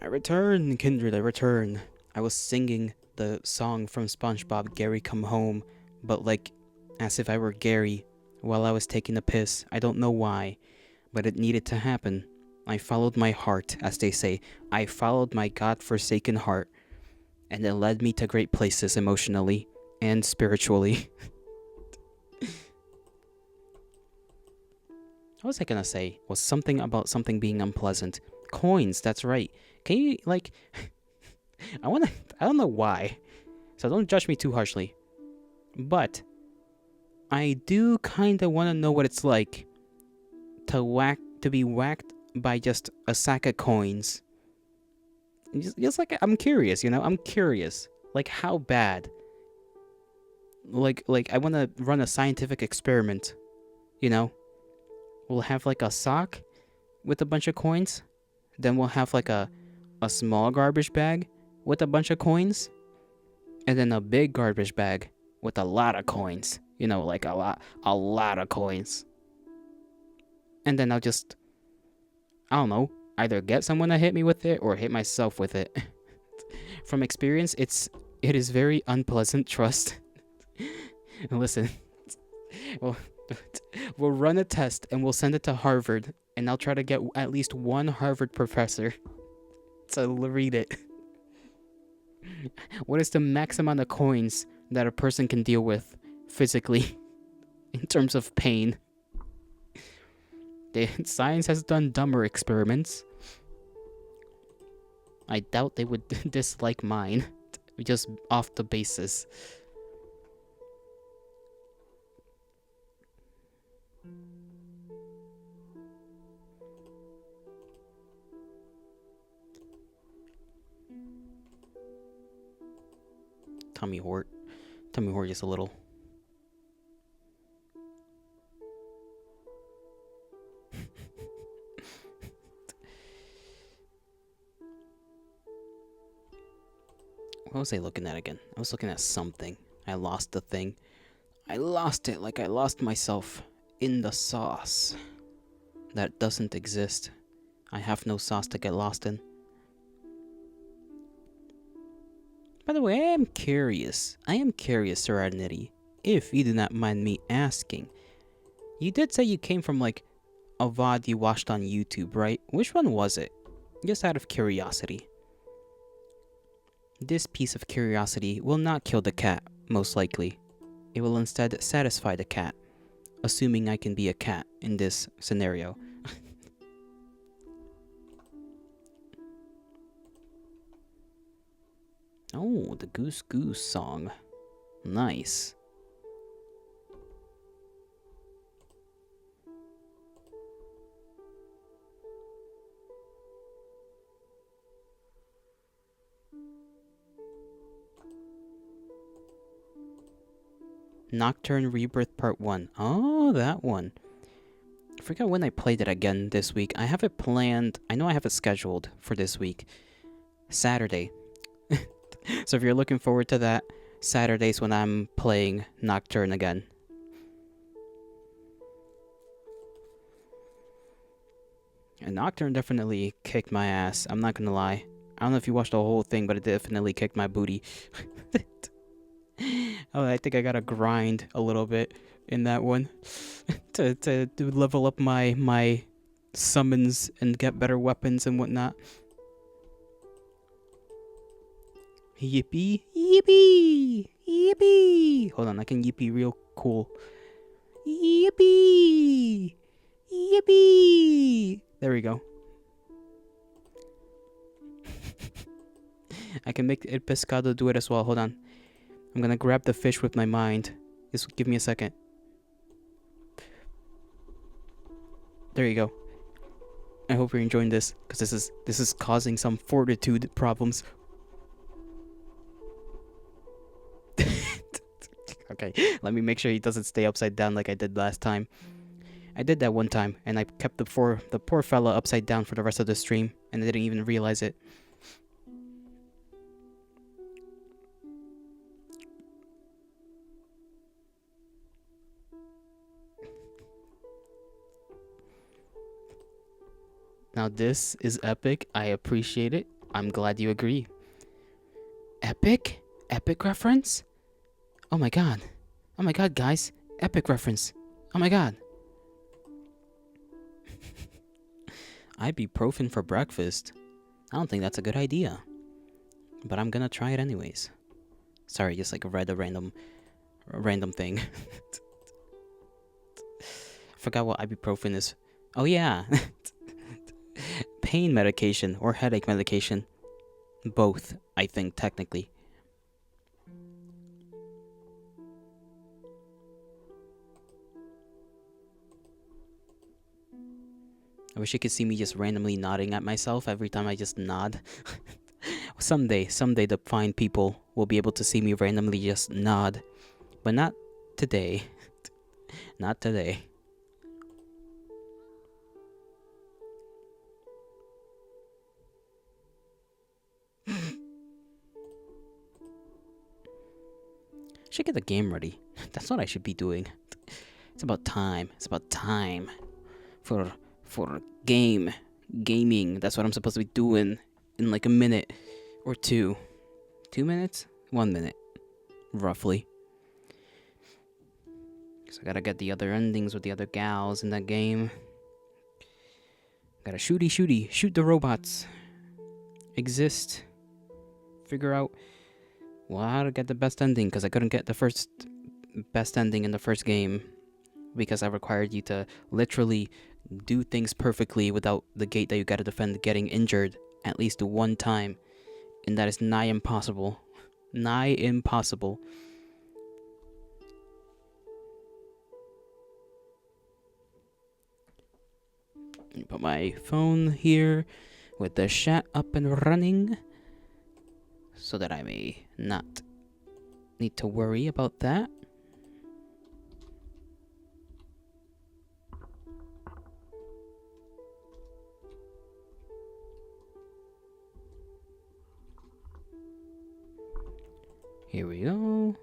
I return, kindred, I return. I was singing the song from SpongeBob, Gary Come Home, but like as if I were Gary while I was taking a piss. I don't know why, but it needed to happen. I followed my heart, as they say. I followed my God-forsaken heart, and it led me to great places emotionally and spiritually. What was I gonna say? Was something about something being unpleasant. Coins, that's right. Can you, like... I don't know why, so don't judge me too harshly. But I do kinda wanna know what it's like to be whacked by just a sack of coins. Just like, I'm curious, you know? I'm curious. Like, how bad? Like I wanna run a scientific experiment, you know? We'll have like a sock with a bunch of coins. Then we'll have like a small garbage bag with a bunch of coins. And then a big garbage bag with a lot of coins. You know, like a lot of coins. And then I'll just, I don't know, either get someone to hit me with it or hit myself with it. From experience, it is very unpleasant, trust. Listen, we'll run a test and we'll send it to Harvard, and I'll try to get at least one Harvard professor to read it. What is the max amount of coins that a person can deal with physically in terms of pain? Science has done dumber experiments. I doubt they would dislike mine, just off the basis. tummy hurt. Tummy hurt just a little. What was I looking at again? I was looking at something. I lost the thing. I lost it like I lost myself in the sauce. That doesn't exist. I have no sauce to get lost in. By the way, I am curious, Serenity, if you do not mind me asking. You did say you came from like a VOD you watched on YouTube, right? Which one was it? Just out of curiosity. This piece of curiosity will not kill the cat, most likely. It will instead satisfy the cat, assuming I can be a cat in this scenario. Oh, the Goose Goose song. Nice. Nocturne Rebirth Part 1. Oh, that one. I forgot when I played it again this week. I have it planned. I know I have it scheduled for this week. Saturday. So if you're looking forward to that, Saturday's when I'm playing Nocturne again. And Nocturne definitely kicked my ass. I'm not gonna lie. I don't know if you watched the whole thing, but it definitely kicked my booty. Oh, I think I gotta grind a little bit in that one to level up my summons and get better weapons and whatnot. Yippee, yippee, yippee. Hold on, I can yippee real cool. Yippee, yippee. There we go. I can make El Pescado do it as well. Hold on. I'm gonna grab the fish with my mind. Just give me a second. There you go. I hope you're enjoying this, because this is causing some fortitude problems. Okay, let me make sure he doesn't stay upside down like I did last time. I did that one time, and I kept the poor fella upside down for the rest of the stream, and I didn't even realize it. Now this is epic. I appreciate it. I'm glad you agree. Epic? Epic reference? Oh my god. Oh my god, guys. Epic reference. Oh my god. Ibuprofen for breakfast. I don't think that's a good idea. But I'm gonna try it anyways. Sorry, just like read a random thing. Forgot what ibuprofen is. Oh yeah. Pain medication or headache medication. Both, I think, technically. I wish you could see me just randomly nodding at myself every time I just nod. Someday the fine people will be able to see me randomly just nod. But not today. Not today. Should get the game ready. That's what I should be doing. It's about time. It's about time for gaming. That's what I'm supposed to be doing in like a minute or two. 2 minutes? 1 minute, roughly. So I gotta get the other endings with the other gals in that game. Gotta shoot the robots. Exist. Figure out how to get the best ending, because I couldn't get the first best ending in the first game because I required you to literally do things perfectly without the gate that you gotta defend getting injured at least one time, and that is nigh impossible. Nigh impossible. Put my phone here with the chat up and running so that I may not need to worry about that. Here we go.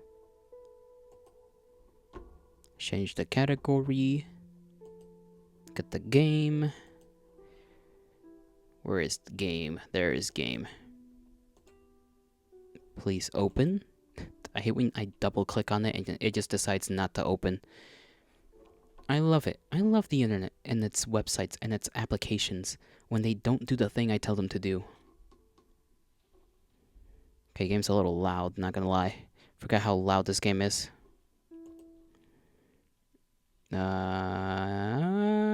Change the category. Get the game. Where is the game? There is game. Please open. I hate when I double click on it and it just decides not to open. I love it. I love the internet and its websites and its applications when they don't do the thing I tell them to do. Okay, game's a little loud, not gonna lie. Forgot how loud this game is.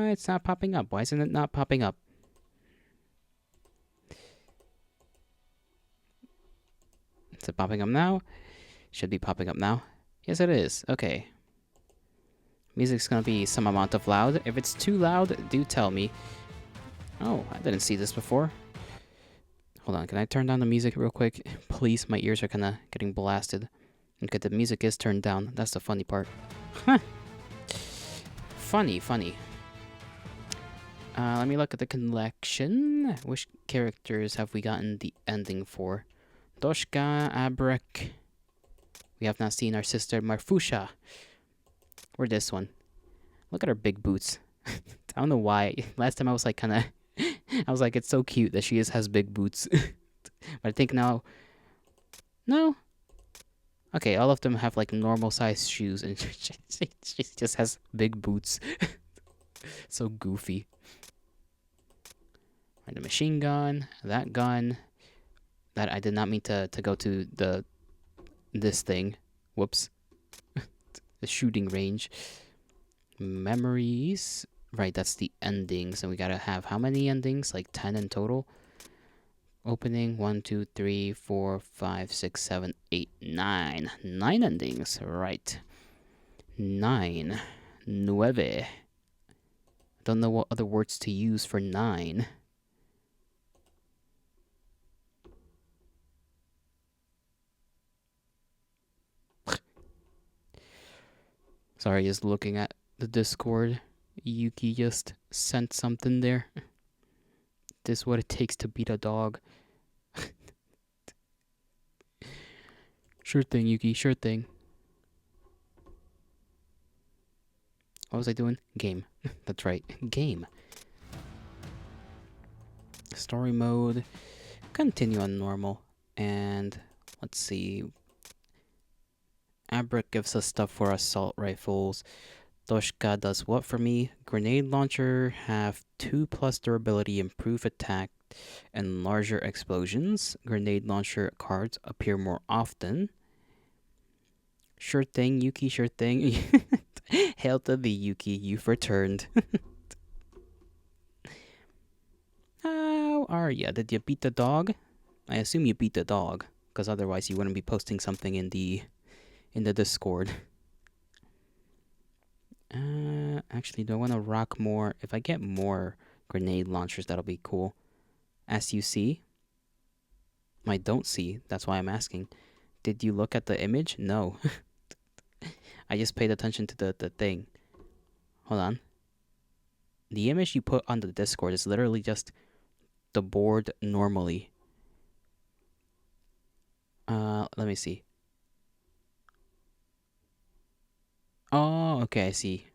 It's not popping up. Why isn't it not popping up? Is it popping up now? Should be popping up now. Yes, it is. Okay. Music's gonna be some amount of loud. If it's too loud, do tell me. Oh, I didn't see this before. Hold on, can I turn down the music real quick? Please, my ears are kinda getting blasted. Okay, the music is turned down. That's the funny part. Huh. Funny. Let me look at the collection. Which characters have we gotten the ending for? Doshka, Abrek. We have not seen our sister Marfusha. Or this one. Look at her big boots. I don't know why. Last time I was like kinda... I was like, it's so cute that she has big boots. But I think now... No? Okay, all of them have like normal size shoes and she just has big boots. So goofy. Right, the machine gun, that gun. That I did not mean to go to this thing. Whoops. The shooting range. Memories. Right, that's the endings. And we gotta have how many endings? Like 10 in total. Opening 1, 2, 3, 4, 5, 6, 7, 8, 9. 9 endings. Right. 9. Nueve. Don't know what other words to use for 9. Sorry, just looking at the Discord. Yuki just sent something there. This is what it takes to beat a dog. Sure thing, Yuki. Sure thing. What was I doing? Game. That's right. Game. Story mode. Continue on normal. And let's see. Abrek gives us stuff for assault rifles. Doshka does what for me? Grenade launcher have 2+ durability, improve attack, and larger explosions. Grenade launcher cards appear more often. Sure thing, Yuki, sure thing. Hail to the Yuki, you've returned. How are ya? Did you beat the dog? I assume you beat the dog, because otherwise you wouldn't be posting something in the Discord. Actually, do I want to rock more? If I get more grenade launchers, that'll be cool. As you see. I don't see. That's why I'm asking. Did you look at the image? No. I just paid attention to the thing. Hold on. The image you put on the Discord is literally just the board normally. Let me see. Oh, okay, I see.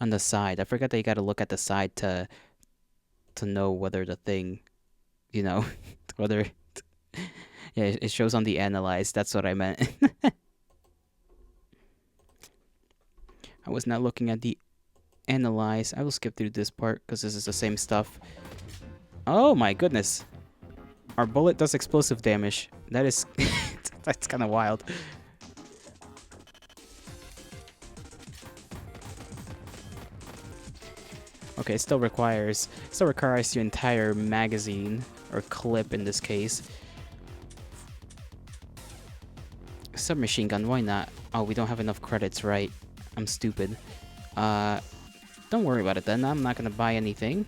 On the side. I forgot that you gotta look at the side to know whether the thing, you know, whether... Yeah, it shows on the analyze. That's what I meant. I was not looking at the analyze. I will skip through this part because this is the same stuff. Oh my goodness. Our bullet does explosive damage. That is... That's kind of wild. Okay, it still requires your entire magazine, or clip in this case. Submachine gun, why not? Oh, we don't have enough credits, right? I'm stupid. Don't worry about it then, I'm not gonna buy anything. .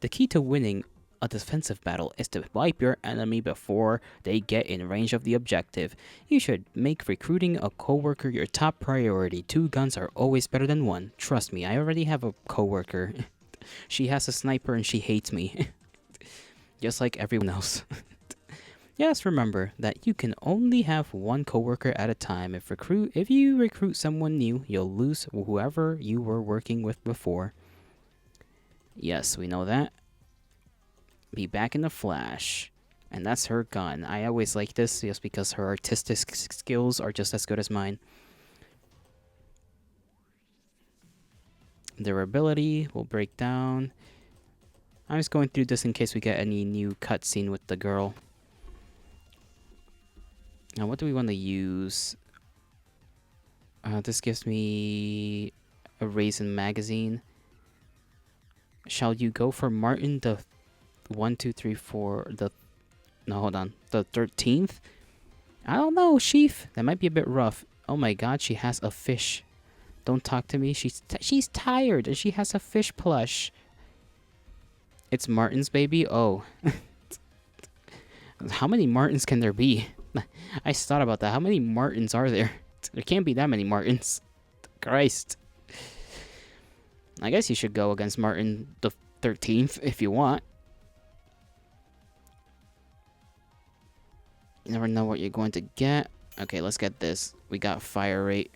The key to winning a defensive battle is to wipe your enemy before they get in range of the objective. You should make recruiting a coworker your top priority. 2 guns are always better than 1. Trust me, I already have a coworker. She has a sniper and she hates me. Just like everyone else. Just remember that you can only have 1 coworker at a time. If you recruit someone new, you'll lose whoever you were working with before. Yes, we know that. be back in the flash. And that's her gun. I always like this just because her artistic skills are just as good as mine. Durability will break down. I'm just going through this in case we get any new cutscene with the girl. Now, what do we want to use? This gives me a Raisin magazine. Shall you go for Martin the 1, 2, 3, 4? No, hold on. The 13th? I don't know, Sheaf. That might be a bit rough. Oh my god, she has a fish. Don't talk to me. She's tired and she has a fish plush. It's Martin's baby? Oh. How many Martins can there be? I just thought about that. How many Martins are there? There can't be that many Martins. Christ. I guess you should go against Martin the 13th if you want. You never know what you're going to get. Okay, let's get this. We got fire rate.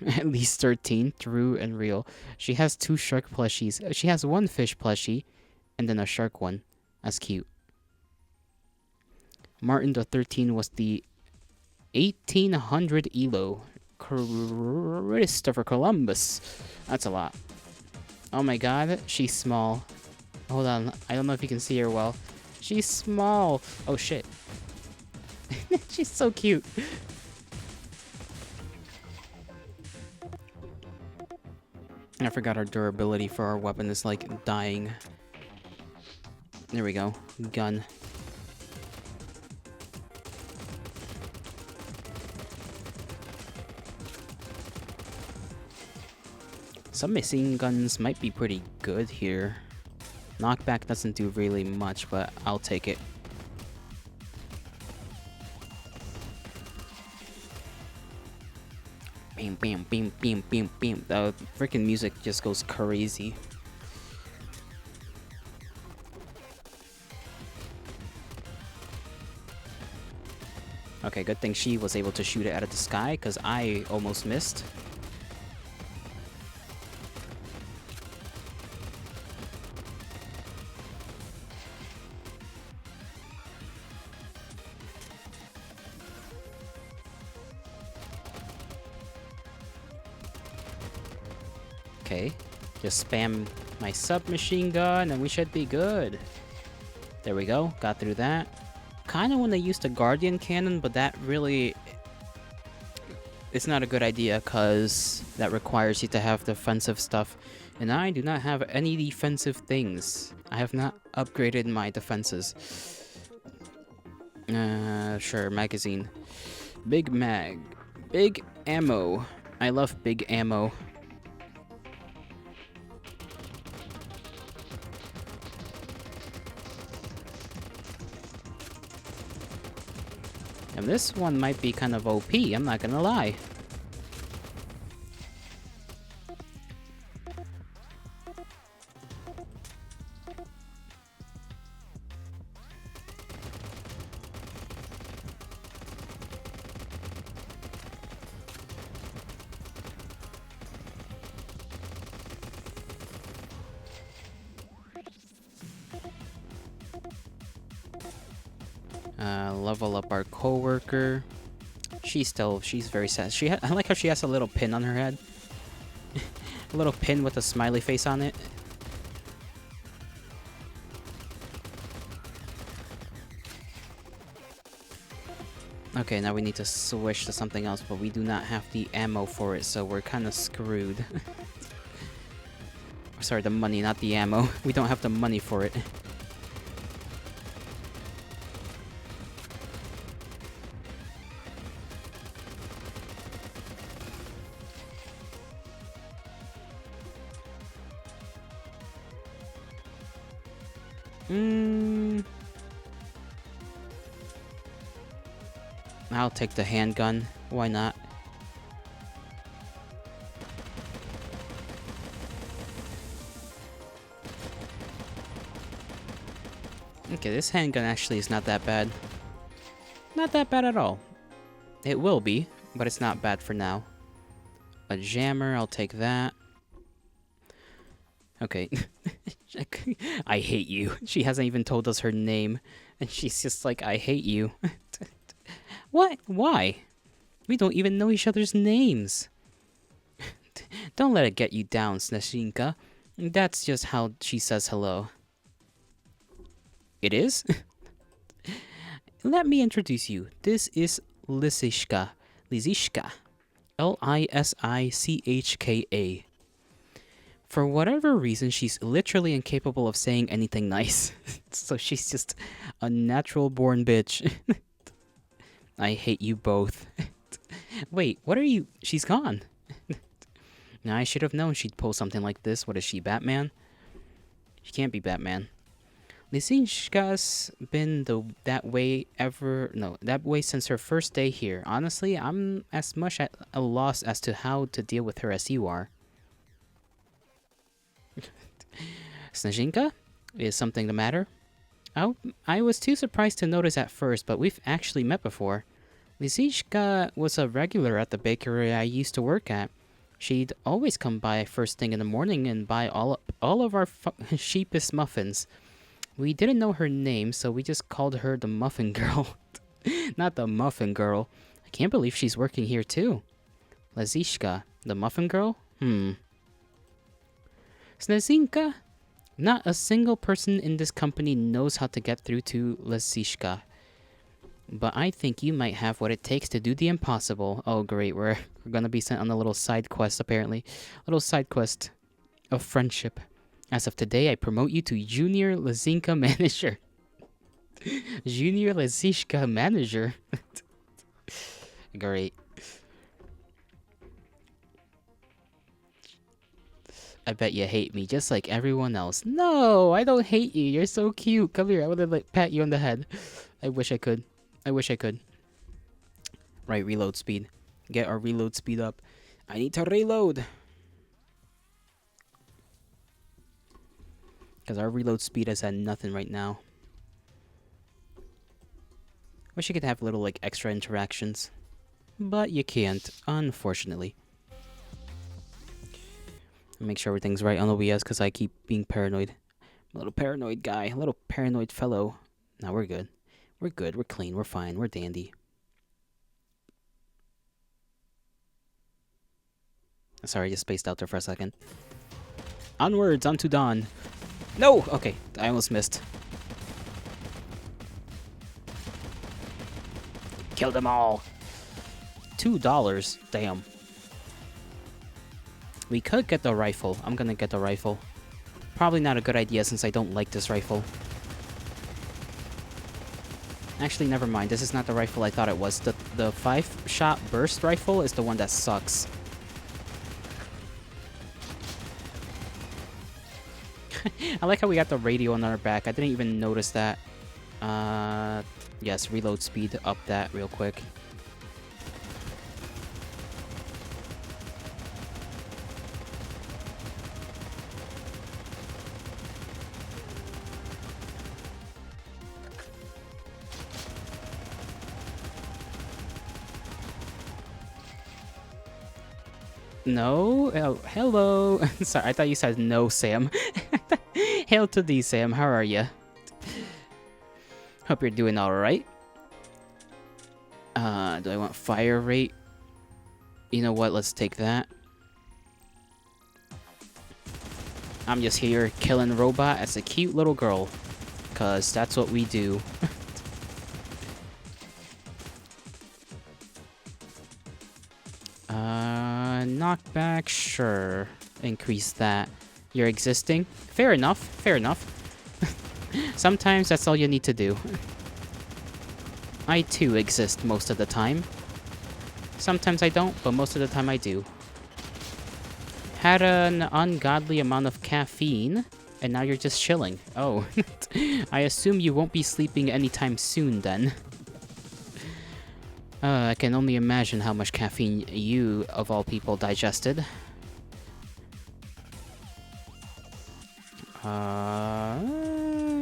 At least 13, true and real. She has 2 shark plushies. She has 1 fish plushie and then a shark one. That's cute. Martin the 13 was the 1800 ELO. Christopher Columbus. That's a lot. Oh my god, she's small. Hold on, I don't know if you can see her well. She's small. Oh shit. She's so cute. I forgot our durability for our weapon is like dying. There we go. Gun. Some machine guns might be pretty good here. Knockback doesn't do really much, but I'll take it. Bam, bam, bam, bam, bam, bam. The freaking music just goes crazy. Okay, good thing she was able to shoot it out of the sky, because I almost missed. Okay, just spam my submachine gun and we should be good. There we go, got through that. Kind of want to use the Guardian Cannon, but that really... it's not a good idea because that requires you to have defensive stuff. And I do not have any defensive things. I have not upgraded my defenses. Sure, magazine. Big mag. Big ammo. I love big ammo. And this one might be kind of OP, I'm not gonna lie. Level up our co-worker. She's very sad. I like how she has a little pin on her head. A little pin with a smiley face on it. Okay, now we need to switch to something else, but we do not have the ammo for it, so we're kind of screwed. Sorry, the money, not the ammo. We don't have the money for it. I'll take the handgun. Why not? Okay, this handgun actually is not that bad. Not that bad at all. It will be, but it's not bad for now. A jammer, I'll take that. Okay. I hate you. She hasn't even told us her name. And she's just like, I hate you. What? Why? We don't even know each other's names. Don't let it get you down, Sneshinka. That's just how she says hello. It is? Let me introduce you. This is Lisishka. Lisishka. Lisichka. For whatever reason, she's literally incapable of saying anything nice. So she's just a natural-born bitch. I hate you both. Wait, what are you? She's gone. Now I should have known she'd pull something like this. What is she, Batman? She can't be Batman. Lisinchka's been that way since her first day here. Honestly, I'm as much at a loss as to how to deal with her as you are. Snezhinka? Is something the matter? I was too surprised to notice at first, but we've actually met before. Lisinchka was a regular at the bakery I used to work at. She'd always come by first thing in the morning and buy all of our sheepish muffins. We didn't know her name, so we just called her the Muffin Girl. Not the Muffin Girl. I can't believe she's working here too. Lazishka, the Muffin Girl? Snezinka? Not a single person in this company knows how to get through to Lazishka. But I think you might have what it takes to do the impossible. Oh great, we're gonna be sent on a little side quest apparently. A little side quest of friendship. As of today, I promote you to Junior Lazinka Manager. Junior Lazishka Manager? Great. I bet you hate me just like everyone else. No, I don't hate you. You're so cute. Come here, I want to pat you on the head. I wish I could. I wish I could. Right, reload speed. Get our reload speed up. I need to reload. Because our reload speed is at nothing right now. Wish you could have little, like, extra interactions. But you can't, unfortunately. Make sure everything's right on OBS because I keep being paranoid. I'm a little paranoid guy. A little paranoid fellow. Now we're good. We're good. We're clean. We're fine. We're dandy. Sorry, I just spaced out there for a second. Onwards, onto dawn. No! Okay, I almost missed. Kill them all. $2. Damn. We could get the rifle. I'm gonna get the rifle. Probably not a good idea since I don't like this rifle. Actually, never mind. This is not the rifle I thought it was. The 5-shot burst rifle is the one that sucks. I like how we got the radio on our back. I didn't even notice that. Yes, reload speed. Up that real quick. No? Oh, hello. Sorry, I thought you said no, Sam. Hail to thee, Sam. How are ya? Hope you're doing alright. Do I want fire rate? You know what? Let's take that. I'm just here killing robot as a cute little girl. Cause that's what we do. Knockback, sure. Increase that. You're existing? Fair enough, fair enough. Sometimes that's all you need to do. I too exist most of the time. Sometimes I don't, but most of the time I do. Had an ungodly amount of caffeine, and now you're just chilling. Oh. I assume you won't be sleeping anytime soon then. I can only imagine how much caffeine you, of all people, digested.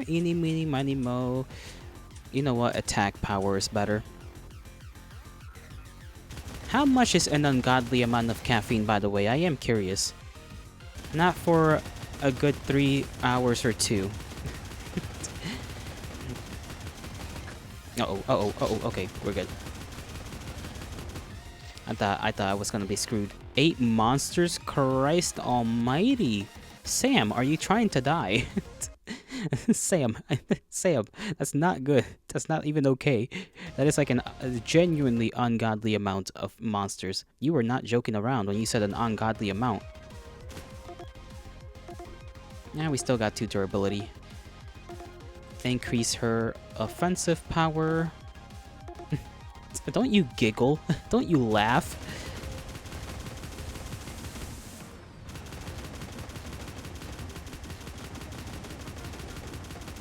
Eeny, meeny, miny, mo. You know what? Attack power is better. How much is an ungodly amount of caffeine, by the way? I am curious. Not for a good 3 hours or 2. Okay, we're good. I thought I was gonna be screwed. 8 monsters? Christ almighty. Sam, are you trying to die? Sam, that's not good. That's not even okay. That is like a genuinely ungodly amount of monsters. You were not joking around when you said an ungodly amount. Yeah, we still got 2 durability. Increase her offensive power. Don't you giggle. Don't you laugh.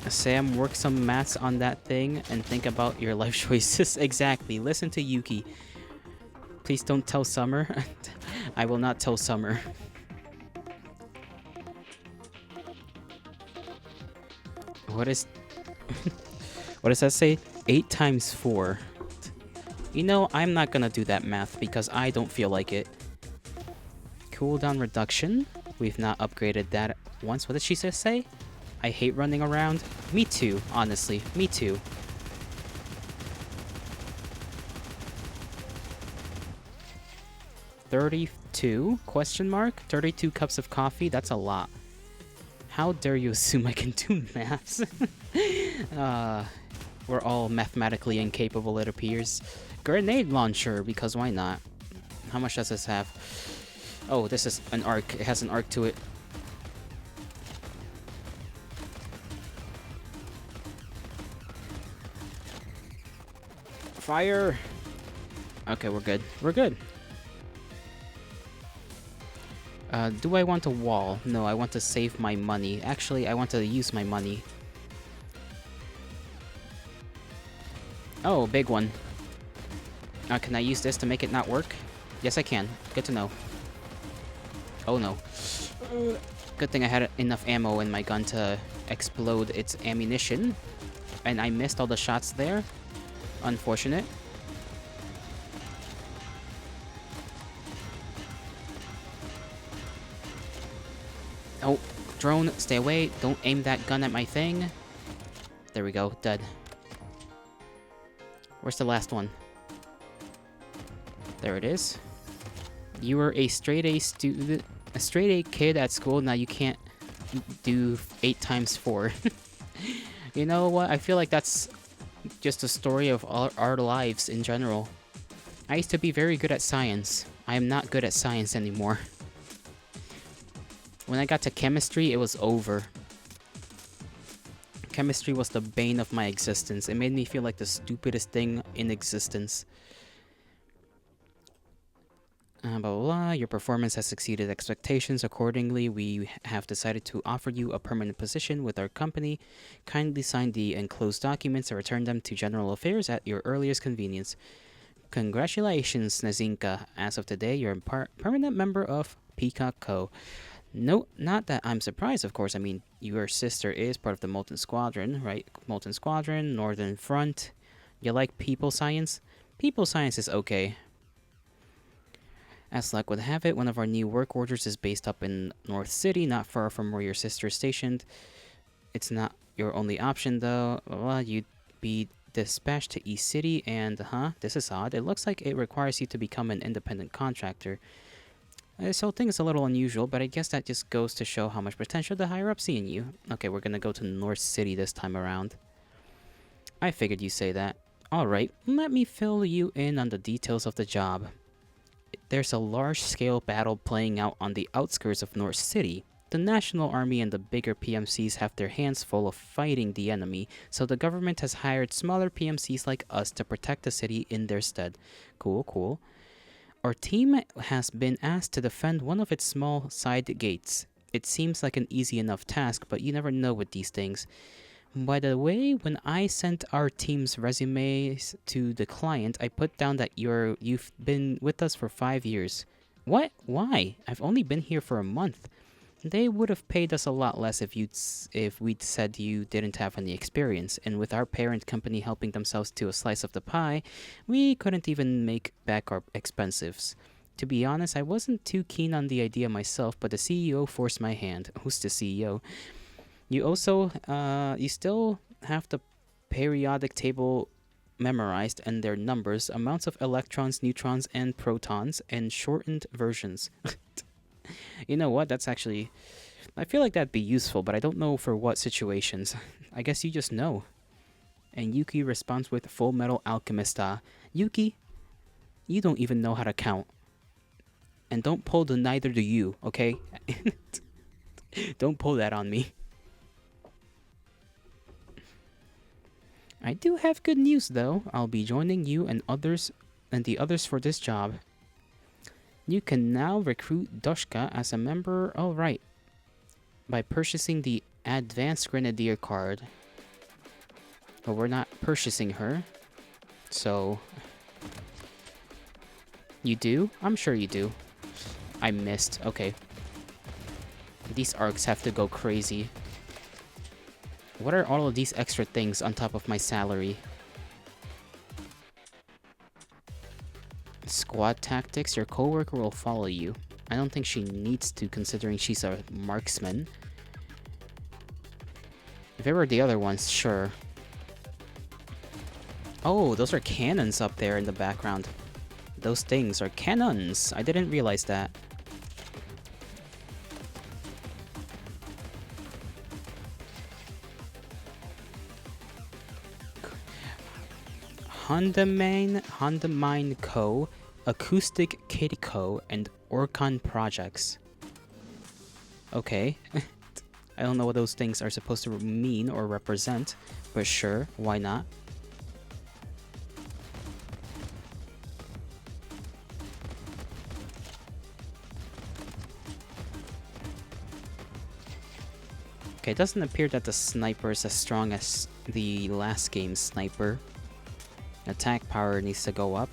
Sam, work some maths on that thing and think about your life choices. Exactly. Listen to Yuki. Please don't tell Summer. I will not tell Summer. What is... what does that say? 8 times 4. You know, I'm not gonna do that math because I don't feel like it. Cooldown reduction. We've not upgraded that once. What did she say? I hate running around. Me too, honestly. Me too. $32? Question mark? 32 cups of coffee? That's a lot. How dare you assume I can do maths? We're all mathematically incapable, it appears. Grenade launcher, because why not? How much does this have? Oh, this is an arc. It has an arc to it. Fire! Okay, we're good. We're good. Do I want a wall? No, I want to save my money. Actually, I want to use my money. Oh, big one. Can I use this to make it not work? Yes, I can. Good to know. Oh no. Good thing I had enough ammo in my gun to explode its ammunition. And I missed all the shots there. Unfortunate. Oh, drone, stay away. Don't aim that gun at my thing. There we go, dead. Where's the last one? There it is. You were a straight A student, a straight A kid at school. Now you can't do 8 times 4. You know what? I feel like that's just a story of all our lives in general. I used to be very good at science. I am not good at science anymore. When I got to chemistry, it was over. Chemistry was the bane of my existence. It made me feel like the stupidest thing in existence. Blah, blah, blah. Your performance has exceeded expectations. Accordingly, we have decided to offer you a permanent position with our company. Kindly sign the enclosed documents and return them to General Affairs at your earliest convenience. Congratulations, Nezinka. As of today, you're a permanent member of Peacock Co. No, not that I'm surprised, of course. I mean, your sister is part of the Molten Squadron, right? Molten Squadron, Northern Front. You like people science? People science is okay. As luck would have it, one of our new work orders is based up in North City, not far from where your sister is stationed. It's not your only option, though. Well, you'd be dispatched to East City, and, this is odd. It looks like it requires you to become an independent contractor. This whole thing is a little unusual, but I guess that just goes to show how much potential the higher-ups see in you. Okay, we're gonna go to North City this time around. I figured you'd say that. Alright, let me fill you in on the details of the job. There's a large-scale battle playing out on the outskirts of North City. The National Army and the bigger PMCs have their hands full of fighting the enemy, so the government has hired smaller PMCs like us to protect the city in their stead. Cool, cool. Our team has been asked to defend one of its small side gates. It seems like an easy enough task, but you never know with these things. By the way, when I sent our team's resumes to the client, I put down that you've been with us for 5 years. What? Why? I've only been here for a month. They would have paid us a lot less if we'd said you didn't have any experience, and with our parent company helping themselves to a slice of the pie, we couldn't even make back our expenses. To be honest, I wasn't too keen on the idea myself, but the CEO forced my hand. Who's the CEO? You also, you still have the periodic table memorized and their numbers, amounts of electrons, neutrons, and protons, and shortened versions. You know what? That's actually... I feel like that'd be useful, but I don't know for what situations. I guess you just know. And Yuki responds with Full Metal Alchemist. Yuki, you don't even know how to count. And don't pull the neither do you, okay? Don't pull that on me. I do have good news though. I'll be joining you and the others for this job. You can now recruit Doshka as a member, alright, by purchasing the Advanced Grenadier card. But we're not purchasing her, so... You do? I'm sure you do. I missed, okay. These arcs have to go crazy. What are all of these extra things on top of my salary? Squad tactics, your coworker will follow you. I don't think she needs to, considering she's a marksman. If it were the other ones, sure. Oh, those are cannons up there in the background. Those things are cannons. I didn't realize that. Honda Mine Co., Acoustic Kitty Co., and Orcon Projects. Okay. I don't know what those things are supposed to mean or represent, but sure, why not? Okay, it doesn't appear that the sniper is as strong as the last game's sniper. Attack power needs to go up.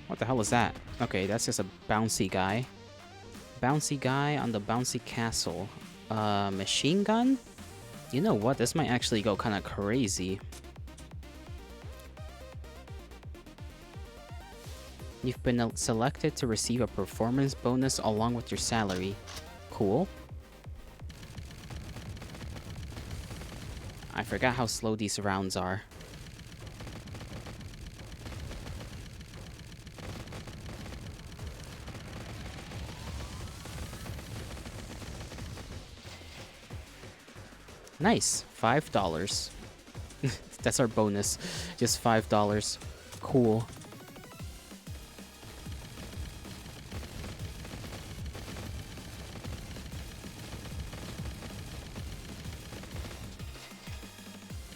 What the hell is that? Okay, that's just a bouncy guy. Bouncy guy on the bouncy castle. Machine gun? You know what? This might actually go kind of crazy. You've been selected to receive a performance bonus along with your salary. Cool. I forgot how slow these rounds are. Nice. $5. That's our bonus. Just $5. Cool.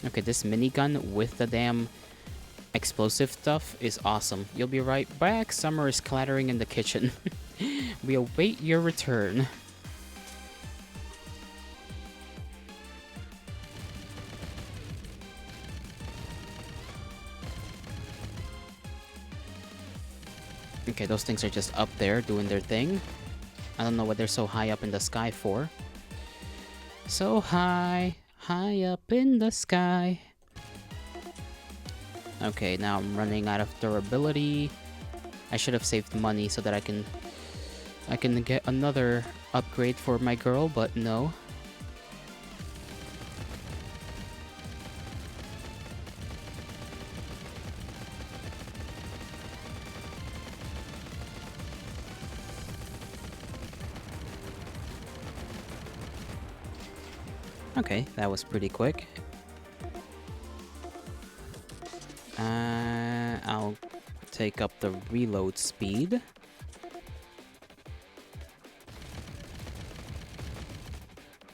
Okay, this minigun with the damn explosive stuff is awesome. You'll be right back. Summer is clattering in the kitchen. We await your return. Okay, those things are just up there doing their thing. I don't know what they're so high up in the sky for. So high. High up in the sky. Okay, now I'm running out of durability. I should have saved money so that I can get another upgrade for my girl, but no. Okay, that was pretty quick. I'll take up the reload speed.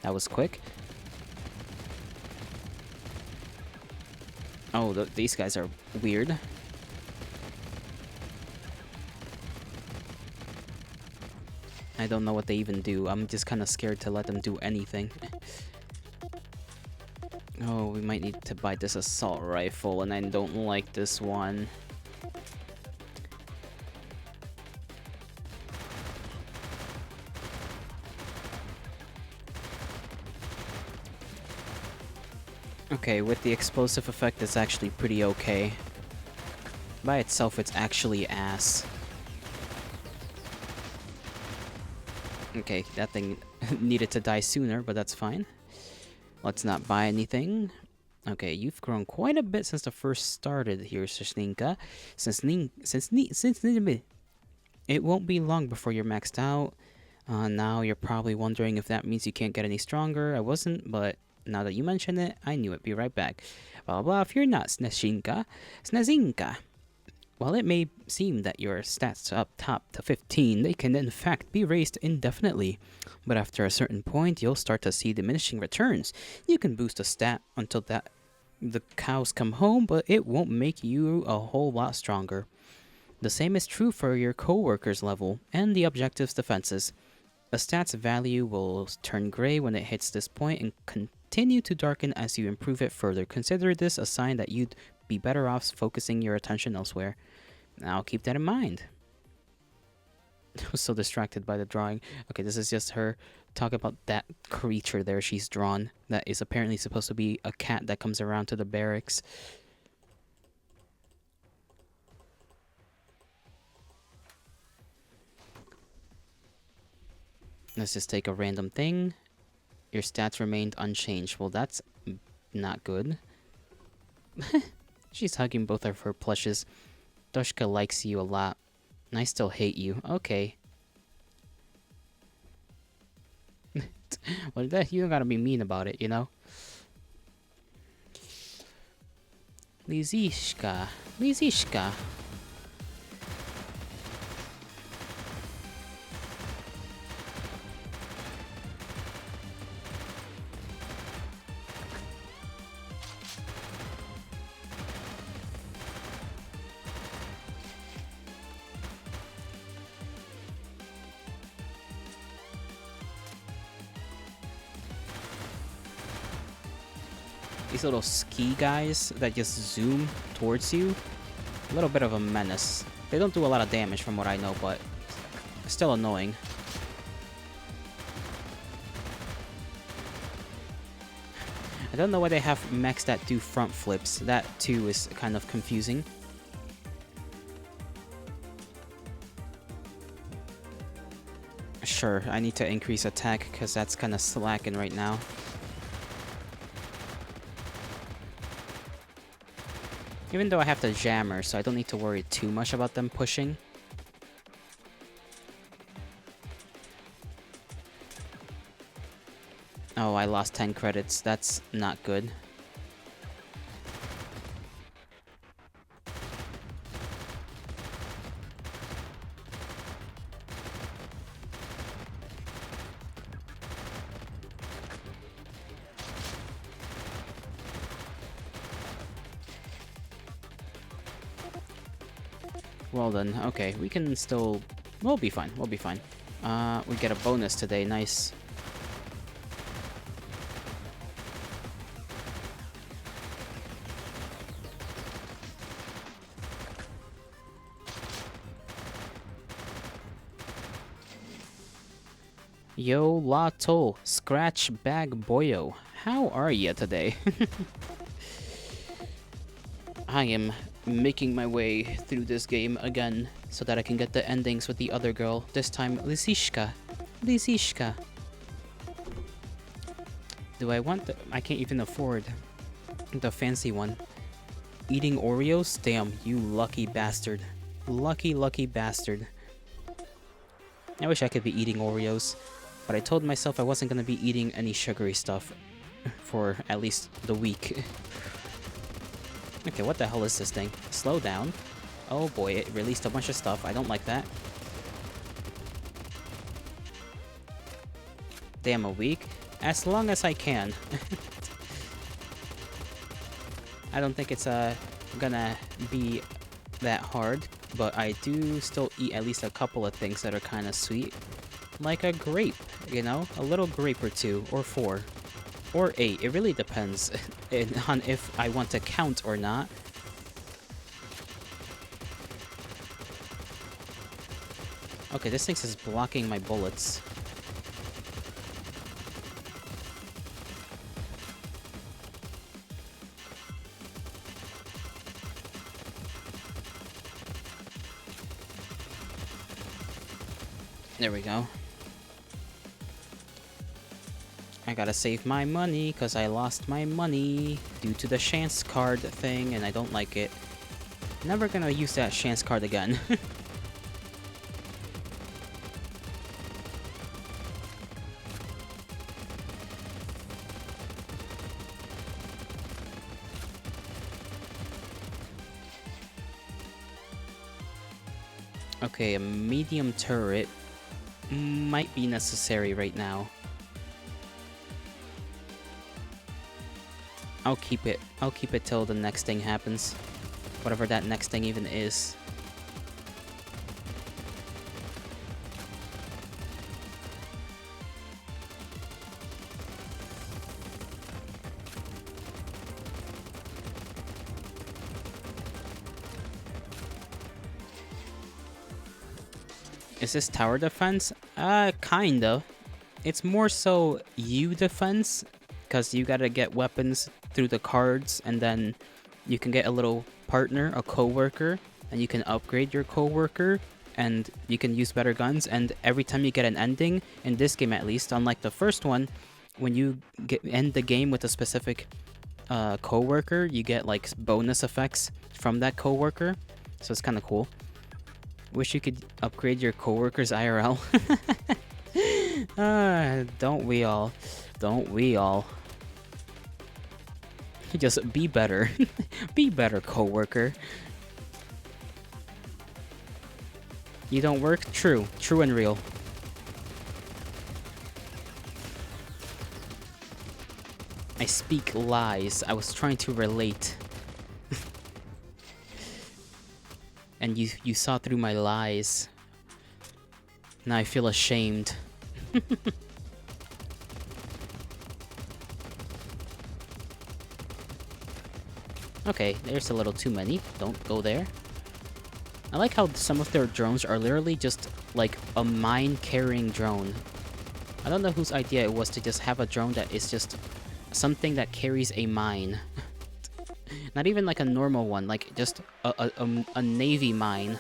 That was quick. Oh, these guys are weird. I don't know what they even do. I'm just kind of scared to let them do anything. Oh, we might need to buy this assault rifle, and I don't like this one. Okay, with the explosive effect, it's actually pretty okay. By itself, it's actually ass. Okay, that thing needed to die sooner, but that's fine. Let's not buy anything. Okay, you've grown quite a bit since the first started here, Shashninka. It won't be long before you're maxed out. Now you're probably wondering if that means you can't get any stronger. I wasn't, but now that you mention it, I knew it. Be right back. Blah, blah, blah. If you're not Snazinka. While it may seem that your stats up top to 15, they can in fact be raised indefinitely. But after a certain point, you'll start to see diminishing returns. You can boost a stat until the cows come home, but it won't make you a whole lot stronger. The same is true for your co-worker's level and the objective's defenses. A stat's value will turn gray when it hits this point and continue to darken as you improve it further. Consider this a sign that you'd be better off focusing your attention elsewhere. I'll keep that in mind. I was so distracted by the drawing. Okay, this is just her talking about that creature there she's drawn that is apparently supposed to be a cat that comes around to the barracks. Let's just take a random thing. Your stats remained unchanged. Well, that's not good. She's hugging both of her plushes. Doshka likes you a lot. And I still hate you. Okay. Well, you don't gotta be mean about it, you know? Lizishka. These little ski guys that just zoom towards you, a little bit of a menace. They don't do a lot of damage from what I know, but still annoying. I don't know why they have mechs that do front flips. That too is kind of confusing. Sure, I need to increase attack because that's kind of slacking right now. Even though I have the jammer, so I don't need to worry too much about them pushing. Oh, I lost 10 credits. That's not good. Well then, okay, we can still... We'll be fine, we'll be fine. We get a bonus today, nice. Yo, Lato, Scratch Bag Boyo, how are ya today? I am making my way through this game again so that I can get the endings with the other girl. This time, Lizishka. Do I want the... I can't even afford the fancy one. Eating Oreos? Damn, you lucky bastard. Lucky bastard. I wish I could be eating Oreos, but I told myself I wasn't gonna be eating any sugary stuff for at least the week. Okay, what the hell is this thing? Slow down. Oh boy, it released a bunch of stuff. I don't like that. Damn, a week? As long as I can. I don't think it's gonna be that hard, but I do still eat at least a couple of things that are kind of sweet. Like a grape, you know? A little grape or 2, or 4. Or 8, it really depends on if I want to count or not. Okay, this thing's just blocking my bullets. There we go. I gotta save my money because I lost my money due to the chance card thing and I don't like it. Never gonna use that chance card again. Okay, a medium turret might be necessary right now. I'll keep it till the next thing happens. Whatever that next thing even is. Is this tower defense? Kinda. It's more so you defense, because you gotta get weapons through the cards, and then you can get a little partner, a co-worker, and you can upgrade your co-worker, and you can use better guns, and every time you get an ending, in this game at least, unlike the first one, when you end the game with a specific co-worker, you get like bonus effects from that co-worker, so it's kind of cool. Wish you could upgrade your co-workers IRL. Don't we all? Don't we all? Just be better. Be better, co-worker. You don't work? True. True and real. I speak lies. I was trying to relate. And you saw through my lies. Now I feel ashamed. Okay, there's a little too many. Don't go there. I like how some of their drones are literally just like a mine-carrying drone. I don't know whose idea it was to just have a drone that is just something that carries a mine. Not even like a normal one, like just a navy mine.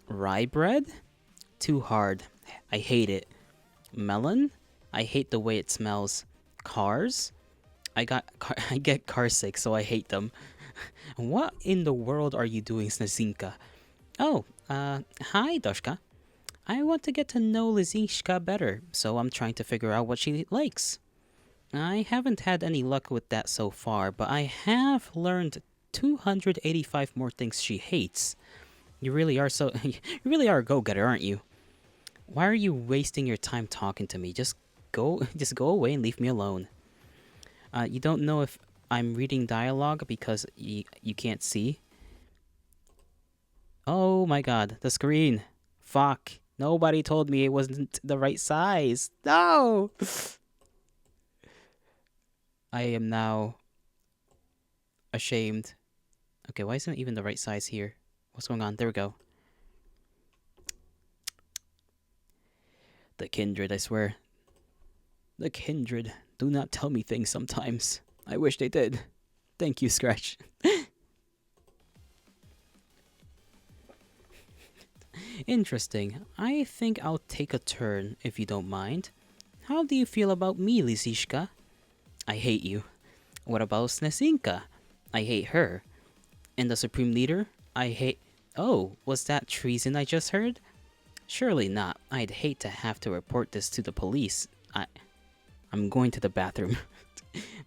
Rye bread? Too hard. I hate it. Melon? I hate the way it smells. Cars? I get car sick, so I hate them. What in the world are you doing, Snazinka? Oh, hi, Doshka. I want to get to know Lizishka better, so I'm trying to figure out what she likes. I haven't had any luck with that so far, but I have learned 285 more things she hates. You really are you really are a go-getter, aren't you? Why are you wasting your time talking to me? Just go away and leave me alone. You don't know if I'm reading dialogue because you can't see. Oh my god, the screen. Fuck. Nobody told me it wasn't the right size. No! I am now ashamed. Okay, why isn't it even the right size here? What's going on? There we go. The kindred, I swear. The kindred do not tell me things sometimes. I wish they did. Thank you, Scratch. Interesting. I think I'll take a turn, if you don't mind. How do you feel about me, Lizishka? I hate you. What about Snesinka? I hate her. And the Supreme Leader? I hate... Oh, was that treason I just heard? Surely not. I'd hate to have to report this to the police. I'm going to the bathroom.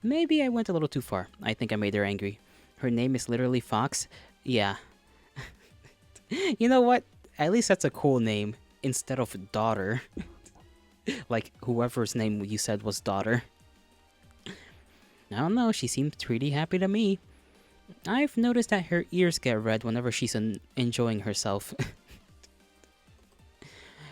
Maybe I went a little too far. I think I made her angry. Her name is literally Fox? Yeah. You know what? At least that's a cool name instead of daughter. Like whoever's name you said was daughter. I don't know, she seemed pretty happy to me. I've noticed that her ears get red whenever she's enjoying herself.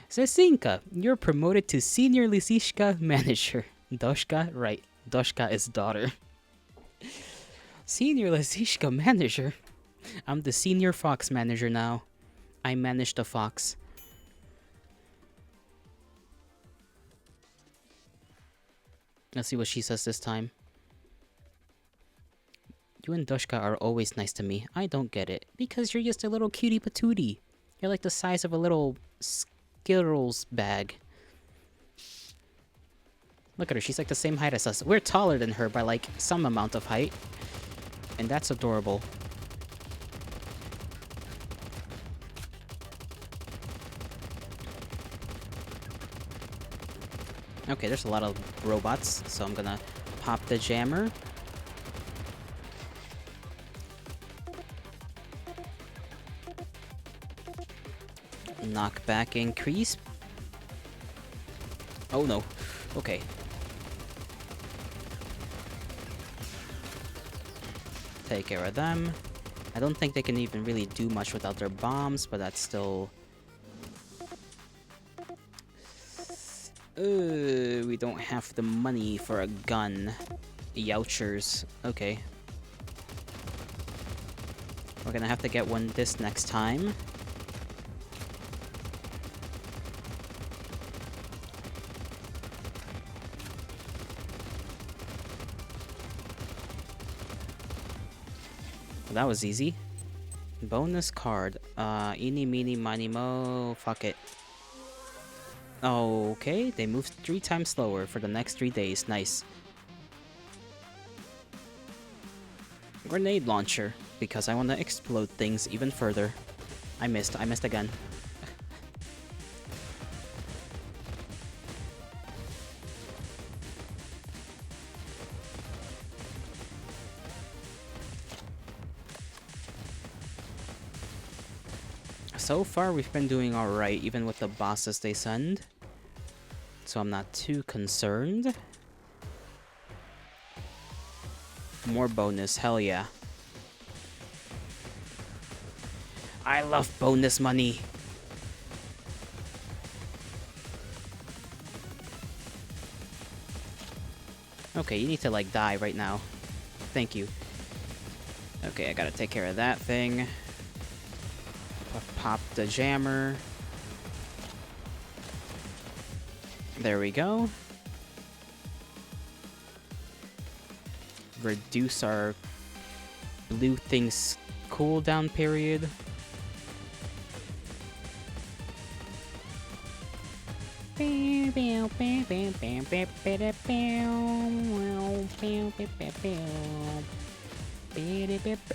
Sesinka, you're promoted to Senior Lisishka Manager. Doshka? Right. Doshka is daughter. Senior Lisishka Manager? I'm the Senior Fox Manager now. I manage the fox. Let's see what she says this time. You and Dushka are always nice to me. I don't get it. Because you're just a little cutie patootie. You're like the size of a little Skittles bag. Look at her, she's like the same height as us. We're taller than her by like some amount of height. And that's adorable. Okay, there's a lot of robots, so I'm gonna pop the jammer. Knockback increase. Oh no. Okay. Take care of them. I don't think they can even really do much without their bombs, but that's still... we don't have the money for a gun. Youchers. Okay. We're gonna have to get one this next time. That was easy. Bonus card. Eeny, meeny, miny, mo. Fuck it. Okay, they moved 3 times slower for the next 3 days. Nice. Grenade launcher, because I want to explode things even further. I missed again. So far, we've been doing alright, even with the bosses they send. So I'm not too concerned. More bonus, hell yeah. I love bonus money. Okay, you need to like die right now. Thank you. Okay, I gotta take care of that thing. Pop the jammer. There we go. Reduce our blue thing's cooldown period.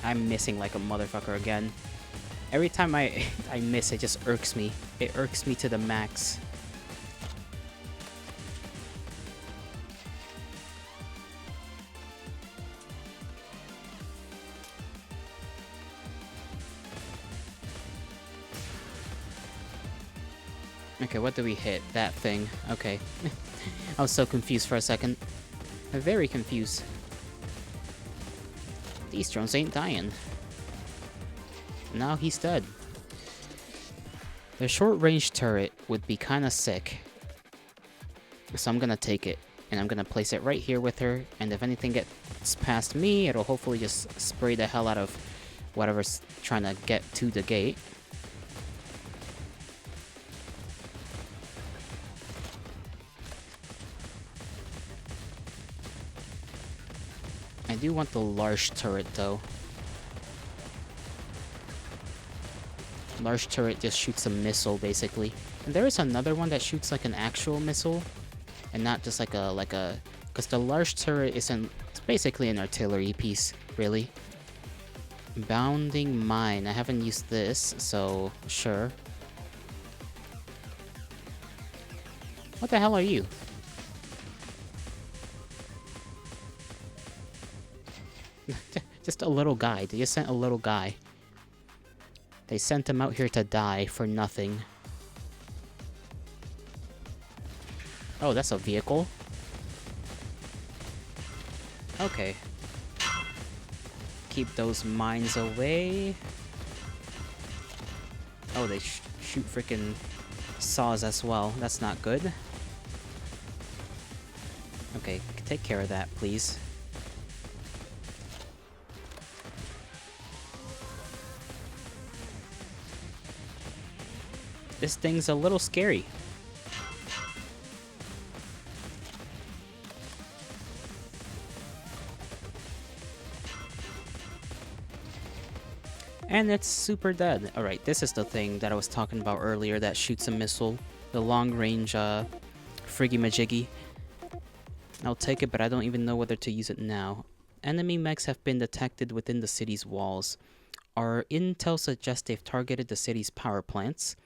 I'm missing like a motherfucker again. Every time I miss, it just irks me. It irks me to the max. Okay, what do we hit? That thing. Okay. I was so confused for a second. I'm very confused. These drones ain't dying. Now he's dead. The short-range turret would be kinda sick. So I'm gonna take it. And I'm gonna place it right here with her. And if anything gets past me, it'll hopefully just spray the hell out of whatever's trying to get to the gate. I do want the large turret though. Large turret just shoots a missile basically. And there is another one that shoots like an actual missile and not just like a because the large turret it's basically an artillery piece, really. Bounding mine. I haven't used this, so sure. What the hell are you? Just a little guy. They just sent a little guy. They sent him out here to die for nothing. Oh, that's a vehicle. Okay. Keep those mines away. Oh, they shoot freaking saws as well. That's not good. Okay, take care of that, please. This thing's a little scary. And it's super dead. Alright, this is the thing that I was talking about earlier that shoots a missile. The long-range friggy-majiggy. I'll take it, but I don't even know whether to use it now. Enemy mechs have been detected within the city's walls. Our intel suggests they've targeted the city's power plants.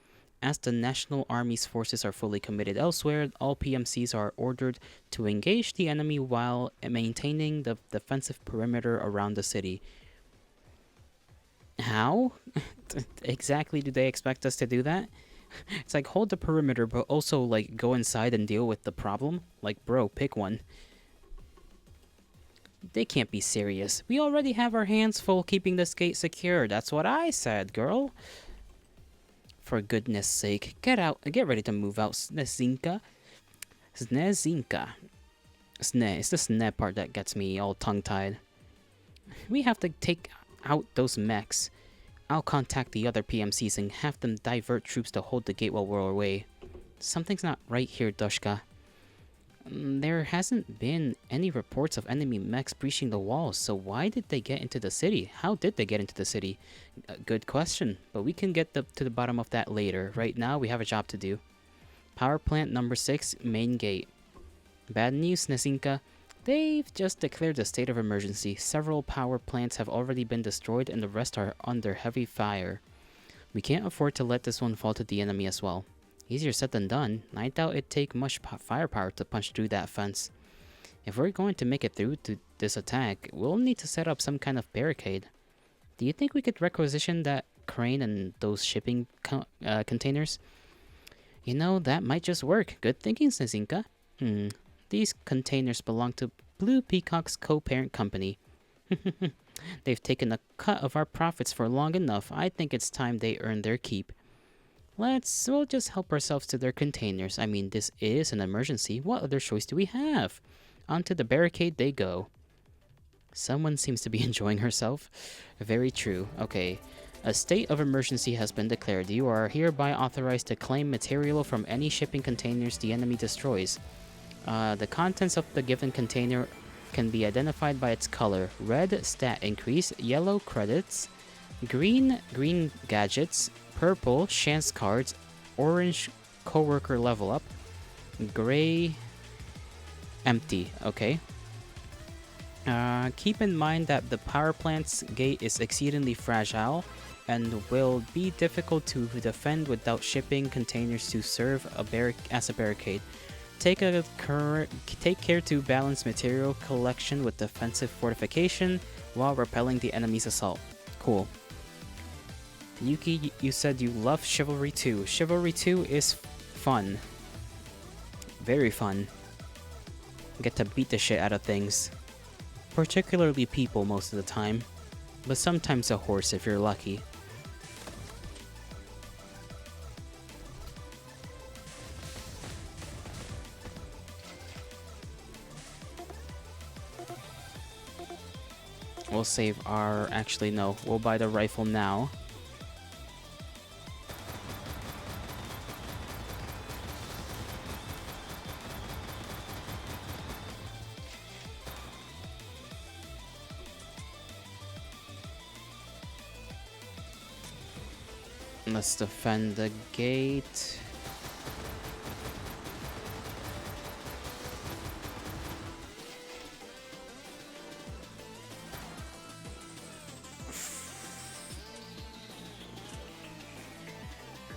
As the National Army's forces are fully committed elsewhere, all PMCs are ordered to engage the enemy while maintaining the defensive perimeter around the city. How exactly do they expect us to do that? It's like, hold the perimeter, but also, like, go inside and deal with the problem? Like, bro, pick one. They can't be serious. We already have our hands full keeping this gate secure. That's what I said, girl. For goodness sake, get ready to move out, Snezinka. Snezinka. It's the sne part that gets me all tongue-tied. We have to take out those mechs. I'll contact the other PMCs and have them divert troops to hold the gate while we're away. Something's not right here, Dushka. There hasn't been any reports of enemy mechs breaching the walls, so why did they get into the city? How did they get into the city? Good question, but we can get to the bottom of that later. Right now, we have a job to do. Power plant number 6, main gate. Bad news, Nesinka. They've just declared a state of emergency. Several power plants have already been destroyed and the rest are under heavy fire. We can't afford to let this one fall to the enemy as well. Easier said than done. I doubt it'd take much firepower to punch through that fence. If we're going to make it through to this attack, we'll need to set up some kind of barricade. Do you think we could requisition that crane and those shipping containers? You know, that might just work. Good thinking, Snezinka. These containers belong to Blue Peacock's co-parent company. They've taken a cut of our profits for long enough. I think it's time they earn their keep. We'll just help ourselves to their containers. I mean, this is an emergency. What other choice do we have? Onto the barricade they go. Someone seems to be enjoying herself. Very true. Okay. A state of emergency has been declared. You are hereby authorized to claim material from any shipping containers the enemy destroys. The contents of the given container can be identified by its color. Red, stat increase. Yellow, credits. Green gadgets. Purple, chance cards. Orange, coworker level up. Gray, empty. Okay. Keep in mind that the power plant's gate is exceedingly fragile and will be difficult to defend without shipping containers to serve as a barricade. Take care to balance material collection with defensive fortification while repelling the enemy's assault. Cool. Yuki, you said you love Chivalry 2. Chivalry 2 is fun. Very fun. Get to beat the shit out of things. Particularly people most of the time. But sometimes a horse if you're lucky. We'll save our... Actually, no. We'll buy the rifle now. Let's defend the gate.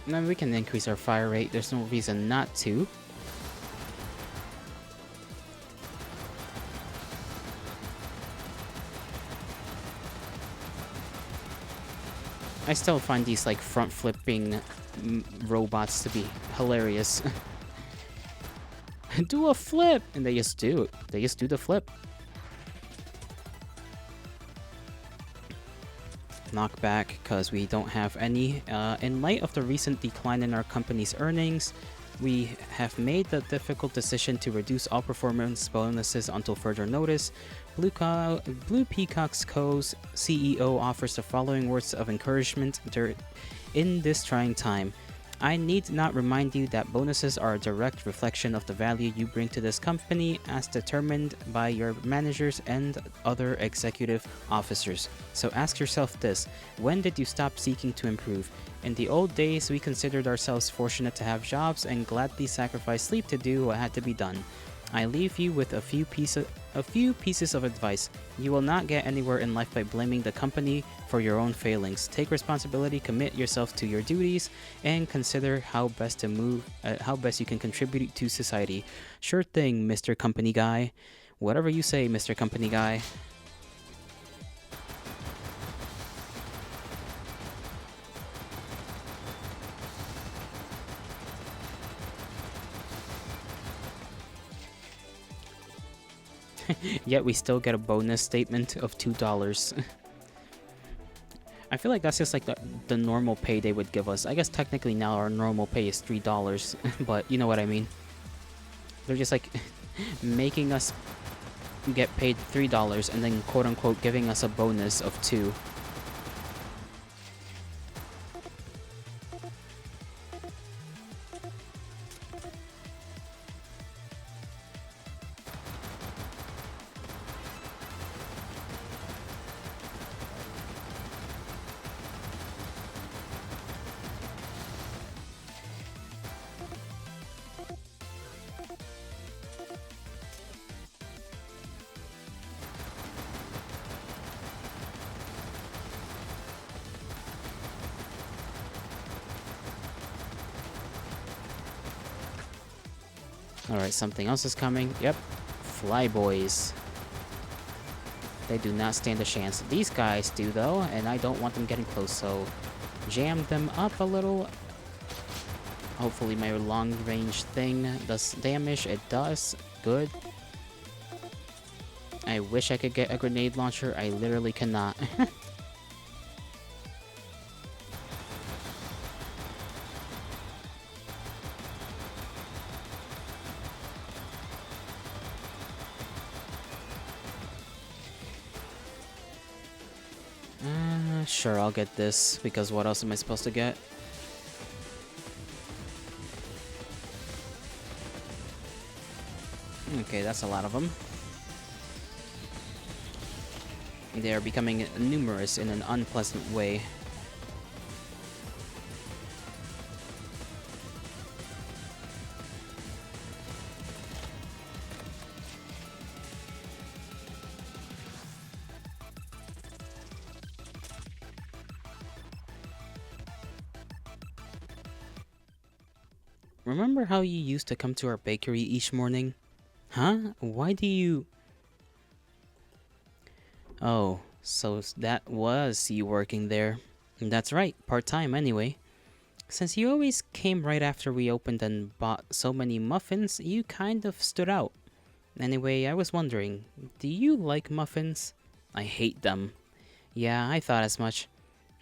Now we can increase our fire rate. There's no reason not to. I still find these like front flipping robots to be hilarious. Do a flip! And they just do. They just do the flip. Knockback, because we don't have any. In light of the recent decline in our company's earnings, we have made the difficult decision to reduce all performance bonuses until further notice. Blue Peacock's Co.'s CEO offers the following words of encouragement in this trying time. I need not remind you that bonuses are a direct reflection of the value you bring to this company as determined by your managers and other executive officers. So ask yourself this: when did you stop seeking to improve? In the old days, we considered ourselves fortunate to have jobs and gladly sacrificed sleep to do what had to be done. I leave you with a few pieces of advice. You will not get anywhere in life by blaming the company for your own failings. Take responsibility, commit yourself to your duties, and consider how best you can contribute to society. Sure thing, Mr. Company Guy. Whatever you say, Mr. Company Guy. Yet we still get a bonus statement of $2. I feel like that's just like the normal pay they would give us. I guess technically now our normal pay is $3, but you know what I mean. They're just like making us get paid $3 and then quote unquote giving us a bonus of $2. Alright, something else is coming. Yep. Flyboys. They do not stand a chance. These guys do, though, and I don't want them getting close, so jam them up a little. Hopefully my long-range thing does damage. It does. Good. I wish I could get a grenade launcher. I literally cannot. Sure, I'll get this, because what else am I supposed to get? Okay, that's a lot of them. They are becoming numerous in an unpleasant way. Remember how you used to come to our bakery each morning? Huh? Why do you... Oh, so that was you working there. That's right, part-time anyway. Since you always came right after we opened and bought so many muffins, you kind of stood out. Anyway, I was wondering, do you like muffins? I hate them. Yeah, I thought as much.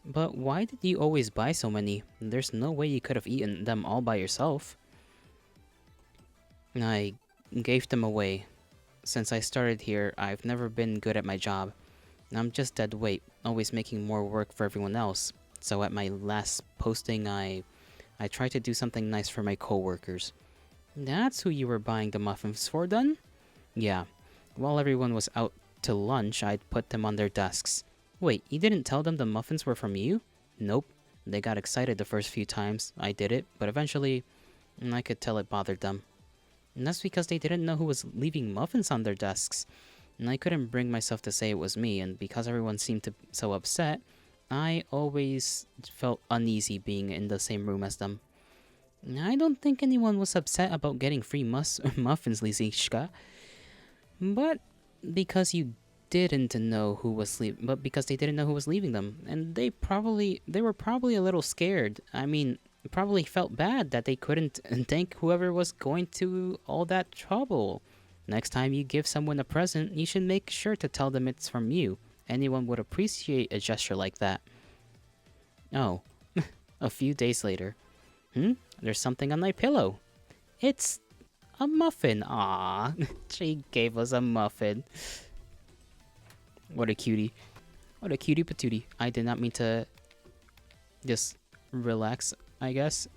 But why did you always buy so many? There's no way you could have eaten them all by yourself. I gave them away. Since I started here, I've never been good at my job. I'm just dead weight, always making more work for everyone else. So at my last posting, I tried to do something nice for my coworkers. That's who you were buying the muffins for, then? Yeah. While everyone was out to lunch, I'd put them on their desks. Wait, you didn't tell them the muffins were from you? Nope. They got excited the first few times I did it, but eventually, I could tell it bothered them. And that's because they didn't know who was leaving muffins on their desks. And I couldn't bring myself to say it was me, and because everyone seemed so upset, I always felt uneasy being in the same room as them. I don't think anyone was upset about getting free muffins, Lizishka. But because you didn't know who was because they didn't know who was leaving them, and they were probably a little scared. I mean, probably felt bad that they couldn't thank whoever was going to all that trouble. Next time you give someone a present, you should make sure to tell them it's from you. Anyone would appreciate a gesture like that. Oh, a few days later. There's something on my pillow. It's a muffin. Ah, she gave us a muffin. What a cutie. What a cutie patootie. I did not mean to just relax, I guess.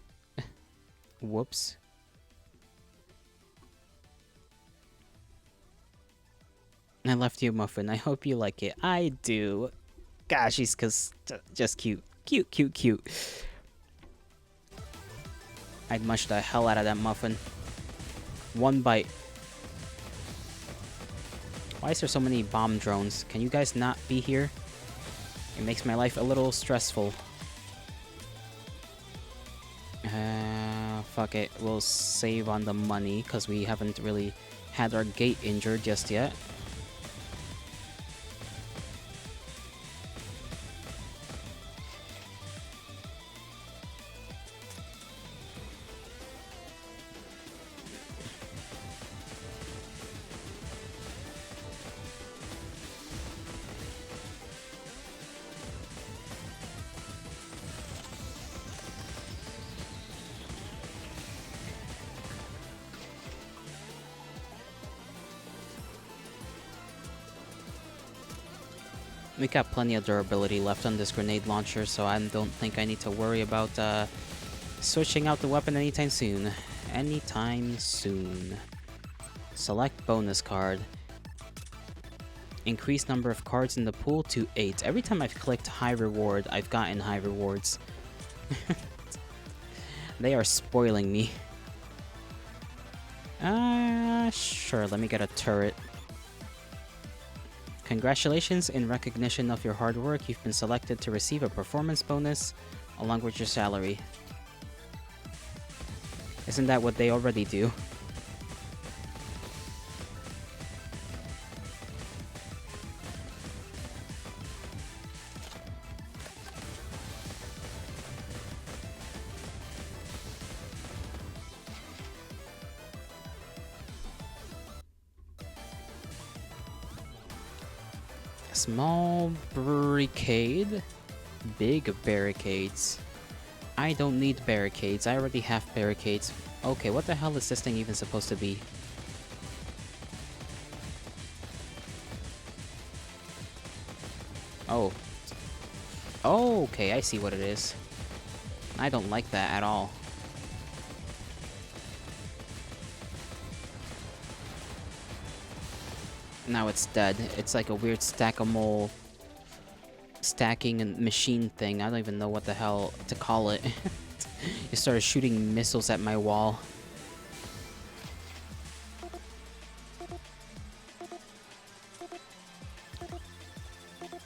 Whoops. I left you a muffin. I hope you like it. I do. Gosh, he's just cute. Cute, cute, cute. I'd mush the hell out of that muffin. One bite. Why is there so many bomb drones? Can you guys not be here? It makes my life a little stressful. Fuck it. We'll save on the money because we haven't really had our gate injured just yet. We got plenty of durability left on this grenade launcher, so I don't think I need to worry about switching out the weapon anytime soon. Anytime soon. Select bonus card. Increase number of cards in the pool to 8. Every time I've clicked high reward, I've gotten high rewards. They are spoiling me. Sure, let me get a turret. Congratulations, in recognition of your hard work, you've been selected to receive a performance bonus along with your salary. Isn't that what they already do? Small barricade, big barricades. I don't need barricades. I already have barricades. Okay, what the hell is this thing even supposed to be? Oh. Oh, okay, I see what it is. I don't like that at all. Now it's dead. It's like a weird stackable stacking and machine thing. I don't even know what the hell to call it. It started shooting missiles at my wall.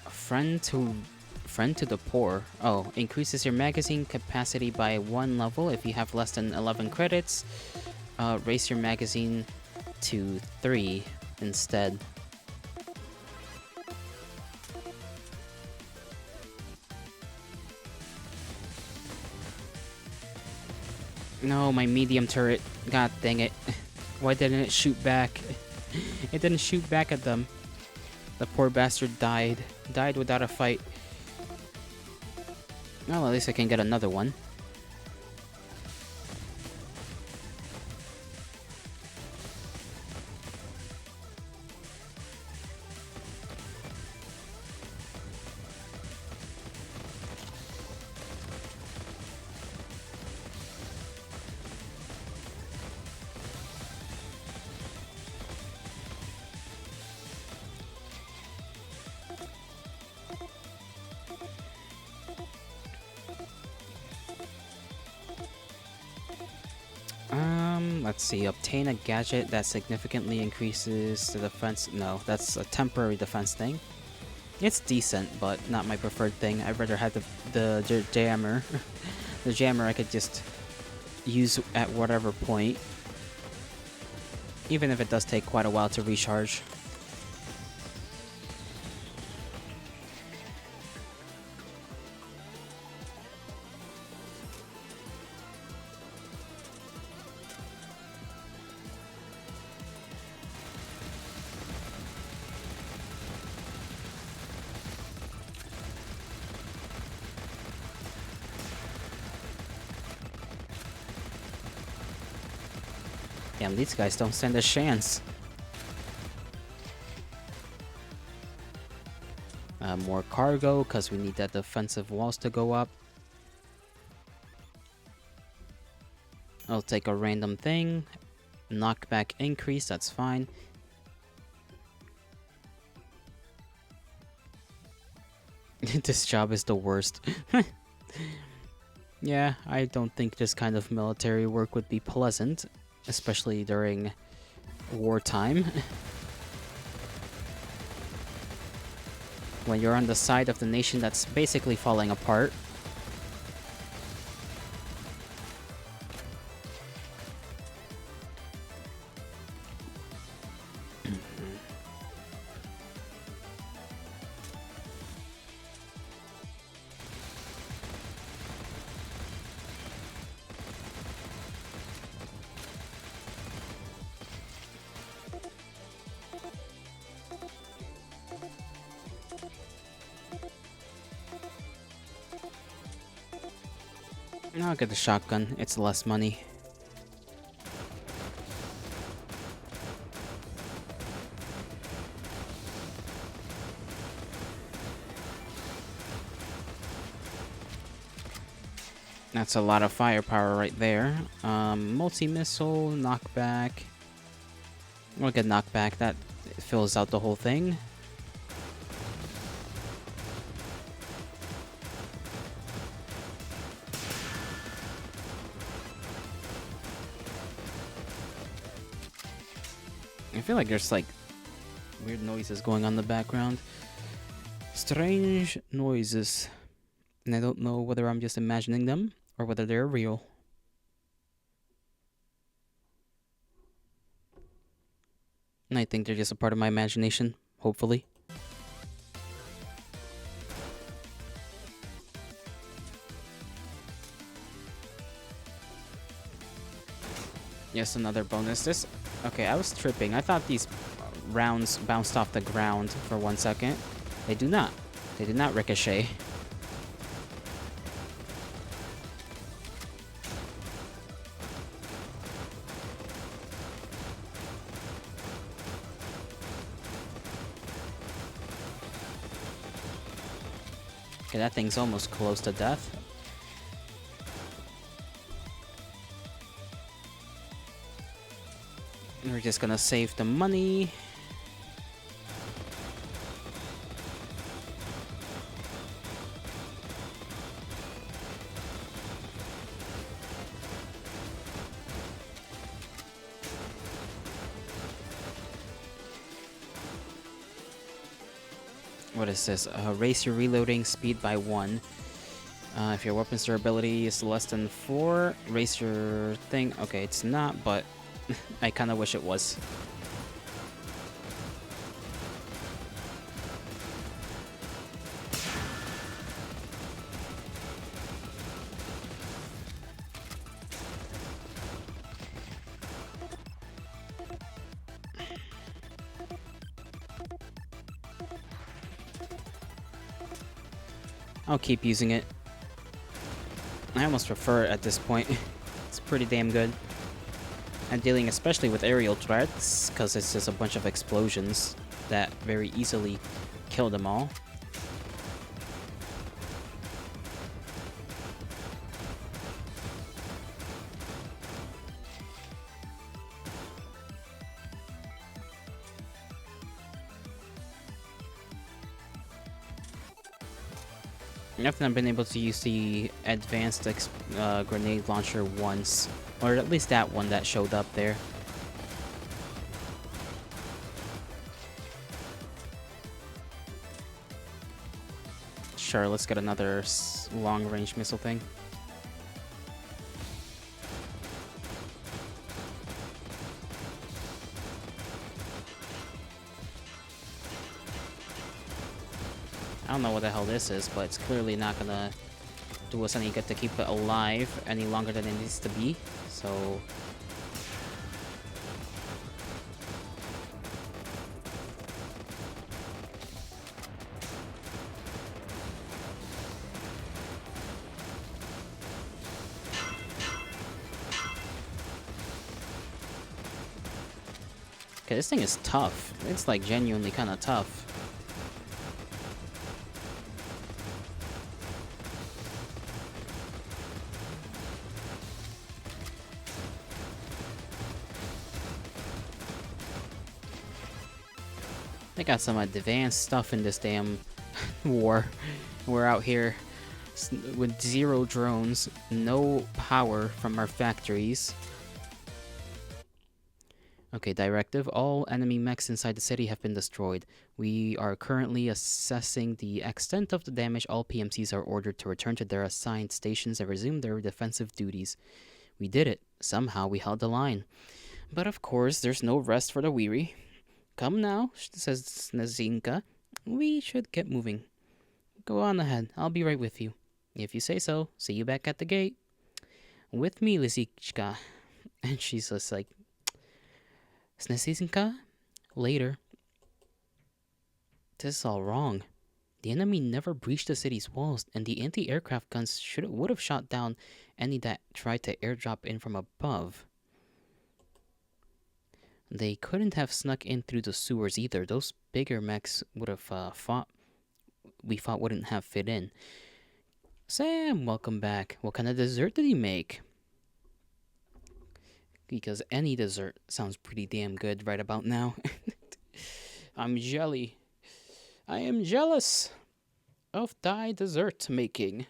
Friend to the poor. Oh, increases your magazine capacity by 1 level if you have less than 11 credits. Raise your magazine to 3 instead. No, my medium turret. God dang it. Why didn't it shoot back? It didn't shoot back at them. The poor bastard died. Died without a fight. Well, at least I can get another one. Let's see. Obtain a gadget that significantly increases the defense. No, that's a temporary defense thing. It's decent, but not my preferred thing. I'd rather have the jammer. The jammer I could just use at whatever point. Even if it does take quite a while to recharge. Damn, these guys don't stand a chance. More cargo, because we need that defensive walls to go up. I'll take a random thing. Knockback increase, that's fine. This job is the worst. Yeah, I don't think this kind of military work would be pleasant, especially during wartime. When you're on the side of the nation that's basically falling apart. I'll get the shotgun, it's less money. That's a lot of firepower right there. Multi-missile, knockback. We'll get knockback, that fills out the whole thing. I feel like there's like weird noises going on in the background. Strange noises. And I don't know whether I'm just imagining them or whether they're real. And I think they're just a part of my imagination, hopefully. Yes, another bonus. This... Okay, I was tripping. I thought these rounds bounced off the ground for 1 second. They do not. They do not ricochet. Okay, that thing's almost close to death. We're just gonna save the money. What is this? Raise your reloading speed by 1. If your weapon's durability is less than 4, raise your thing. Okay, it's not, but I kind of wish it was. I'll keep using it. I almost prefer it at this point. It's pretty damn good. And dealing especially with aerial threats, because it's just a bunch of explosions that very easily kill them all. I think I've been able to use the advanced grenade launcher once, or at least that one that showed up there. Sure, let's get another long-range missile thing. I don't know what the hell this is, but it's clearly not gonna do us any good to keep it alive any longer than it needs to be, so... Okay, this thing is tough. It's like genuinely kind of tough. They got some advanced stuff in this damn war. We're out here with 0 drones, no power from our factories. Okay, directive. All enemy mechs inside the city have been destroyed. We are currently assessing the extent of the damage. All PMCs are ordered to return to their assigned stations and resume their defensive duties. We did it. Somehow we held the line. But of course, there's no rest for the weary. Come now, says Snazinka. We should get moving. Go on ahead. I'll be right with you. If you say so. See you back at the gate. With me, Lizichka. And she's just like, Snazinka? Later. This is all wrong. The enemy never breached the city's walls, and the anti-aircraft guns would have shot down any that tried to airdrop in from above. They couldn't have snuck in through the sewers either. Those bigger mechs would have we thought wouldn't have fit in. Sam, welcome back. What kind of dessert did he make? Because any dessert sounds pretty damn good right about now. I'm jelly. I am jealous of thy dessert making.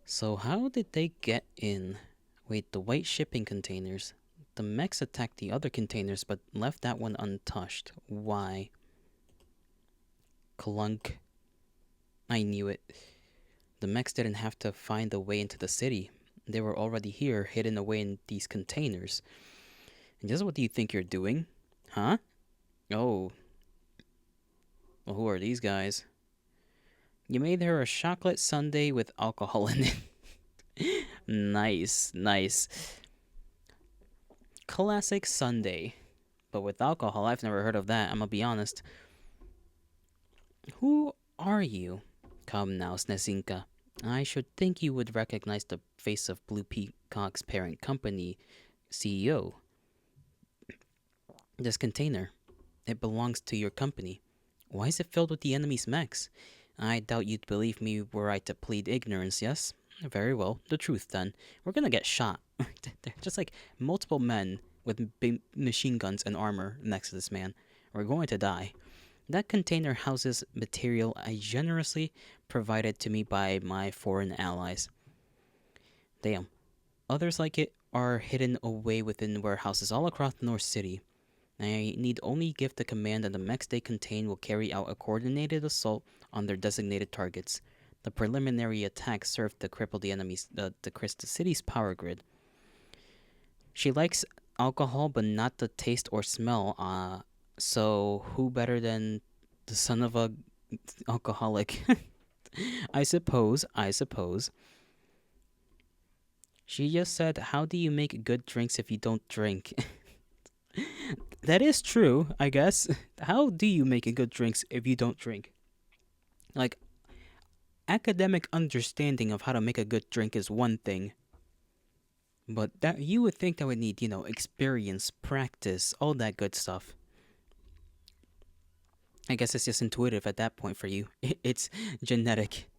So how did they get in? Wait, the white shipping containers. The mechs attacked the other containers but left that one untouched. Why? Clunk. I knew it. The mechs didn't have to find a way into the city. They were already here, hidden away in these containers. And just what do you think you're doing? Huh? Oh. Well, who are these guys? You made her a chocolate sundae with alcohol in it. Nice, nice. Classic sundae. But with alcohol, I've never heard of that, I'm gonna be honest. Who are you? Come now, Snazinka. I should think you would recognize the face of Blue Peacock's parent company, CEO. This container, it belongs to your company. Why is it filled with the enemy's mechs? I doubt you'd believe me were I to plead ignorance, yes? Very well, the truth then. We're gonna get shot. They're just like multiple men with big machine guns and armor next to this man. We're going to die. That container houses material I generously provided to me by my foreign allies. Damn. Others like it are hidden away within warehouses all across North City. I need only give the command and the mechs they contain will carry out a coordinated assault on their designated targets. The preliminary attack served to cripple the city's power grid. She likes alcohol but not the taste or smell, so who better than the son of a alcoholic? I suppose. She just said, how do you make good drinks if you don't drink? That is true, I guess. How do you make good drinks if you don't drink? Like, academic understanding of how to make a good drink is one thing. But that you would think that would need, experience, practice, all that good stuff. I guess it's just intuitive at that point for you. It's genetic.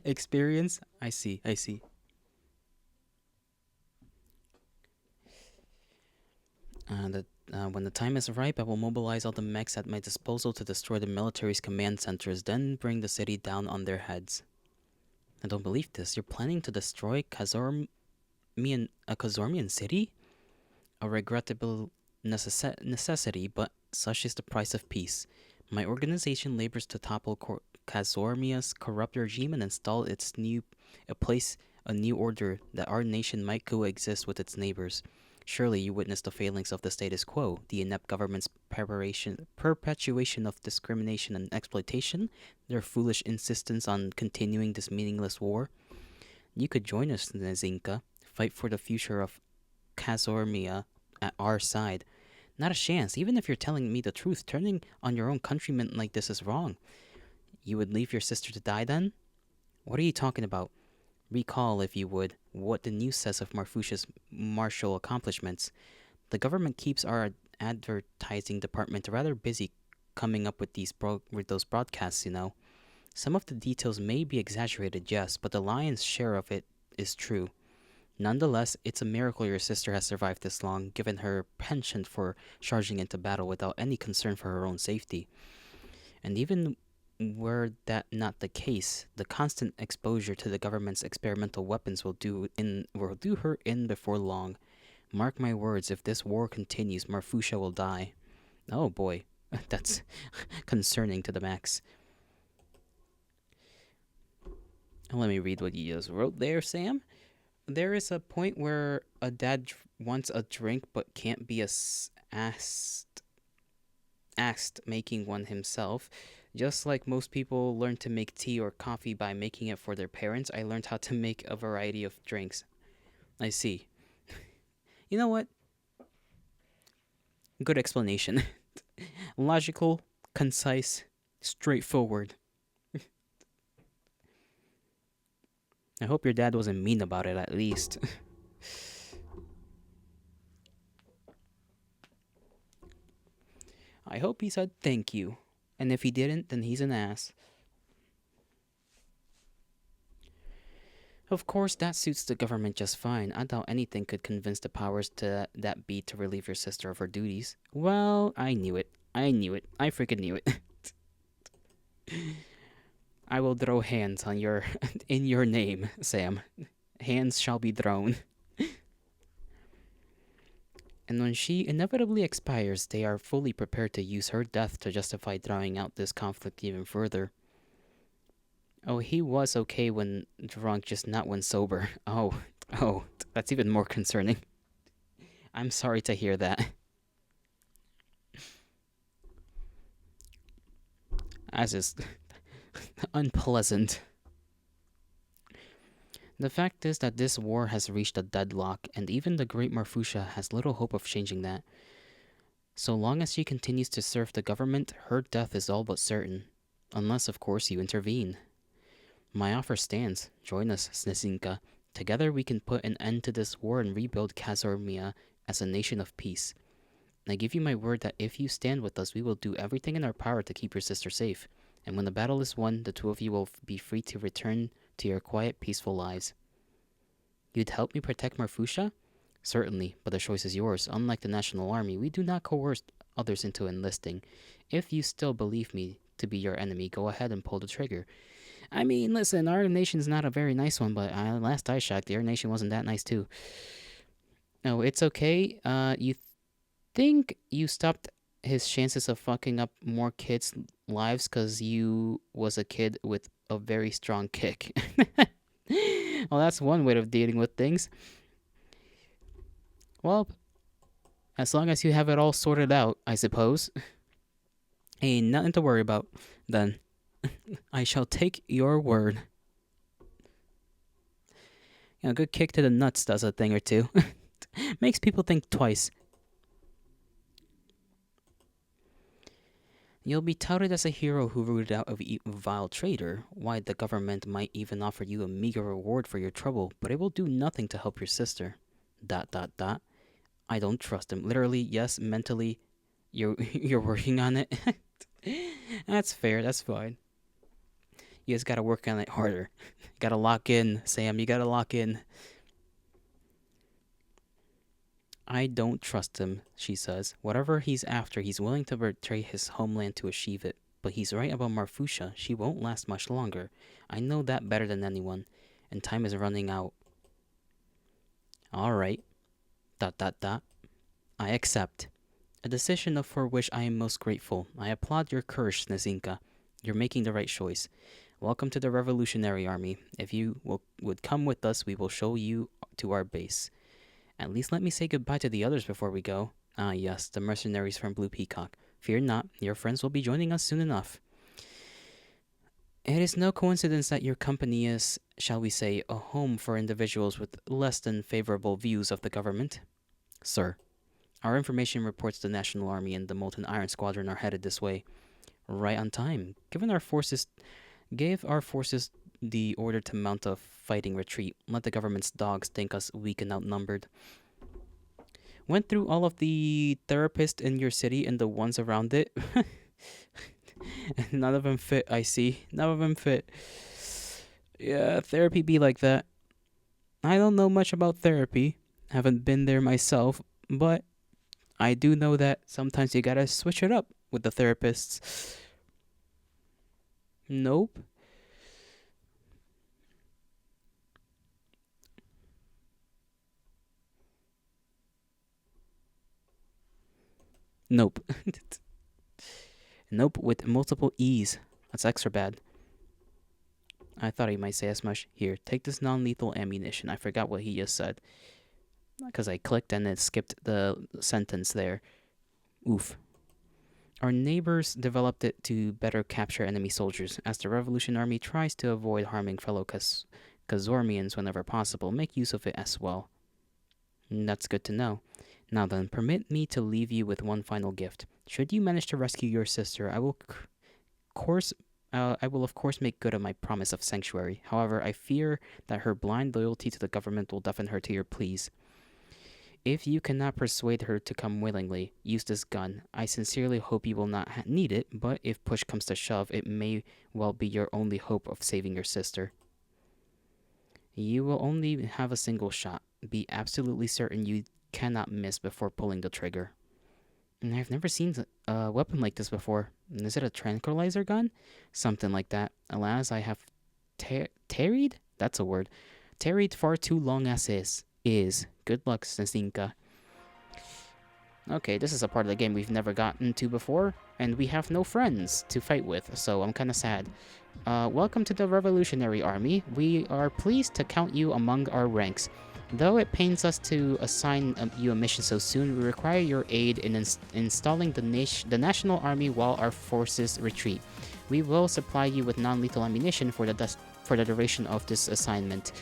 Experience? I see. When the time is ripe, I will mobilize all the mechs at my disposal to destroy the military's command centers, then bring the city down on their heads. I don't believe this. You're planning to destroy Kazormian city? A regrettable necessity, but such is the price of peace. My organization labors to topple Kazormia's corrupt regime and install a new order that our nation might coexist with its neighbors. Surely you witnessed the failings of the status quo, the inept government's perpetuation of discrimination and exploitation, their foolish insistence on continuing this meaningless war. You could join us, Nazinka, fight for the future of Kazormia at our side. Not a chance. Even if you're telling me the truth, turning on your own countrymen like this is wrong. You would leave your sister to die then? What are you talking about? Recall, if you would, what the news says of Marfusha's martial accomplishments. The government keeps our advertising department rather busy coming up with those broadcasts, Some of the details may be exaggerated, yes, but the lion's share of it is true. Nonetheless, it's a miracle your sister has survived this long, given her penchant for charging into battle without any concern for her own safety. And even were that not the case, the constant exposure to the government's experimental weapons will do her in before long. Mark my words, if this war continues, Marfusha will die. Oh boy, that's concerning to the max. Let me read what you just wrote there, Sam. There is a point where a dad wants a drink but can't be asked making one himself. Just like most people learn to make tea or coffee by making it for their parents, I learned how to make a variety of drinks. I see. You know what? Good explanation. Logical, concise, straightforward. I hope your dad wasn't mean about it, at least. I hope he said thank you. And if he didn't, then he's an ass. Of course, that suits the government just fine. I doubt anything could convince the powers that be to relieve your sister of her duties. Well, I knew it. I freaking knew it. I will throw hands on in your name, Sam. Hands shall be thrown. And when she inevitably expires, they are fully prepared to use her death to justify drawing out this conflict even further. Oh, he was okay when drunk, just not when sober. Oh, that's even more concerning. I'm sorry to hear that. As is unpleasant. The fact is that this war has reached a deadlock, and even the great Marfusha has little hope of changing that. So long as she continues to serve the government, her death is all but certain. Unless, of course, you intervene. My offer stands. Join us, Snezinka. Together we can put an end to this war and rebuild Kazormia as a nation of peace. I give you my word that if you stand with us, we will do everything in our power to keep your sister safe. And when the battle is won, the two of you will be free to return to your quiet, peaceful lives. You'd help me protect Marfusha? Certainly, but the choice is yours. Unlike the National Army, we do not coerce others into enlisting. If you still believe me to be your enemy, go ahead and pull the trigger. I mean, listen, our nation's not a very nice one, but last I checked, your nation wasn't that nice too. No, it's okay. You think you stopped his chances of fucking up more kids' lives because you was a kid with a very strong kick. Well, that's one way of dealing with things. Well, as long as you have it all sorted out, I suppose. Ain't nothing to worry about, then. I shall take your word. You know, a good kick to the nuts does a thing or two. Makes people think twice. You'll be touted as a hero who rooted out a vile traitor. Why, the government might even offer you a meager reward for your trouble, but it will do nothing to help your sister. ... I don't trust him. Literally, yes, mentally, you're working on it. That's fair, that's fine. You just gotta work on it harder. Gotta lock in, Sam, you gotta lock in. I don't trust him, she says. Whatever he's after, he's willing to betray his homeland to achieve it. But he's right about Marfusha. She won't last much longer. I know that better than anyone. And time is running out. Alright. ... I accept. A decision for which I am most grateful. I applaud your courage, Snezinka. You're making the right choice. Welcome to the Revolutionary Army. If you would come with us, we will show you to our base. At least let me say goodbye to the others before we go. Ah, yes, the mercenaries from Blue Peacock. Fear not, your friends will be joining us soon enough. It is no coincidence that your company is, shall we say, a home for individuals with less than favorable views of the government. Sir, our information reports the National Army and the Molten Iron Squadron are headed this way. Right on time. Gave our forces the order to mount a fighting retreat. Let the government's dogs think us weak and outnumbered. Went through all of the therapists in your city and the ones around it. None of them fit, I see. None of them fit. Yeah, therapy be like that. I don't know much about therapy. Haven't been there myself, but I do know that sometimes you gotta switch it up with the therapists. Nope. Nope. Nope with multiple E's. That's extra bad. I thought he might say as much. Here, take this non-lethal ammunition. I forgot what he just said. Because I clicked and it skipped the sentence there. Oof. Our neighbors developed it to better capture enemy soldiers. As the Revolution Army tries to avoid harming fellow Khazormians whenever possible, make use of it as well. That's good to know. Now then, permit me to leave you with one final gift. Should you manage to rescue your sister, I will of course make good on my promise of sanctuary. However, I fear that her blind loyalty to the government will deafen her to your pleas. If you cannot persuade her to come willingly, use this gun. I sincerely hope you will not need it, but if push comes to shove, it may well be your only hope of saving your sister. You will only have a single shot. Be absolutely certain you cannot miss before pulling the trigger. And I've never seen a weapon like this before. Is it a tranquilizer gun? Something like that. Alas, I have tarried? That's a word. Tarried far too long as is. Good luck, Sasinka. Okay, this is a part of the game we've never gotten to before, and we have no friends to fight with, so I'm kinda sad. Welcome to the Revolutionary Army. We are pleased to count you among our ranks. Though it pains us to assign you a mission so soon, we require your aid in installing the National Army while our forces retreat. We will supply you with non-lethal ammunition for the duration of this assignment.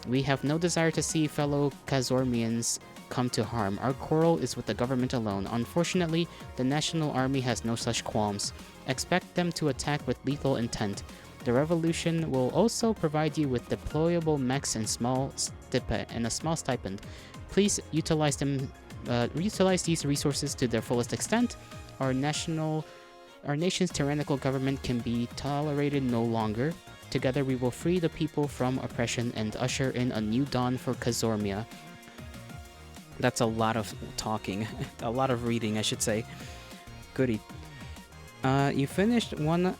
We have no desire to see fellow Khazormians come to harm. Our quarrel is with the government alone. Unfortunately, the National Army has no such qualms. Expect them to attack with lethal intent. The Revolution will also provide you with deployable mechs and a small stipend. Please utilize these resources to their fullest extent. Our nation's tyrannical government can be tolerated no longer. Together we will free the people from oppression and usher in a new dawn for Khazormia. That's a lot of talking. A lot of reading, I should say. Goody. You finished one,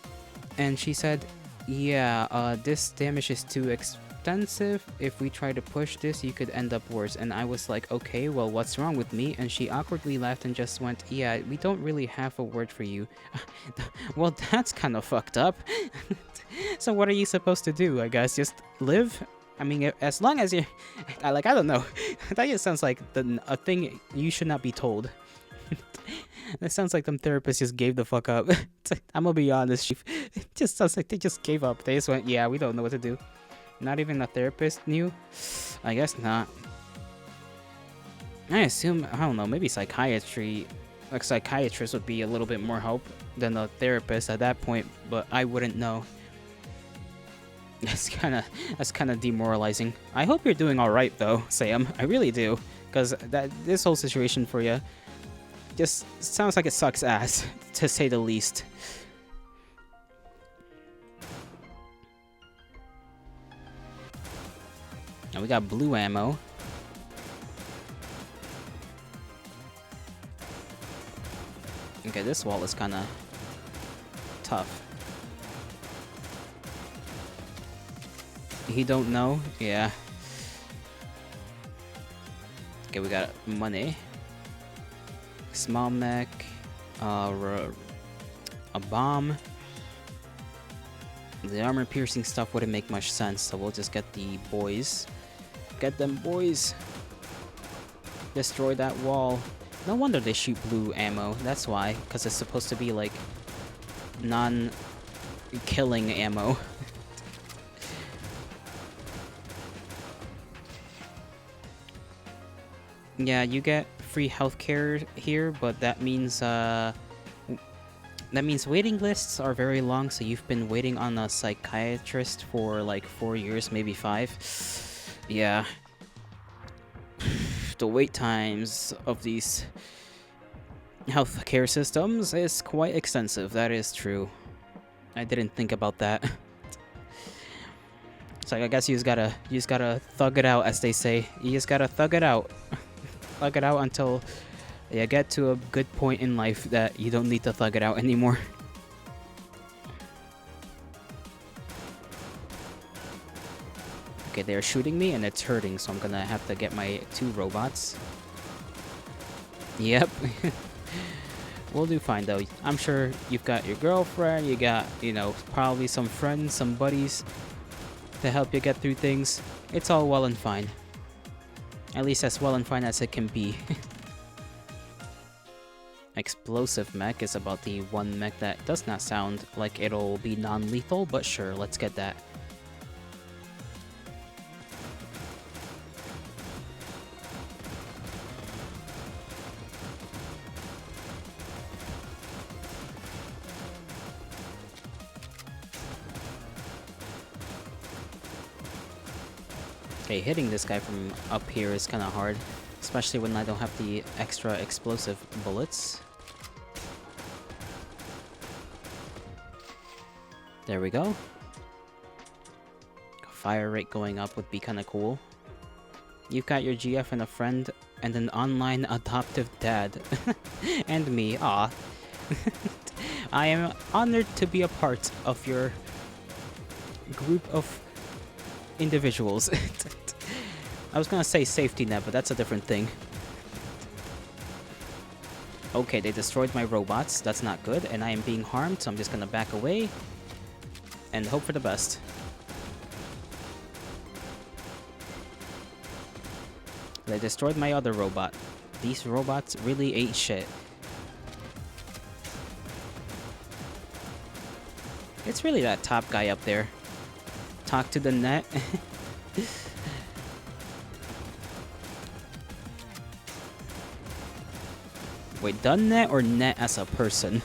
and she said, yeah, this damage is too extensive. If we try to push this, you could end up worse. And I was like, okay, well, what's wrong with me? And she awkwardly laughed and just went, yeah, we don't really have a word for you. Well, that's kind of fucked up. So what are you supposed to do, I guess? Just live? I mean, as long as you... I don't know. That just sounds like a thing you should not be told. It sounds like them therapists just gave the fuck up. I'm gonna be honest, it just sounds like they just gave up. They just went, yeah, we don't know what to do. Not even a therapist knew? I guess not. I assume, I don't know, maybe psychiatry... Like, psychiatrist would be a little bit more help than a therapist at that point, but I wouldn't know. That's kind of demoralizing. I hope you're doing all right though, Sam. I really do, because this whole situation for you just sounds like it sucks ass, to say the least. Now we got blue ammo. Okay, this wall is kind of tough. He don't know? Yeah. Okay, we got money. Small mech. A bomb. The armor-piercing stuff wouldn't make much sense, so we'll just get the boys. Get them boys! Destroy that wall. No wonder they shoot blue ammo. That's why, because it's supposed to be like non-killing ammo. Yeah, you get free healthcare here, but that means waiting lists are very long. So you've been waiting on a psychiatrist for like 4 years, maybe 5. Yeah. The wait times of these healthcare systems is quite extensive. That is true. I didn't think about that. So I guess you just gotta thug it out, as they say. You just gotta thug it out. Thug it out until you get to a good point in life that you don't need to thug it out anymore. Okay, they're shooting me and it's hurting, so I'm gonna have to get my 2 robots. Yep. We'll do fine though. I'm sure you've got your girlfriend, you got, you know, probably some friends, some buddies to help you get through things. It's all well and fine. At least as well and fine as it can be. Explosive mech is about the one mech that does not sound like it'll be non-lethal, but sure, let's get that. Okay, hitting this guy from up here is kind of hard, especially when I don't have the extra explosive bullets. There we go. Fire rate going up would be kind of cool. You've got your GF and a friend and an online adoptive dad. And me, aw. I am honored to be a part of your group of individuals. I was gonna say safety net, but that's a different thing. Okay, they destroyed my robots. That's not good, and I am being harmed, so I'm just gonna back away and hope for the best. They destroyed my other robot. These robots really ain't shit. It's really that top guy up there. Talk to the net. Wait, the net or net as a person?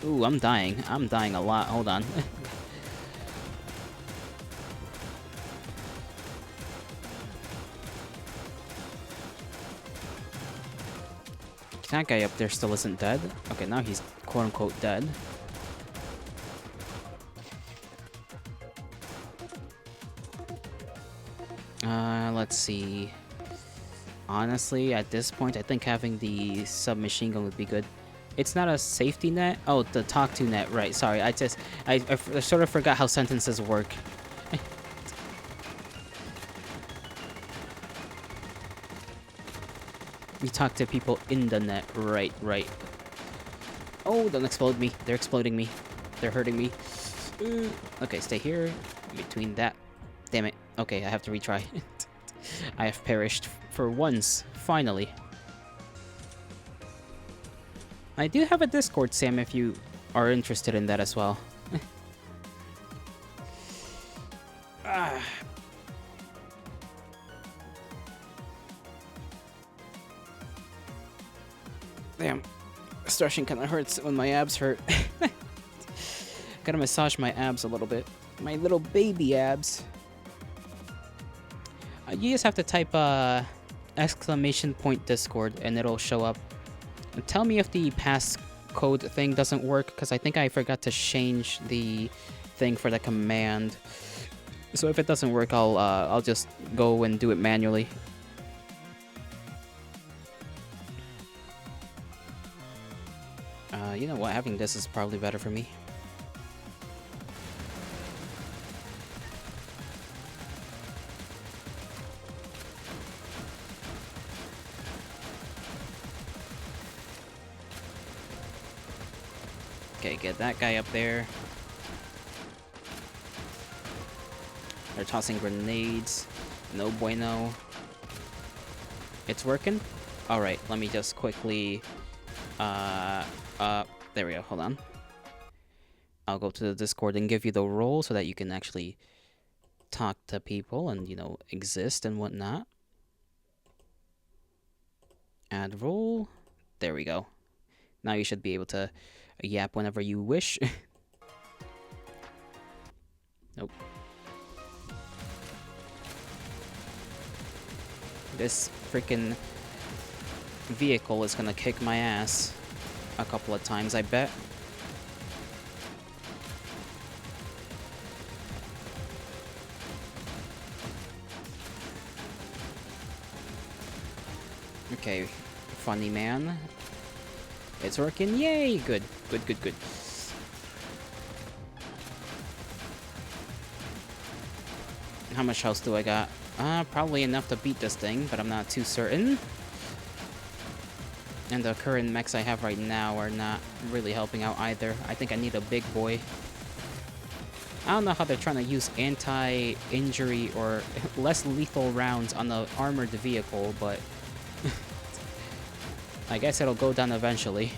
Ooh, I'm dying. I'm dying a lot. Hold on. That guy up there still isn't dead. Okay, now he's quote-unquote dead. Let's see. Honestly, at this point, I think having the submachine gun would be good. It's not a safety net. Oh, the talk to net. Right. Sorry. I sort of forgot how sentences work. You talk to people in the net. Right. Right. Oh, don't explode me. They're exploding me. They're hurting me. Okay, stay here. Between that. Damn it. Okay, I have to retry. I have perished for once. Finally. I do have a Discord, Sam, if you are interested in that as well. Damn. Stretching kind of hurts when my abs hurt. Gotta massage my abs a little bit. My little baby abs. You just have to type exclamation point Discord and it'll show up. And tell me if the passcode thing doesn't work, because I think I forgot to change the thing for the command. So if it doesn't work, I'll just go and do it manually. You know what? Having this is probably better for me. Okay, get that guy up there. They're tossing grenades. No bueno. It's working? Alright, let me just quickly... there we go, hold on. I'll go to the Discord and give you the role so that you can actually talk to people and, you know, exist and whatnot. Add role. There we go. Now you should be able to yap whenever you wish. Nope. This freaking vehicle is gonna kick my ass a couple of times, I bet. Okay, funny man. It's working. Yay! Good. Good, good, good. How much health do I got? Probably enough to beat this thing, but I'm not too certain. And the current mechs I have right now are not really helping out either. I think I need a big boy. I don't know how they're trying to use anti-injury or less lethal rounds on the armored vehicle, but I guess it'll go down eventually.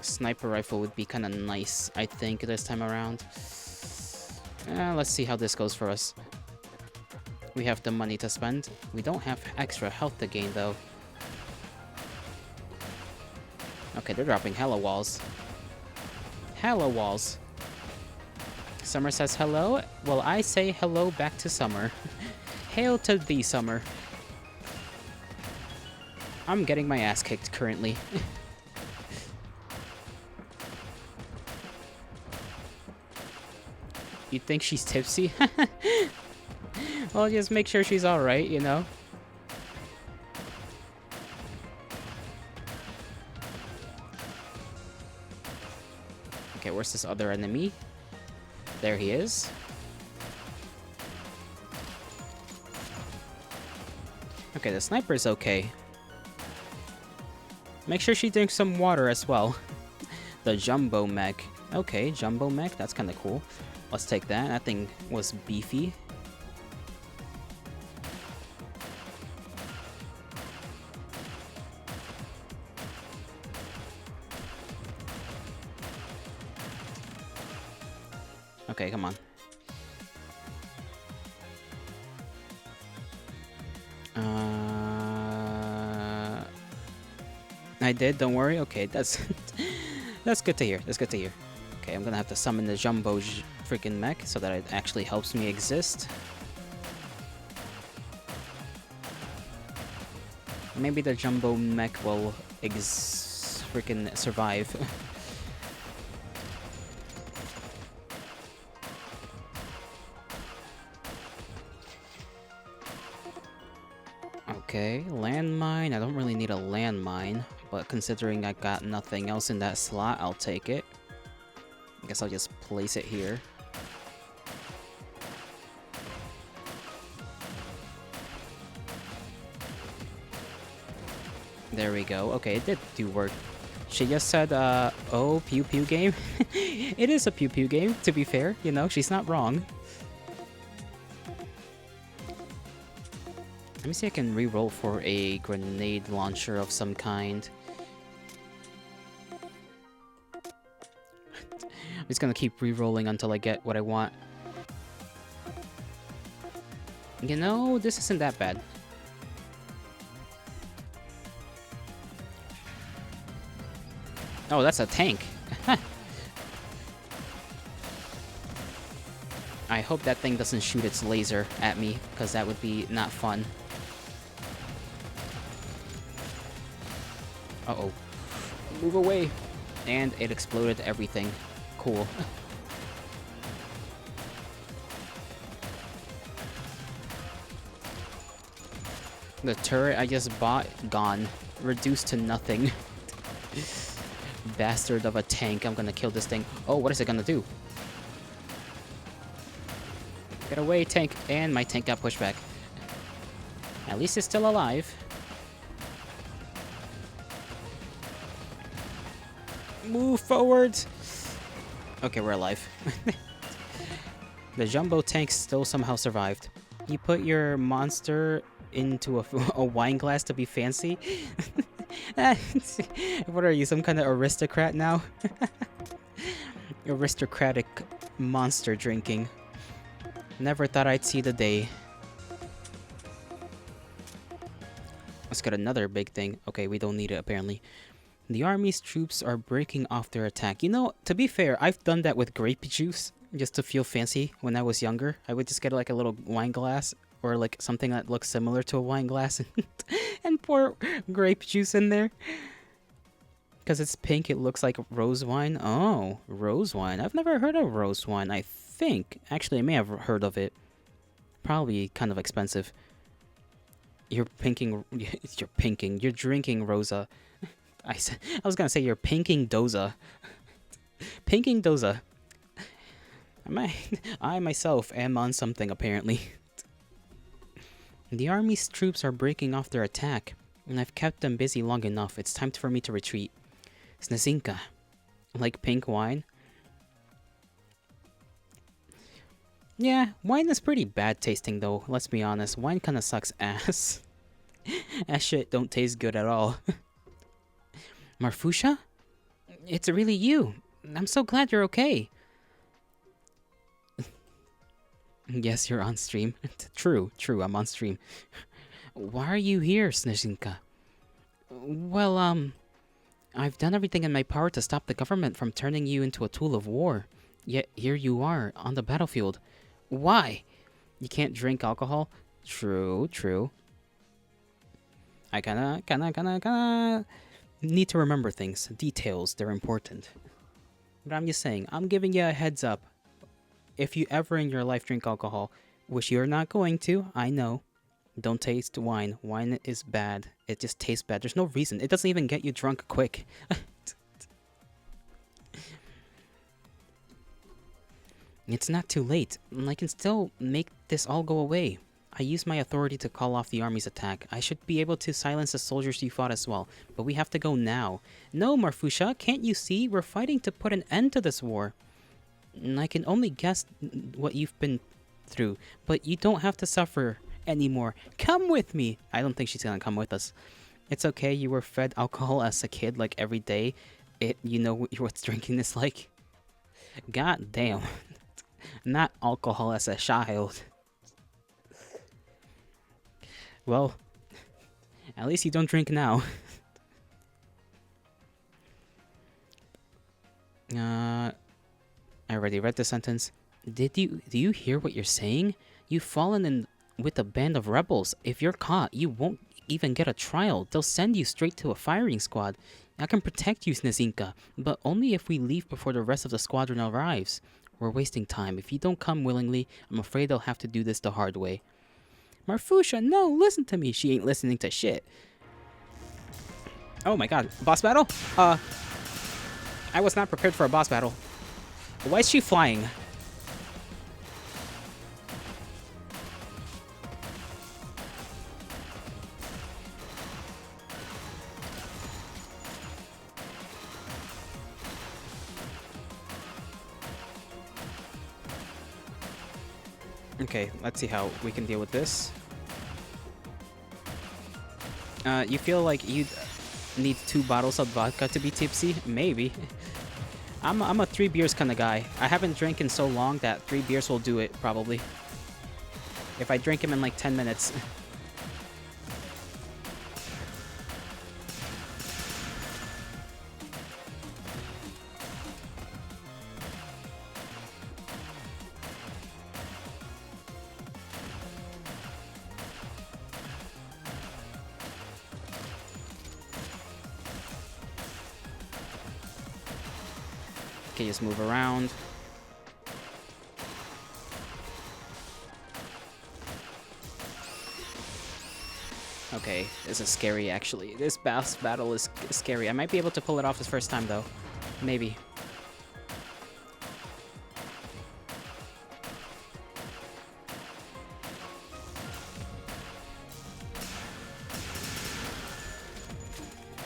Sniper rifle would be kind of nice, I think, this time around. Let's see how this goes for us. We have the money to spend. We don't have extra health to gain, though. Okay, they're dropping hella walls. Hella walls. Summer says hello. Well, I say hello back to Summer. Hail to thee, Summer. I'm getting my ass kicked currently. You think she's tipsy? Well, just make sure she's alright, you know? Okay, where's this other enemy? There he is. Okay, the sniper's okay. Make sure she drinks some water as well. The jumbo mech. Okay, jumbo mech, that's kind of cool. Let's take that. That thing was beefy. Okay, come on. I did, don't worry. Okay, that's that's good to hear. That's good to hear. Okay, I'm gonna have to summon the jumbo freaking mech so that it actually helps me exist. Maybe the jumbo mech will freaking survive. Okay, landmine. I don't really need a landmine, but considering I got nothing else in that slot, I'll take it. I guess I'll just place it here. There we go. Okay, it did do work. She just said, oh, pew pew game. It is a pew pew game, to be fair. You know, she's not wrong. Let me see if I can re-roll for a grenade launcher of some kind. I'm just gonna keep re-rolling until I get what I want. You know, this isn't that bad. Oh, that's a tank. I hope that thing doesn't shoot its laser at me, because that would be not fun. Uh-oh. Move away. And it exploded everything. Cool. The turret I just bought, gone. Reduced to nothing. Bastard of a tank. I'm gonna kill this thing. Oh, what is it gonna do? Get away, tank. And my tank got pushed back. At least it's still alive. Move forward. Okay, we're alive. The jumbo tank still somehow survived. You put your monster into a wine glass to be fancy? What are you, some kind of aristocrat now? Aristocratic monster drinking. Never thought I'd see the day. Let's get another big thing. Okay, we don't need it apparently. The army's troops are breaking off their attack. You know, to be fair, I've done that with grape juice just to feel fancy when I was younger. I would just get like a little wine glass or like something that looks similar to a wine glass and pour grape juice in there. Because it's pink, it looks like rose wine. Oh, rose wine. I've never heard of rose wine. I think. Actually, I may have heard of it. Probably kind of expensive. You're pinking. You're drinking Rosa. I was gonna say you're pinking Doza. Pinking Doza. I myself am on something apparently. The army's troops are breaking off their attack, and I've kept them busy long enough. It's time for me to retreat. Snezinka. Like pink wine? Yeah, wine is pretty bad tasting though, let's be honest. Wine kinda sucks ass. That shit don't taste good at all. Marfusha? It's really you. I'm so glad you're okay. Yes, you're on stream. True, I'm on stream. Why are you here, Snezinka? Well, I've done everything in my power to stop the government from turning you into a tool of war. Yet here you are, on the battlefield. Why? You can't drink alcohol? True. I kinda need to remember things. Details, they're important. But I'm just saying, I'm giving you a heads up. If you ever in your life drink alcohol, which you're not going to, I know. Don't taste wine. Wine is bad. It just tastes bad. There's no reason. It doesn't even get you drunk quick. It's not too late. I can still make this all go away. I used my authority to call off the army's attack. I should be able to silence the soldiers you fought as well. But we have to go now. No, Marfusha, can't you see? We're fighting to put an end to this war. I can only guess what you've been through, but you don't have to suffer anymore. Come with me! I don't think she's gonna come with us. It's okay, you were fed alcohol as a kid, like every day. You know what drinking is like? God damn. Not alcohol as a child. Well, at least you don't drink now. I already read the sentence. Do you hear what you're saying? You've fallen in with a band of rebels. If you're caught, you won't even get a trial. They'll send you straight to a firing squad. I can protect you, Snezinka, but only if we leave before the rest of the squadron arrives. We're wasting time. If you don't come willingly, I'm afraid they'll have to do this the hard way. Marfusha, no, listen to me. She ain't listening to shit. Oh my god, boss battle? I was not prepared for a boss battle. Why is she flying? Okay, let's see how we can deal with this. You feel like you need 2 bottles of vodka to be tipsy? Maybe. I'm a 3 beers kind of guy. I haven't drank in so long that 3 beers will do it, probably. If I drink them in like 10 minutes. Okay, just move around. Okay, this is scary actually. This boss battle is scary. I might be able to pull it off this first time though. Maybe.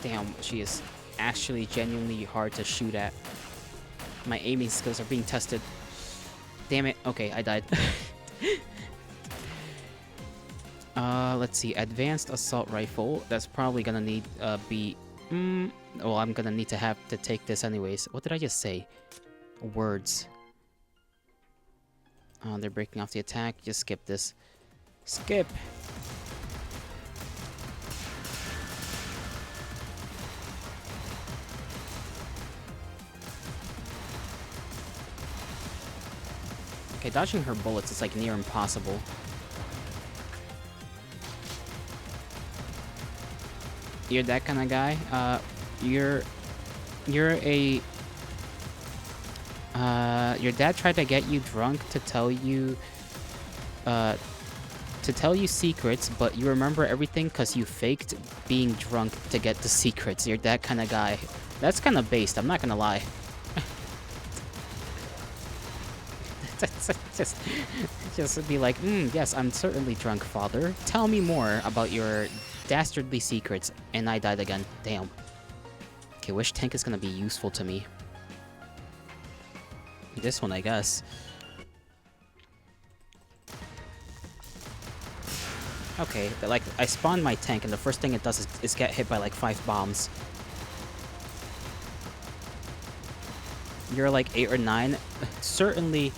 Damn, she is actually genuinely hard to shoot at. My aiming skills are being tested. Damn it. Okay, I died. Let's see. Advanced assault rifle. That's probably gonna need well, I'm gonna need to have to take this anyways. What did I just say? Words. They're breaking off the attack. Just skip this. Skip. Okay, dodging her bullets is like near impossible. You're that kind of guy? You're a Your dad tried to get you drunk to tell you secrets, but you remember everything because you faked being drunk to get the secrets. You're that kind of guy. That's kind of based, I'm not gonna lie. just be like, yes, I'm certainly drunk, father. Tell me more about your dastardly secrets. And I died again. Damn. Okay, which tank is gonna be useful to me? This one, I guess. Okay, but like, I spawned my tank, and the first thing it does is get hit by like 5 bombs. You're like 8 or 9. Certainly,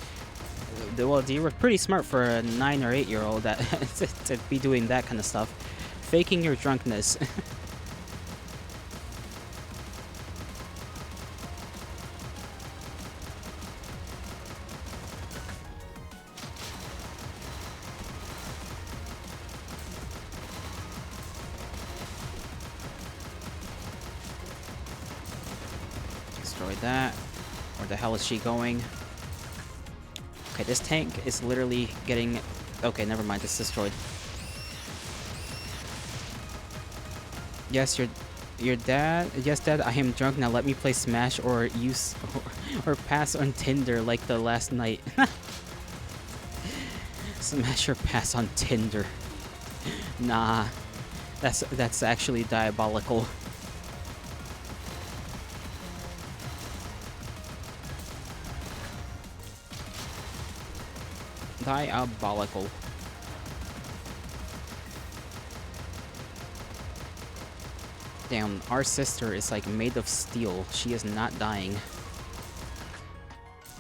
well, you were pretty smart for a 9 or 8-year-old that to be doing that kind of stuff. Faking your drunkenness. Destroy that. Where the hell is she going? Okay, this tank is literally getting... Okay, never mind, it's destroyed. Yes, your dad... Yes, Dad, I am drunk, now let me play Smash or use... or pass on Tinder like the last night. Smash or pass on Tinder. Nah. That's actually diabolical. Diabolical. Damn, our sister is like made of steel. She is not dying.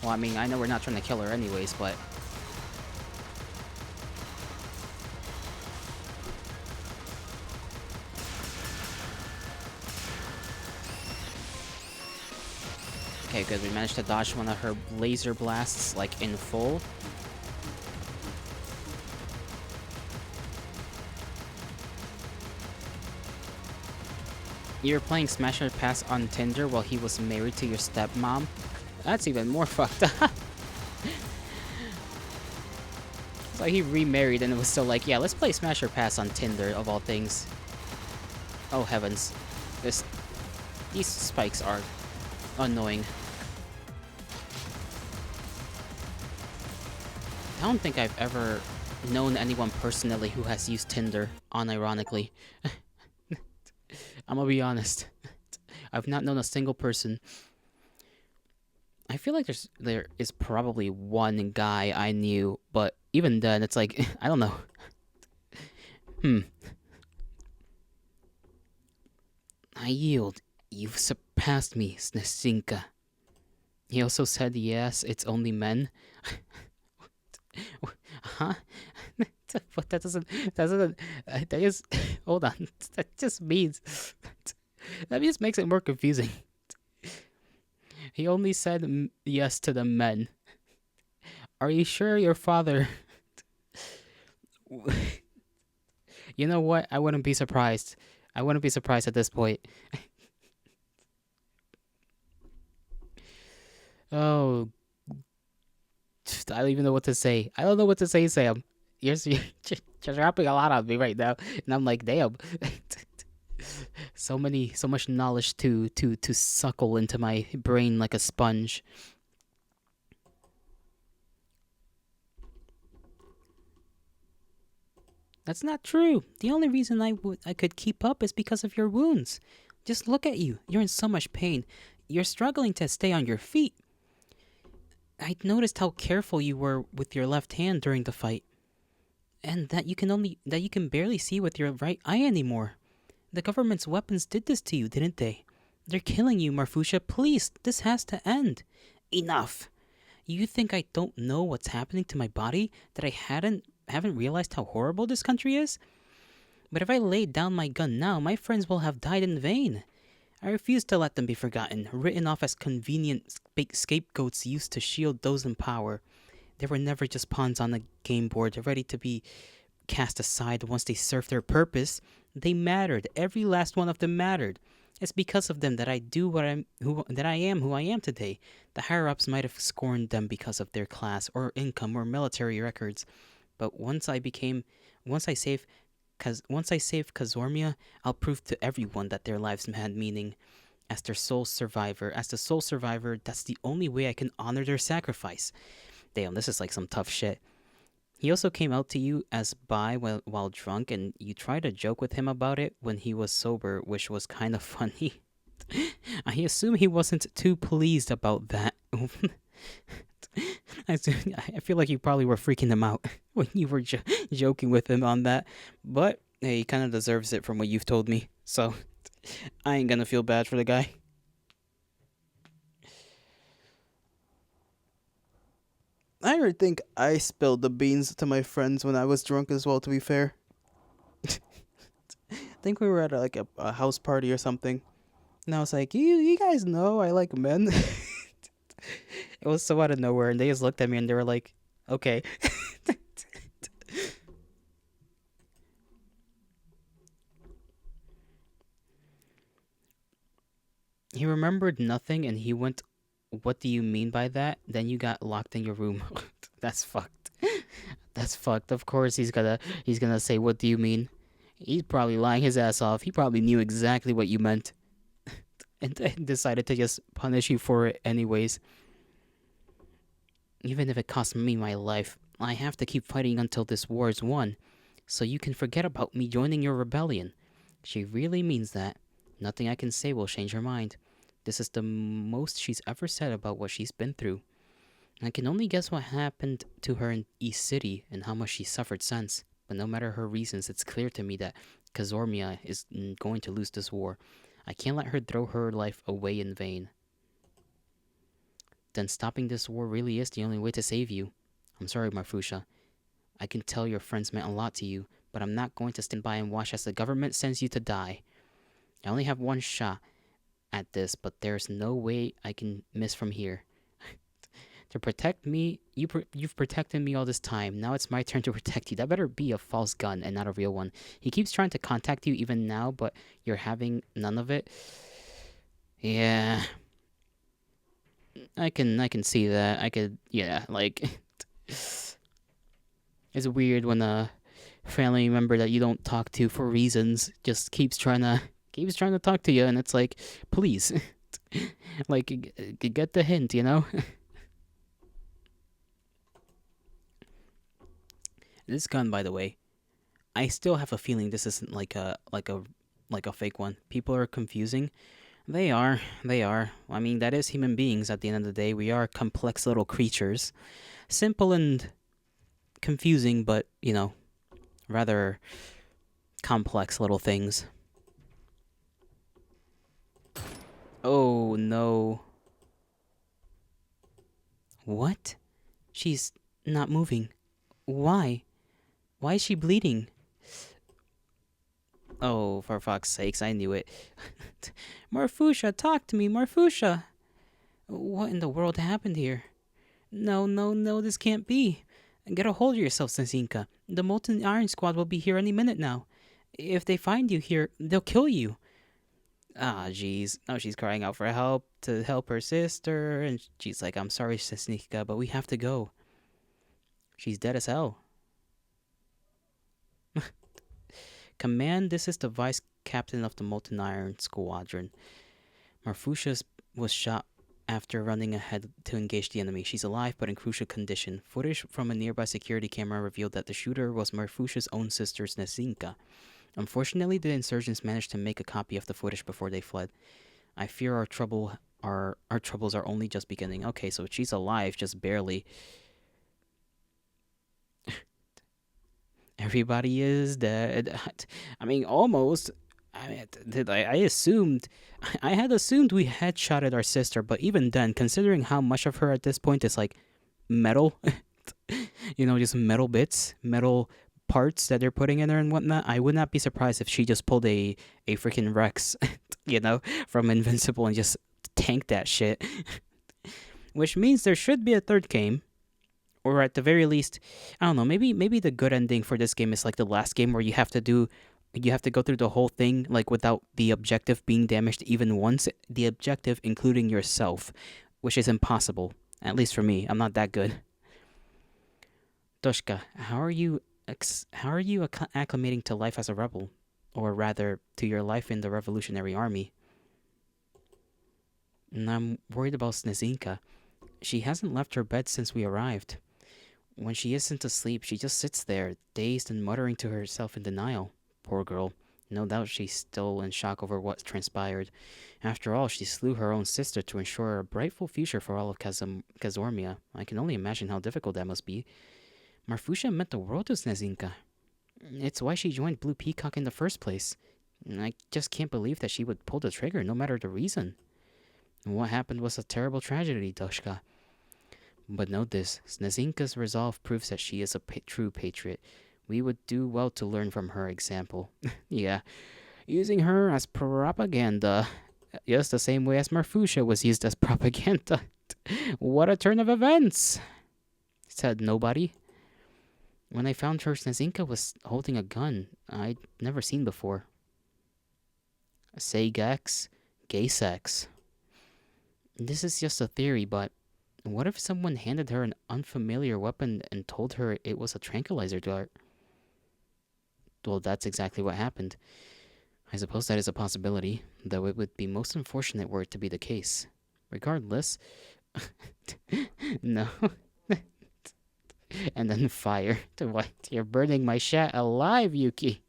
Well, I mean, I know we're not trying to kill her anyways, but... Okay, good. We managed to dodge one of her laser blasts, like, in full. You were playing Smash or Pass on Tinder while he was married to your stepmom? That's even more fucked up. It's like he remarried and it was still like, yeah, let's play Smash or Pass on Tinder, of all things. Oh heavens. These spikes are annoying. I don't think I've ever known anyone personally who has used Tinder, unironically. I'm gonna be honest. I've not known a single person. I feel like there is probably one guy I knew, but even then, it's like, I don't know. I yield. You've surpassed me, Snesinka. He also said, yes, it's only men. Huh? But that is, hold on. That just means, that just makes it more confusing. He only said yes to the men. Are you sure your father... You know what? I wouldn't be surprised. I wouldn't be surprised at this point. Oh. I don't even know what to say. I don't know what to say, Sam. You're dropping a lot on me right now. And I'm like, damn. So much knowledge to suckle into my brain like a sponge. That's not true. The only reason I could keep up is because of your wounds. Just look at you. You're in so much pain. You're struggling to stay on your feet. I noticed how careful you were with your left hand during the fight. And that you can barely see with your right eye anymore. The government's weapons did this to you, didn't they? They're killing you, Marfusha. Please, this has to end. Enough. You think I don't know what's happening to my body? That I haven't realized how horrible this country is? But if I lay down my gun now, my friends will have died in vain. I refuse to let them be forgotten, written off as convenient scapegoats used to shield those in power. They were never just pawns on a game board, ready to be cast aside once they served their purpose. They mattered. Every last one of them mattered. It's because of them that I do that I am who I am today. The higher-ups might have scorned them because of their class or income or military records, but once I saved Kazormia, I'll prove to everyone that their lives had meaning. As the sole survivor, that's the only way I can honor their sacrifice. Damn, this is like some tough shit. He also came out to you as bi while drunk, and you tried to joke with him about it when he was sober, which was kind of funny. I assume he wasn't too pleased about that. I feel like you probably were freaking him out when you were joking with him on that. But hey, he kind of deserves it from what you've told me. So I ain't gonna feel bad for the guy. I would think I spilled the beans to my friends when I was drunk as well, to be fair. I think we were at a house party or something. And I was like, you guys know I like men. It was so out of nowhere, and they just looked at me and they were like, okay. He remembered nothing and he went, what do you mean by that? Then you got locked in your room. That's fucked. That's fucked. Of course he's gonna say, what do you mean? He's probably lying his ass off. He probably knew exactly what you meant. And decided to just punish you for it anyways. Even if it cost me my life, I have to keep fighting until this war is won. So you can forget about me joining your rebellion. She really means that. Nothing I can say will change her mind. This is the most she's ever said about what she's been through. I can only guess what happened to her in East City and how much she suffered since. But no matter her reasons, it's clear to me that Kazormia is going to lose this war. I can't let her throw her life away in vain. Then stopping this war really is the only way to save you. I'm sorry, Marfusha. I can tell your friends meant a lot to you, but I'm not going to stand by and watch as the government sends you to die. I only have one shot at this, but there's no way I can miss from here. To protect me, you've protected me all this time. Now it's my turn to protect you. That better be a false gun and not a real one. He keeps trying to contact you even now, but you're having none of it. Yeah. I can see that. It's weird when a family member that you don't talk to for reasons just keeps trying to talk to you, and it's like, please, like, get the hint, you know? This gun, by the way, I still have a feeling this isn't like a fake one. People are confusing. They are. I mean, that is human beings at the end of the day. We are complex little creatures. Simple and confusing, but, you know, rather complex little things. Oh, no. What? She's not moving. Why? Why is she bleeding? Oh, for fuck's sakes, I knew it. Marfusha, talk to me, Marfusha. What in the world happened here? No, this can't be. Get a hold of yourself, Sensinka. The Molten Iron Squad will be here any minute now. If they find you here, they'll kill you. Ah, jeez. Now she's crying out for help to help her sister, and she's like, I'm sorry, Sensinka, but we have to go. She's dead as hell. Command, this is the vice captain of the Molten Iron Squadron. Marfusha was shot after running ahead to engage the enemy. She's alive but in crucial condition. Footage from a nearby security camera revealed that the shooter was Marfusha's own sister, Snezinka. Unfortunately, the insurgents managed to make a copy of the footage before they fled. I fear our troubles are only just beginning. Okay, so she's alive, just barely. Everybody is dead. I mean, almost. I had assumed we headshotted our sister, but even then, considering how much of her at this point is like metal, you know, just metal bits, metal parts that they're putting in her and whatnot, I would not be surprised if she just pulled a freaking Rex, you know, from Invincible and just tanked that shit. Which means there should be a third game. Or at the very least, I don't know, maybe the good ending for this game is like the last game where you have to do you have to go through the whole thing like without the objective being damaged even once. The objective including yourself, which is impossible. At least for me, I'm not that good. Doshka, how are you acclimating to life as a rebel, or rather, to your life in the Revolutionary Army? And I'm worried about Snezinka. She hasn't left her bed since we arrived. When she isn't asleep, she just sits there, dazed and muttering to herself in denial. Poor girl. No doubt she's still in shock over what transpired. After all, she slew her own sister to ensure a brightful future for all of Kazormia. I can only imagine how difficult that must be. Marfusha meant the world to Snezinka. It's why she joined Blue Peacock in the first place. I just can't believe that she would pull the trigger, no matter the reason. What happened was a terrible tragedy, Doshka. But note this, Snezinka's resolve proves that she is a true patriot. We would do well to learn from her example. Yeah, using her as propaganda. Just the same way as Marfusha was used as propaganda. What a turn of events, said nobody. When I found her, Snezinka was holding a gun I'd never seen before. Segex, gay sex. This is just a theory, but what if someone handed her an unfamiliar weapon and told her it was a tranquilizer dart? Well, that's exactly what happened. I suppose that is a possibility, though it would be most unfortunate were it to be the case. Regardless... No. And then fire. What? You're burning my chat alive, Yuki.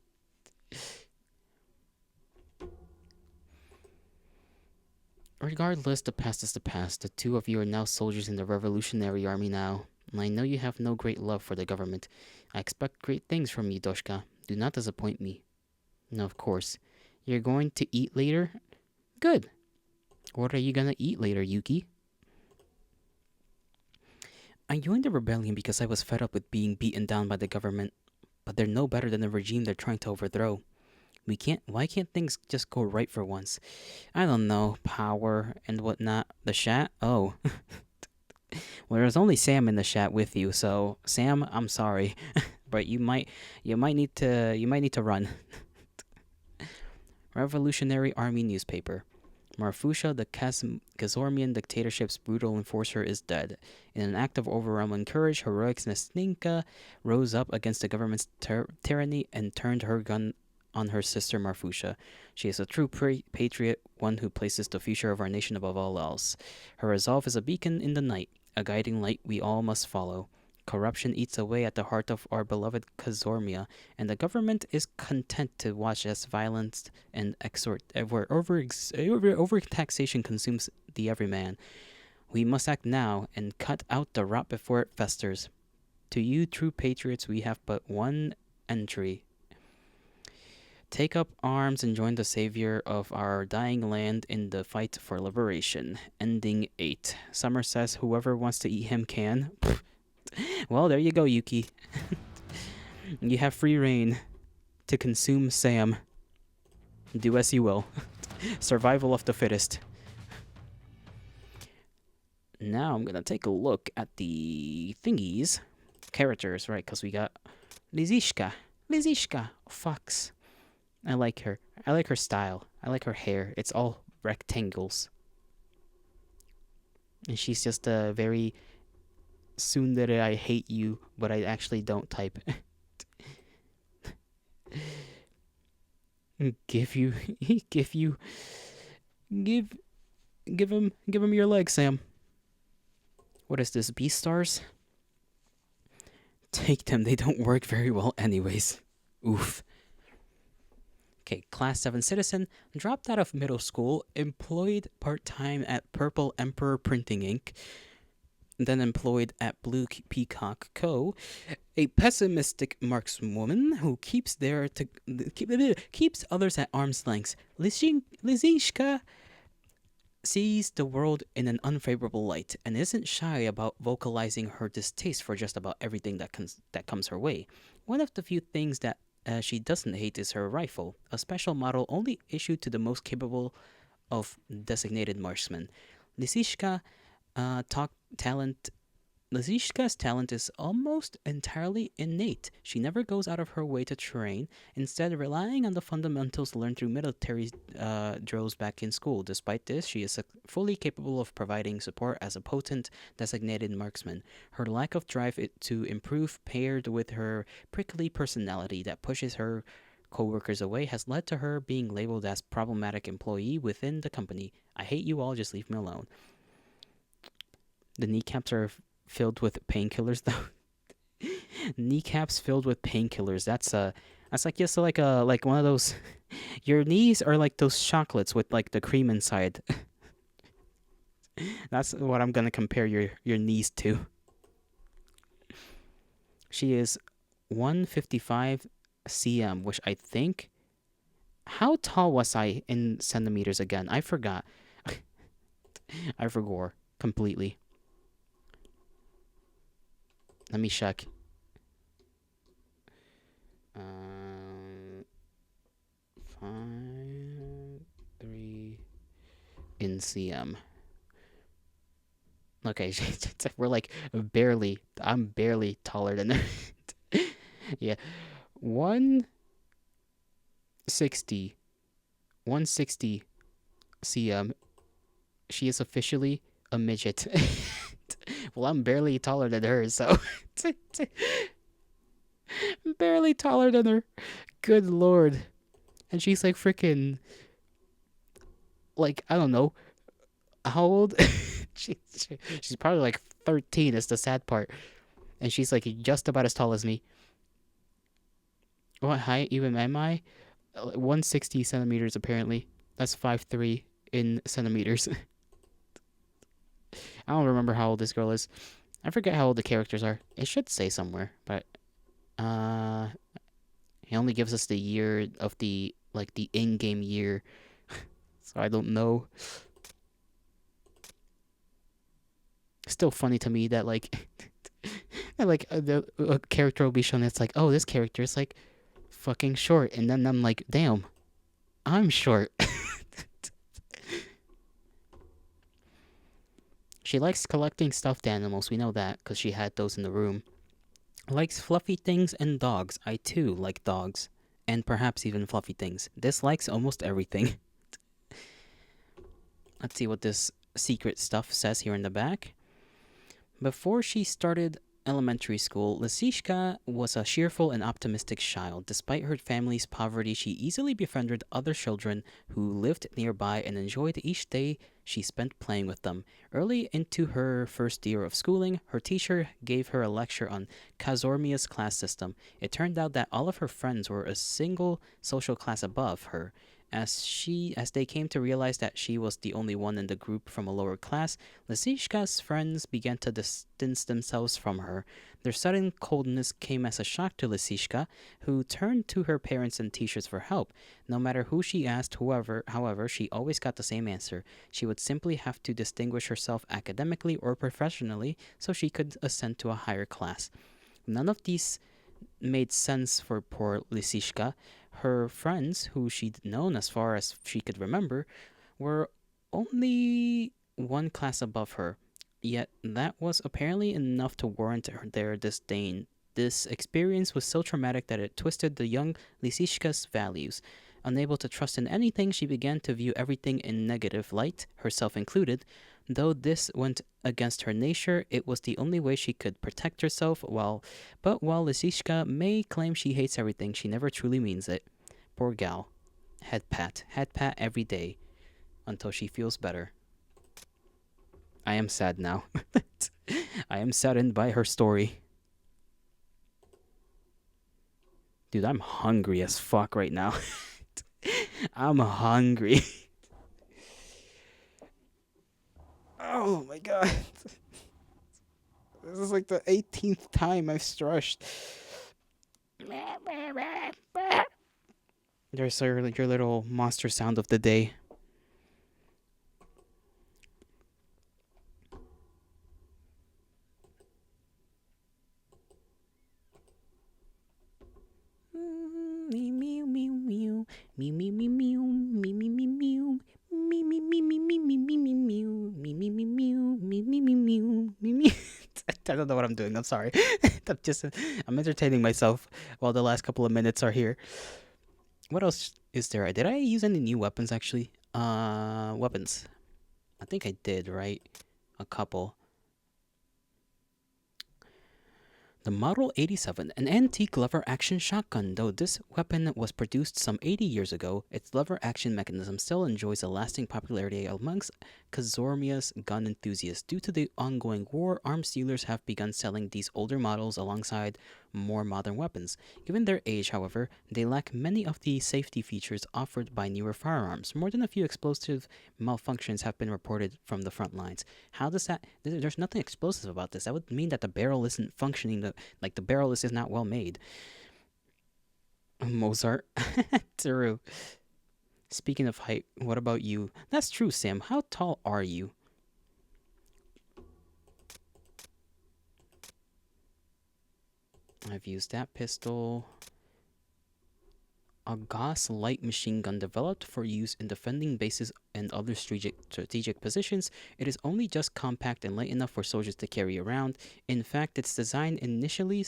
Regardless, the past is the past. The two of you are now soldiers in the Revolutionary Army now. And I know you have no great love for the government. I expect great things from you, Doshka. Do not disappoint me. No, of course. You're going to eat later? Good. What are you gonna eat later, Yuki? I joined the rebellion because I was fed up with being beaten down by the government. But they're no better than the regime they're trying to overthrow. Why can't things just go right for once? I don't know, power and whatnot. The chat? Oh. Well, there's only Sam in the chat with you, so Sam, I'm sorry. But you might need to run. Revolutionary Army newspaper. Marfusha, the Kazormian dictatorship's brutal enforcer, is dead. In an act of overwhelming courage, heroic Snezinka rose up against the government's tyranny and turned her gun on her sister Marfusha. She is a true patriot, one who places the future of our nation above all else. Her resolve is a beacon in the night, a guiding light we all must follow. Corruption eats away at the heart of our beloved Kazormia, and the government is content to watch as violence and overtaxation consumes the everyman. We must act now and cut out the rot before it festers. To you, true patriots, we have but one entry. Take up arms and join the savior of our dying land in the fight for liberation. Ending 8. Summer says whoever wants to eat him can. Well, there you go, Yuki. You have free reign to consume Sam. Do as you will. Survival of the fittest. Now I'm gonna take a look at the thingies. Characters, right? Because we got Lizishka. Fox. I like her. I like her style. I like her hair. It's all rectangles. And she's just a very tsundere I hate you, but I actually don't type. Give him your leg, Sam. What is this, Beastars? Take them, they don't work very well anyways. Oof. Okay, Class 7 citizen, dropped out of middle school, employed part-time at Purple Emperor Printing Inc., then employed at Blue Peacock Co., a pessimistic markswoman who keeps others at arm's length. Lizishka sees the world in an unfavorable light and isn't shy about vocalizing her distaste for just about everything that comes her way. One of the few things that she doesn't hate is her rifle, a special model only issued to the most capable of designated marksmen. Lizishka talent Lazishka's talent is almost entirely innate. She never goes out of her way to train, instead relying on the fundamentals learned through military drills back in school. Despite this, she is fully capable of providing support as a potent, designated marksman. Her lack of drive to improve, paired with her prickly personality that pushes her co-workers away, has led to her being labeled as problematic employee within the company. I hate you all, just leave me alone. The kneecaps are filled with painkillers though. Kneecaps filled with painkillers. That's like just like one of those. Your knees are like those chocolates with like the cream inside. That's what I'm gonna compare your knees to. She is 155 cm, which I think. How tall was I in centimeters again? I forgot. I forgot completely. Let me check. 5, 3 in cm. Okay, we're like barely. I'm barely taller than her. Yeah, 160 cm. She is officially a midget. Well, I'm barely taller than her, so barely taller than her. Good lord. And she's like freaking, like, I don't know, how old? She's probably like 13 is the sad part. And she's like just about as tall as me. What height even am I? 160 centimeters apparently. That's 5'3" in centimeters. I don't remember how old this girl is. I forget how old the characters are. It should say somewhere, but he only gives us the year of the in-game year. So I don't know. Still funny to me that a character will be shown that's like, oh, this character is like fucking short, and then I'm like, damn, I'm short. She likes collecting stuffed animals. We know that because she had those in the room. Likes fluffy things and dogs. I too like dogs. And perhaps even fluffy things. Dislikes almost everything. Let's see what this secret stuff says here in the back. Before she started elementary school, Lisishka was a cheerful and optimistic child. Despite her family's poverty, she easily befriended other children who lived nearby and enjoyed each day she spent playing with them. Early into her first year of schooling, her teacher gave her a lecture on Kazormia's class system. It turned out that all of her friends were a single social class above her. As they came to realize that she was the only one in the group from a lower class, Lisishka's friends began to distance themselves from her. Their sudden coldness came as a shock to Lisishka, who turned to her parents and teachers for help. No matter who she asked, however, she always got the same answer. She would simply have to distinguish herself academically or professionally so she could ascend to a higher class. None of these made sense for poor Lisishka. Her friends, who she'd known as far as she could remember, were only one class above her. Yet that was apparently enough to warrant their disdain. This experience was so traumatic that it twisted the young Lisishka's values. Unable to trust in anything, she began to view everything in negative light, herself included. Though this went against her nature, it was the only way she could protect herself. While Lisishka may claim she hates everything, she never truly means it. Poor gal. Head pat every day until she feels better. I am sad now. I am saddened by her story. Dude, I'm hungry as fuck right now. I'm hungry. Oh my god. This is like the 18th time I've strushed. There's your little monster sound of the day. Me meow meow meow me me me meow me me me meow me me me me me me me me meow me me me meow me me me meow me me. I don't know what I'm doing. I'm sorry. I'm entertaining myself while the last couple of minutes are here. What else is there? Did I use any new weapons actually? Weapons. I think I did, right? A couple. The Model 87, an antique lever-action shotgun. Though this weapon was produced some 80 years ago, its lever-action mechanism still enjoys a lasting popularity amongst Kazormia's gun enthusiasts. Due to the ongoing war, arms dealers have begun selling these older models alongside more modern weapons. Given their age, however, they lack many of the safety features offered by newer firearms. More than a few explosive malfunctions have been reported from the front lines. How does that... There's nothing explosive about this. That would mean that the barrel isn't functioning... Like, the barrel is not well made. Mozart. True. Speaking of height, what about you? That's true, Sam. How tall are you? I've used that pistol. A Gauss light machine gun developed for use in defending bases and other strategic positions. It is only just compact and light enough for soldiers to carry around. In fact, its design initially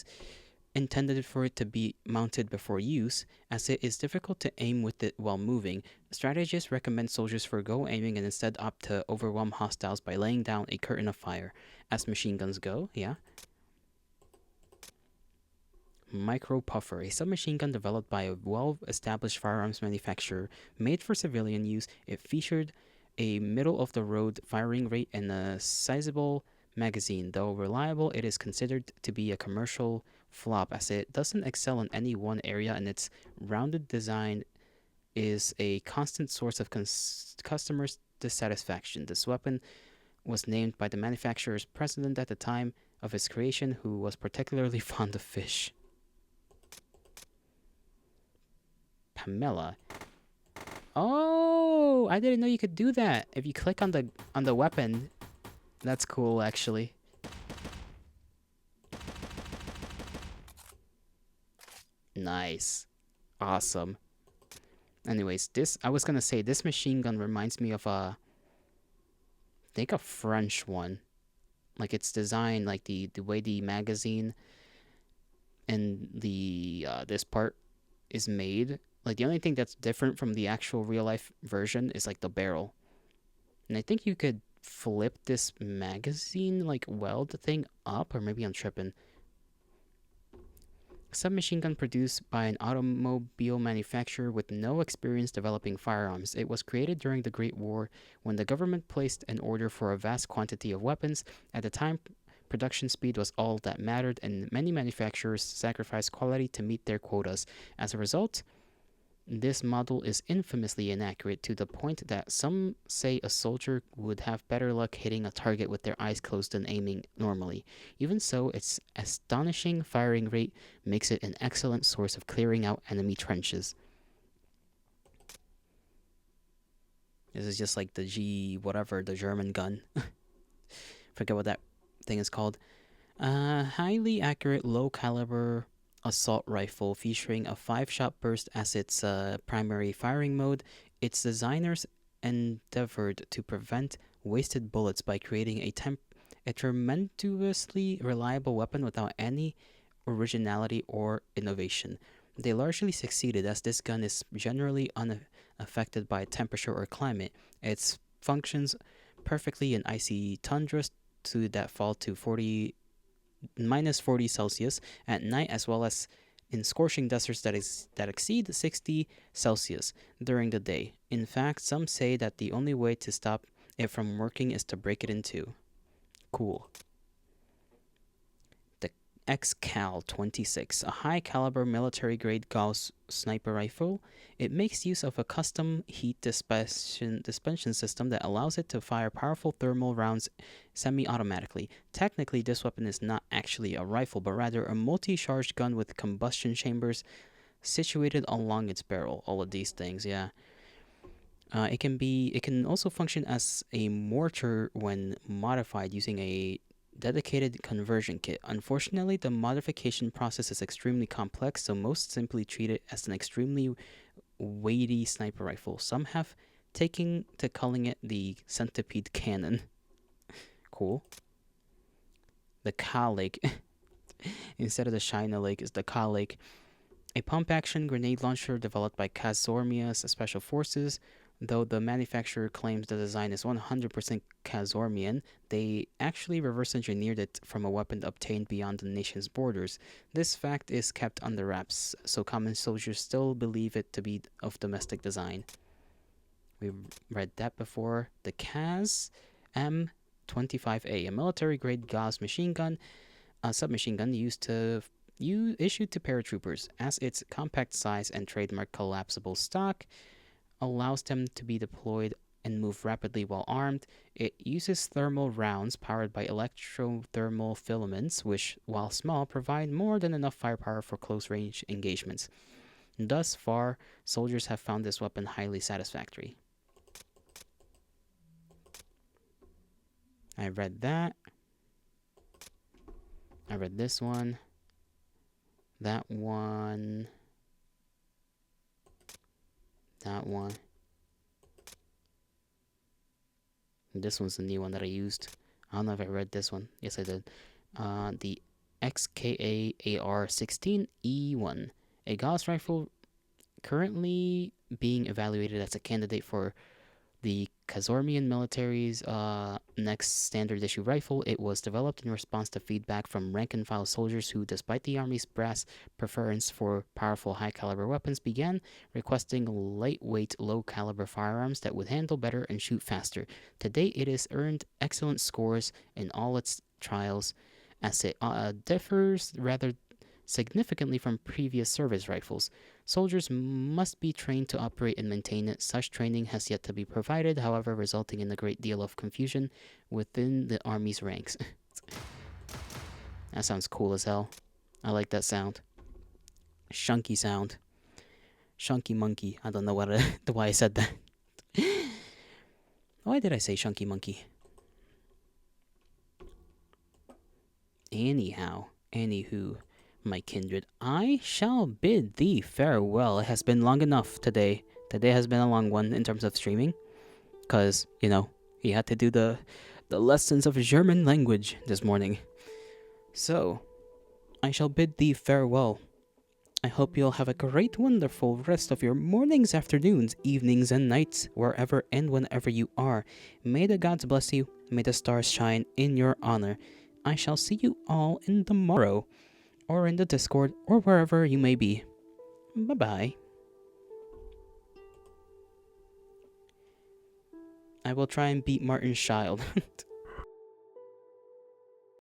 intended for it to be mounted before use, as it is difficult to aim with it while moving. Strategists recommend soldiers forego aiming and instead opt to overwhelm hostiles by laying down a curtain of fire. As machine guns go, yeah. Micro Puffer, a submachine gun developed by a well-established firearms manufacturer made for civilian use. It featured a middle-of-the-road firing rate and a sizable magazine. Though reliable, it is considered to be a commercial flop as it doesn't excel in any one area, and its rounded design is a constant source of customers' dissatisfaction. This weapon was named by the manufacturer's president at the time of its creation, who was particularly fond of fish. Pamela. Oh, I didn't know you could do that. If you click on the weapon, that's cool actually. Nice. Awesome. Anyways, I was gonna say this machine gun reminds me of I think a French one. Like its design, like the way the magazine and the this part is made. Like the only thing that's different from the actual real life version is like the barrel. And I think you could flip this magazine, like weld the thing up, or maybe I'm tripping. Submachine gun produced by an automobile manufacturer with no experience developing firearms. It was created during the Great War when the government placed an order for a vast quantity of weapons. At the time, production speed was all that mattered, and many manufacturers sacrificed quality to meet their quotas. As a result, this model is infamously inaccurate to the point that some say a soldier would have better luck hitting a target with their eyes closed than aiming normally. Even so, its astonishing firing rate makes it an excellent source of clearing out enemy trenches. This is just like the the German gun. Forget what that thing is called. Highly accurate, low caliber assault rifle featuring a 5-shot burst as its primary firing mode. Its designers endeavored to prevent wasted bullets by creating a tremendously reliable weapon without any originality or innovation. They largely succeeded, as this gun is generally unaffected by temperature or climate. It functions perfectly in icy tundras that fall to minus 40 Celsius at night, as well as in scorching deserts that exceed 60 Celsius during the day. In fact, some say that the only way to stop it from working is to break it in two. Cool. The XCal 26, a high-caliber military-grade Gauss sniper rifle. It makes use of a custom heat dispension system that allows it to fire powerful thermal rounds semi-automatically. Technically, this weapon is not actually a rifle, but rather a multi-charged gun with combustion chambers situated along its barrel. All of these things, yeah. It can also function as a mortar when modified using a dedicated conversion kit. Unfortunately, the modification process is extremely complex, so most simply treat it as an extremely weighty sniper rifle. Some have taken to calling it the centipede cannon. Cool. The Ka Lake. Instead of the China Lake, is the Ka Lake. A pump-action grenade launcher developed by Kazormia's Special Forces. Though the manufacturer claims the design is 100% Kazormian, they actually reverse-engineered it from a weapon obtained beyond the nation's borders. This fact is kept under wraps, so common soldiers still believe it to be of domestic design. We read that before. The Kaz M25A, a military-grade Gauss machine gun, a submachine gun issued to paratroopers, as its compact size and trademark collapsible stock allows them to be deployed and move rapidly while armed. It uses thermal rounds powered by electrothermal filaments, which, while small, provide more than enough firepower for close-range engagements. Thus far, soldiers have found this weapon highly satisfactory. I read that. I read this one. That one. That one. This one's the new one that I used. I don't know if I read this one. Yes, I did. The XKA AR-16E1. A Gauss rifle currently being evaluated as a candidate for the Kazormian military's next standard issue rifle. It was developed in response to feedback from rank-and-file soldiers who, despite the Army's brass preference for powerful high-caliber weapons, began requesting lightweight, low-caliber firearms that would handle better and shoot faster. To date, it has earned excellent scores in all its trials, as it differs rather significantly from previous service rifles. Soldiers must be trained to operate and maintain it. Such training has yet to be provided, however, resulting in a great deal of confusion within the Army's ranks. That sounds cool as hell. I like that sound. Shunky sound. Shunky monkey. I don't know why I said that. Why did I say shunky monkey? Anywho, my kindred, I shall bid thee farewell. It has been long enough today. Today has been a long one in terms of streaming. Because, he had to do the lessons of German language this morning. So, I shall bid thee farewell. I hope you'll have a great, wonderful rest of your mornings, afternoons, evenings, and nights, wherever and whenever you are. May the gods bless you. May the stars shine in your honor. I shall see you all in the morrow, or in the Discord, or wherever you may be. Bye-bye. I will try and beat Martin's child.